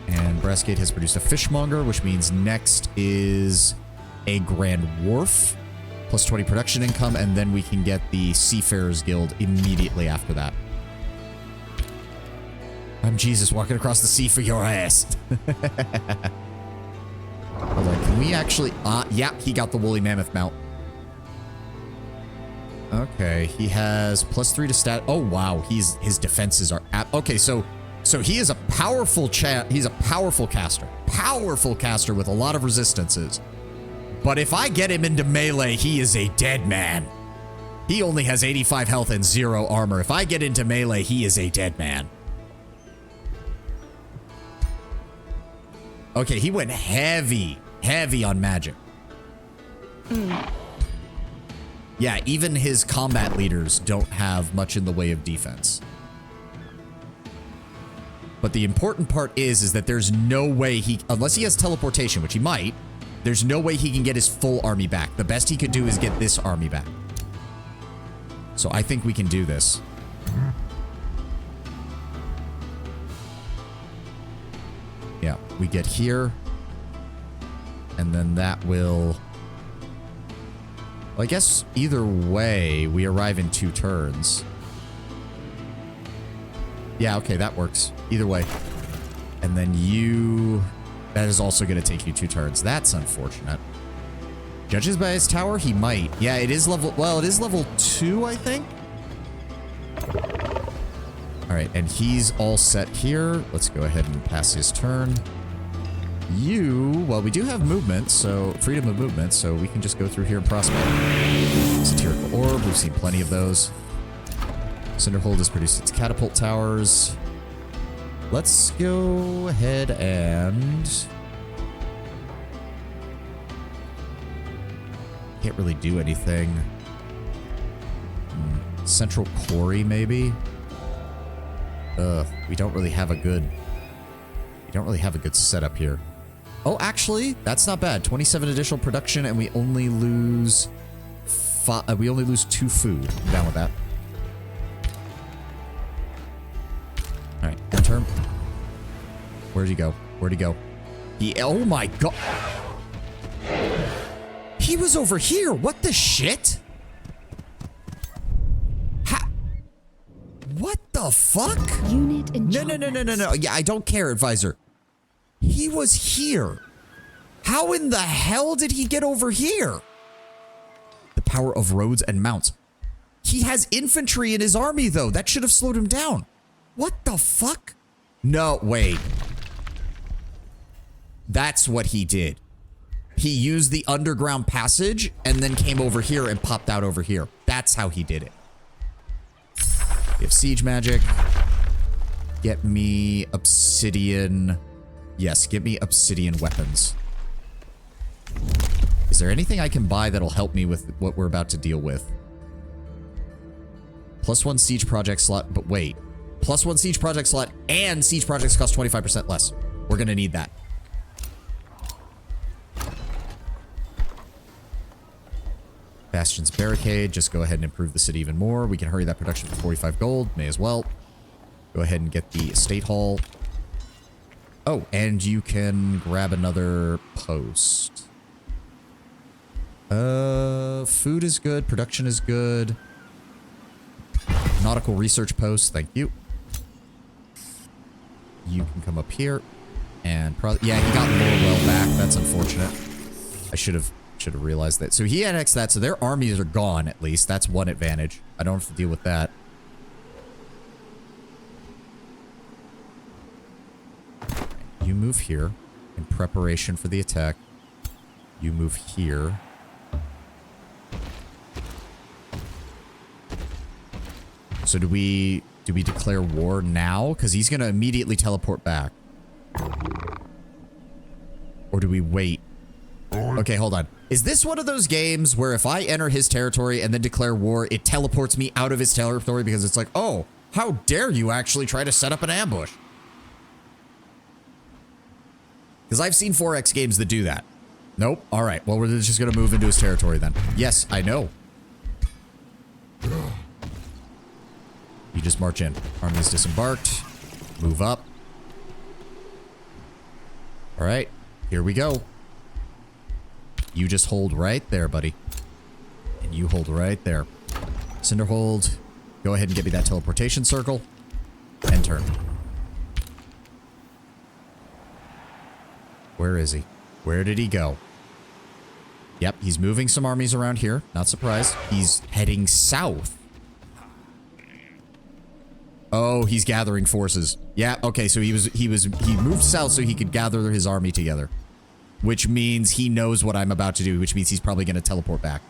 And Brassgate has produced a fishmonger, which means next is a grand wharf. Plus 20 production income, and then we can get the Seafarers Guild immediately after that. I'm Jesus walking across the sea for your ass. Hold on, can we actually... yeah, he got the Woolly Mammoth mount. Okay, he has plus 3 to stat... Oh, wow, his defenses are... Okay, so he is a powerful he's a powerful caster. Powerful caster with a lot of resistances. But if I get him into melee, he is a dead man. He only has 85 health and 0 armor. If I get into melee, he is a dead man. Okay, he went heavy on magic. Yeah, even his combat leaders don't have much in the way of defense. But the important part is that there's no way he, unless he has teleportation, which he might, there's no way he can get his full army back. The best he could do is get this army back. So I think we can do this. Yeah, we get here. And then that will... Well, I guess either way, we arrive in 2 turns. Yeah, okay, that works. Either way. And then you... That is also going to take you 2 turns. That's unfortunate. Judges by his tower? He might. Yeah, it is level... Well, it is level 2, I think. Alright, and he's all set here. Let's go ahead and pass his turn. You... Well, we do have movement, so... Freedom of movement, so we can just go through here and prospect. Satirical Orb. We've seen plenty of those. Cinderhold has produced its catapult towers. Let's go ahead and... Can't really do anything. Central Quarry, maybe? We don't really have a good... We don't really have a good setup here. Oh, actually, that's not bad. 27 additional production, and we only lose... we only lose 2 food. I'm down with that. Alright, end turn. Where'd he go? Where'd he go? Oh my god! He was over here! What the shit? What the fuck? Unit No. enchantments. Yeah, I don't care, advisor. He was here. How in the hell did he get over here? The power of roads and mounts. he has infantry in his army, though. That should have slowed him down. What the fuck? No, wait. That's what he did. He used the underground passage and then came over here and popped out over here. That's how he did it. We have siege magic. Get me obsidian. Yes, get me obsidian weapons. Is there anything I can buy that'll help me with what we're about to deal with? +1 siege project slot, but wait. +1 siege project slot and siege projects cost 25% less. We're gonna need that. Bastion's barricade. Just go ahead and improve the city even more. We can hurry that production for 45 gold. May as well. Go ahead and get the estate hall. Oh, and you can grab another post. Food is good. Production is good. Nautical research post. Thank you. You can come up here. And yeah, he got Lorwell back. That's unfortunate. I should have realized that. So he annexed that, so their armies are gone, at least. That's one advantage. I don't have to deal with that. You move here in preparation for the attack. You move here. So do we declare war now? Because he's going to immediately teleport back. Or do we wait? Okay, hold on. Is this one of those games where if I enter his territory and then declare war, it teleports me out of his territory because it's like, oh, how dare you actually try to set up an ambush? Because I've seen 4X games that do that. Nope. All right. Well, we're just going to move into his territory then. Yes, I know. You just march in. Army's disembarked. Move up. All right. Here we go. You just hold right there, buddy. And you hold right there. Cinderhold. Go ahead and give me that teleportation circle. And turn. Where is he? Where did he go? Yep, he's moving some armies around here. Not surprised. He's heading south. Oh, he's gathering forces. Yeah, okay, so he moved south so he could gather his army together. Which means he knows what I'm about to do, which means he's probably going to teleport back.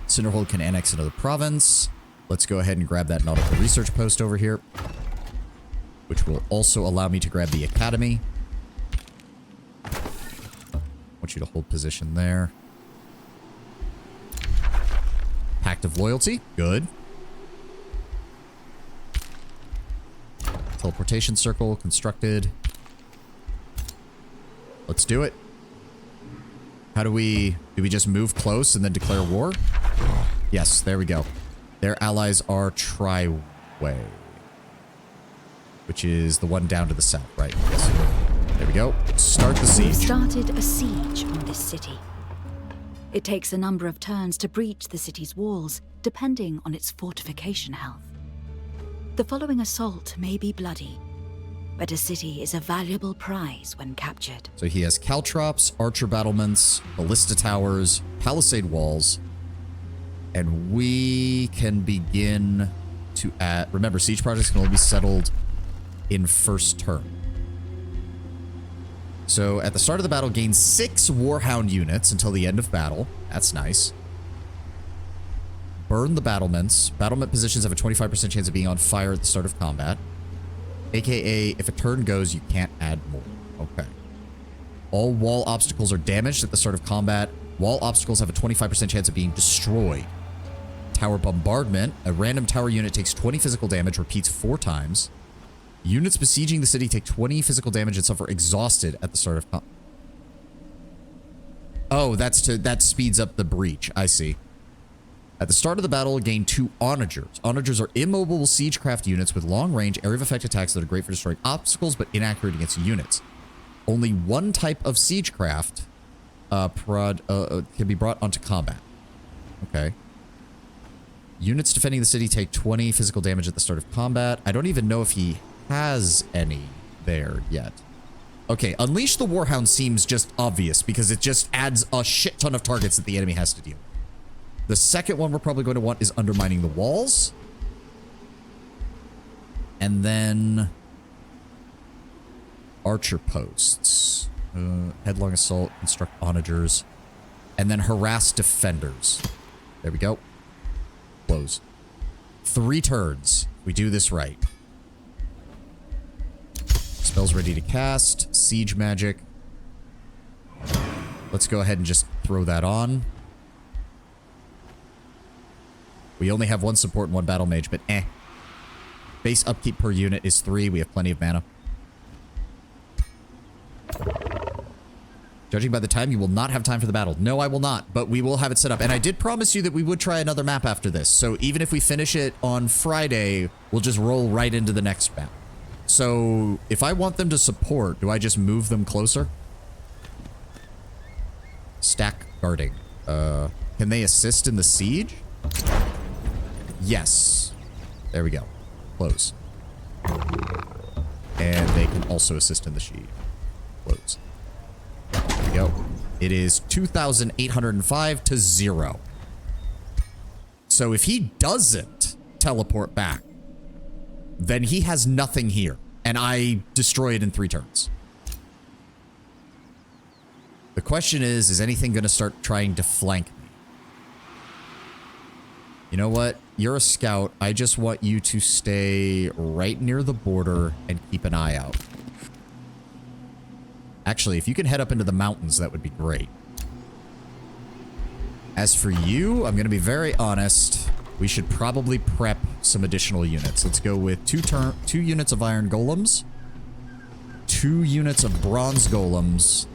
Cinderhold can annex another province. Let's go ahead and grab that nautical research post over here. Which will also allow me to grab the academy. I want you to hold position there. Pact of Loyalty. Good. Teleportation circle constructed. Let's do it. How do we just move close and then declare war? Yes, there we go. Their allies are Triway, which is the one down to the south, right? Yes. There we go. Start the siege. We've started a siege on this city. It takes a number of turns to breach the city's walls, depending on its fortification health. The following assault may be bloody, but a city is a valuable prize when captured. So he has caltrops, archer battlements, ballista towers, palisade walls, and we can begin to add... Remember, siege projects can only be settled in first turn. So at the start of the battle, gain 6 Warhound units until the end of battle. That's nice. Burn the battlements. Battlement positions have a 25% chance of being on fire at the start of combat. AKA, if a turn goes, you can't add more. Okay. All wall obstacles are damaged at the start of combat. Wall obstacles have a 25% chance of being destroyed. Tower bombardment. A random tower unit takes 20 physical damage, repeats 4 times. Units besieging the city take 20 physical damage and suffer exhausted at the start of combat. Oh, that speeds up the breach. I see. At the start of the battle, gain 2 onagers. Onagers are immobile siegecraft units with long-range area of effect attacks that are great for destroying obstacles, but inaccurate against units. Only one type of siegecraft can be brought onto combat. Okay. Units defending the city take 20 physical damage at the start of combat. I don't even know if he has any there yet. Okay, Unleash the Warhound seems just obvious because it just adds a shit ton of targets that the enemy has to deal with. The second one we're probably going to want is undermining the walls. And then archer posts. Headlong assault, construct onagers. And then harass defenders. There we go. Close. 3 turns. We do this right. Spells ready to cast. Siege magic. Let's go ahead and just throw that on. We only have 1 support and 1 battle mage, but eh. Base upkeep per unit is 3. We have plenty of mana. Judging by the time, you will not have time for the battle. No, I will not, but we will have it set up. And I did promise you that we would try another map after this. So even if we finish it on Friday, we'll just roll right into the next map. So if I want them to support, do I just move them closer? Stack guarding. Can they assist in the siege? Yes. There we go. Close. And they can also assist in the siege. Close. There we go. It is 2,805 to 0. So if he doesn't teleport back, then he has nothing here. And I destroy it in 3 turns. The question is anything going to start trying to flank me? You know what? You're a scout. I just want you to stay right near the border and keep an eye out. Actually, if you can head up into the mountains, that would be great. As for you, I'm going to be very honest. We should probably prep some additional units. Let's go with 2 units of iron golems, 2 units of bronze golems,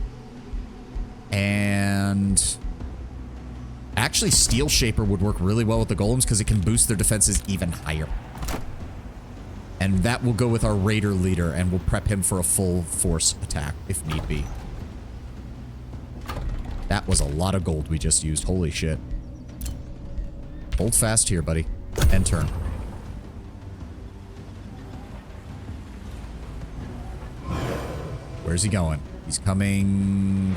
and actually Steel Shaper would work really well with the golems because it can boost their defenses even higher. And that will go with our raider leader, and we'll prep him for a full force attack if need be. That was a lot of gold we just used. Holy shit. Hold fast here, buddy. End turn. Where's he going? He's coming.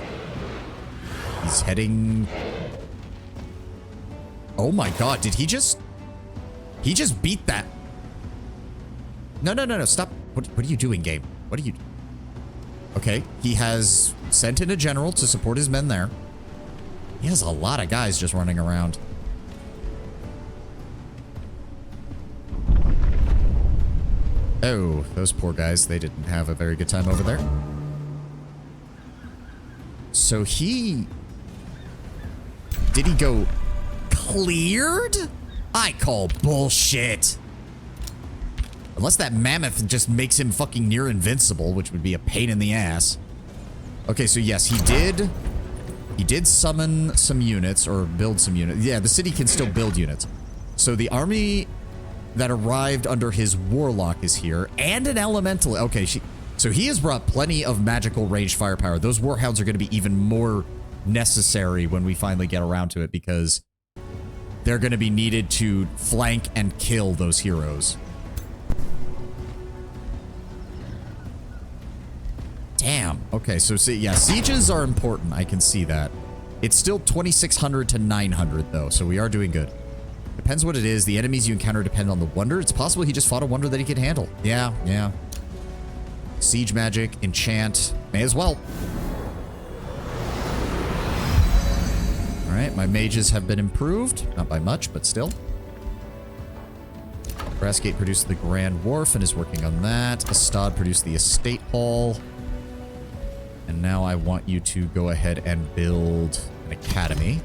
He's heading. Oh my god, did he just... He just beat that. No, stop. What are you doing, game? What are you... Okay, he has sent in a general to support his men there. He has a lot of guys just running around. Oh, those poor guys, they didn't have a very good time over there. So he... Did he go cleared? I call bullshit. Unless that mammoth just makes him fucking near invincible, which would be a pain in the ass. Okay, so yes, he did summon some units, or build some units. Yeah, the city can still build units. So the army that arrived under his warlock is here, and an elemental. Okay, so he has brought plenty of magical ranged firepower. Those warhounds are going to be even more necessary when we finally get around to it, because they're going to be needed to flank and kill those heroes. Damn. Okay, so see, yeah, sieges are important. I can see that. It's still 2,600 to 900, though, so we are doing good. Depends what it is. The enemies you encounter depend on the wonder. It's possible he just fought a wonder that he could handle. Yeah. Siege magic, enchant. May as well. Alright, my mages have been improved. Not by much, but still. Brassgate produced the Grand Wharf and is working on that. Astad produced the Estate Hall. And now I want you to go ahead and build an academy.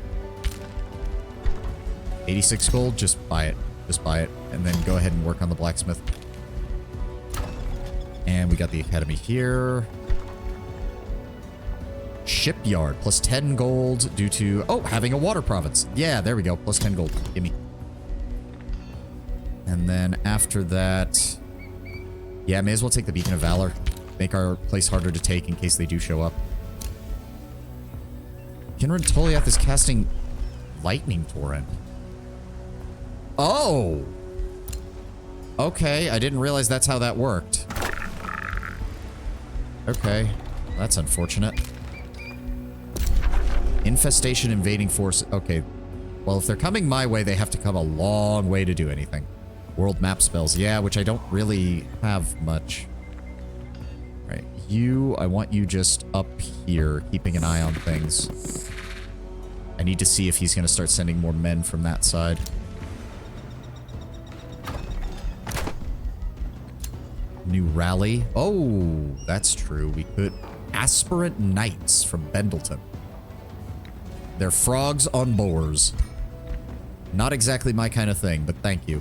86 gold, just buy it. Just buy it. And then go ahead and work on the blacksmith. And we got the academy here. Shipyard, plus 10 gold due to... Oh, having a water province. Yeah, there we go. Plus 10 gold. Gimme. And then after that... Yeah, may as well take the Beacon of Valor. Make our place harder to take in case they do show up. Kinran Toliath is casting Lightning Torrent. Oh! Okay, I didn't realize that's how that worked. Okay, that's unfortunate. Infestation invading force. Okay, Well, if they're coming my way, they have to come a long way to do anything. World map spells. Yeah, which I don't really have much. All right. You, I want you just up here, keeping an eye on things. I need to see if he's going to start sending more men from that side. New rally. Oh, that's true. We could... Aspirant Knights from Bendleton. They're frogs on boars. Not exactly my kind of thing, but thank you.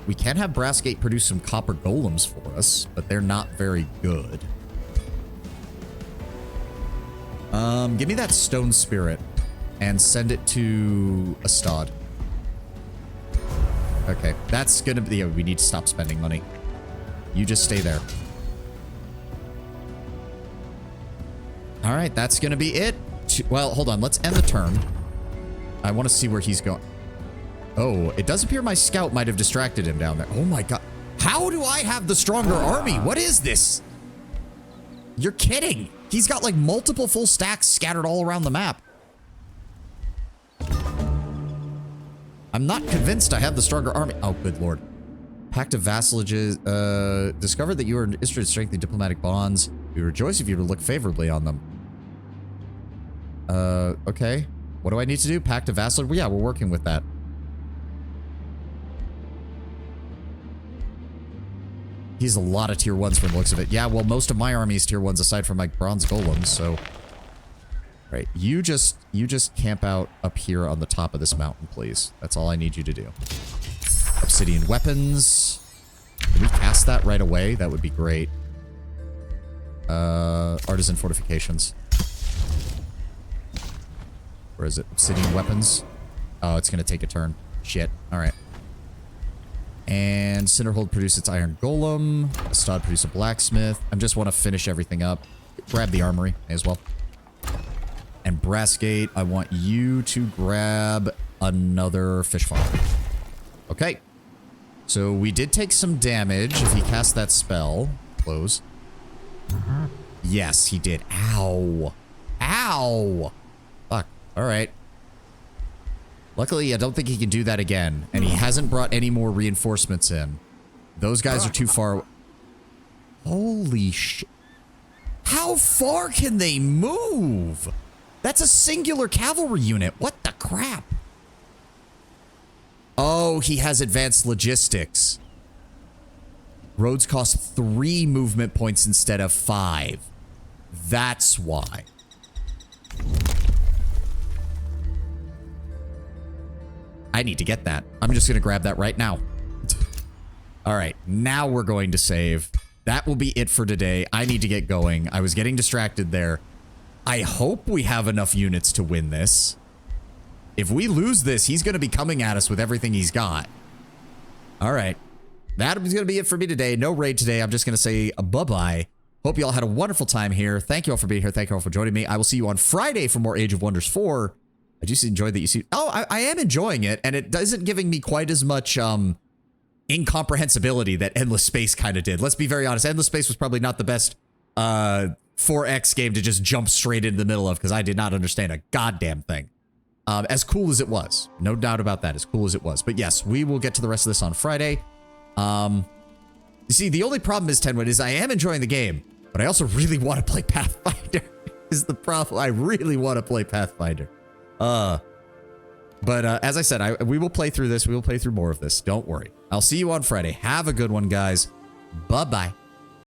We can have Brassgate produce some copper golems for us, but they're not very good. Give me that stone spirit and send it to Astad. Okay, that's gonna be... Yeah, we need to stop spending money. You just stay there. All right, that's gonna be it. Well, hold on. Let's end the turn. I want to see where he's going. Oh, it does appear my scout might have distracted him down there. Oh my god. How do I have the stronger army? What is this? You're kidding. He's got like multiple full stacks scattered all around the map. I'm not convinced I have the stronger army. Oh, good lord. Pact of vassalages. Discovered that you are interested in strengthening diplomatic bonds. We rejoice if you look favorably on them. Okay. What do I need to do? Pact of vassalage? Well, yeah, we're working with that. He's a lot of tier 1s from the looks of it. Yeah, well, most of my army is tier 1s aside from my bronze golems, so... Right, you just camp out up here on the top of this mountain, please. That's all I need you to do. Obsidian weapons. Can we cast that right away? That would be great. Artisan fortifications. Where is it? Obsidian weapons. Oh, it's going to take a turn. Shit. All right. And Cinderhold produce its iron golem. Astad produce a blacksmith. I just want to finish everything up. Grab the armory as well. And Brassgate, I want you to grab another fish farm. Okay. So we did take some damage if he cast that spell. Close. Yes, he did. Ow. Ow. Fuck. All right. Luckily, I don't think he can do that again. And he hasn't brought any more reinforcements in. Those guys are too far. Holy shit. How far can they move? That's a singular cavalry unit. What the crap? Oh, he has advanced logistics. Roads cost 3 movement points instead of 5. That's why. I need to get that. I'm just going to grab that right now. All right, now we're going to save. That will be it for today. I need to get going. I was getting distracted there. I hope we have enough units to win this. If we lose this, he's going to be coming at us with everything he's got. All right. That is going to be it for me today. No raid today. I'm just going to say bye-bye. Hope you all had a wonderful time here. Thank you all for being here. Thank you all for joining me. I will see you on Friday for more Age of Wonders 4. I just enjoyed that you see... Oh, I am enjoying it, and it isn't giving me quite as much incomprehensibility that Endless Space kind of did. Let's be very honest. Endless Space was probably not the best 4X game to just jump straight into the middle of, because I did not understand a goddamn thing. As cool as it was. No doubt about that, as cool as it was. But yes, we will get to the rest of this on Friday. You see, the only problem is, Tenwood, is I am enjoying the game, but I also really want to play Pathfinder, is the problem. I really want to play Pathfinder. But as I said, we will play through this. We will play through more of this. Don't worry. I'll see you on Friday. Have a good one, guys. Bye-bye.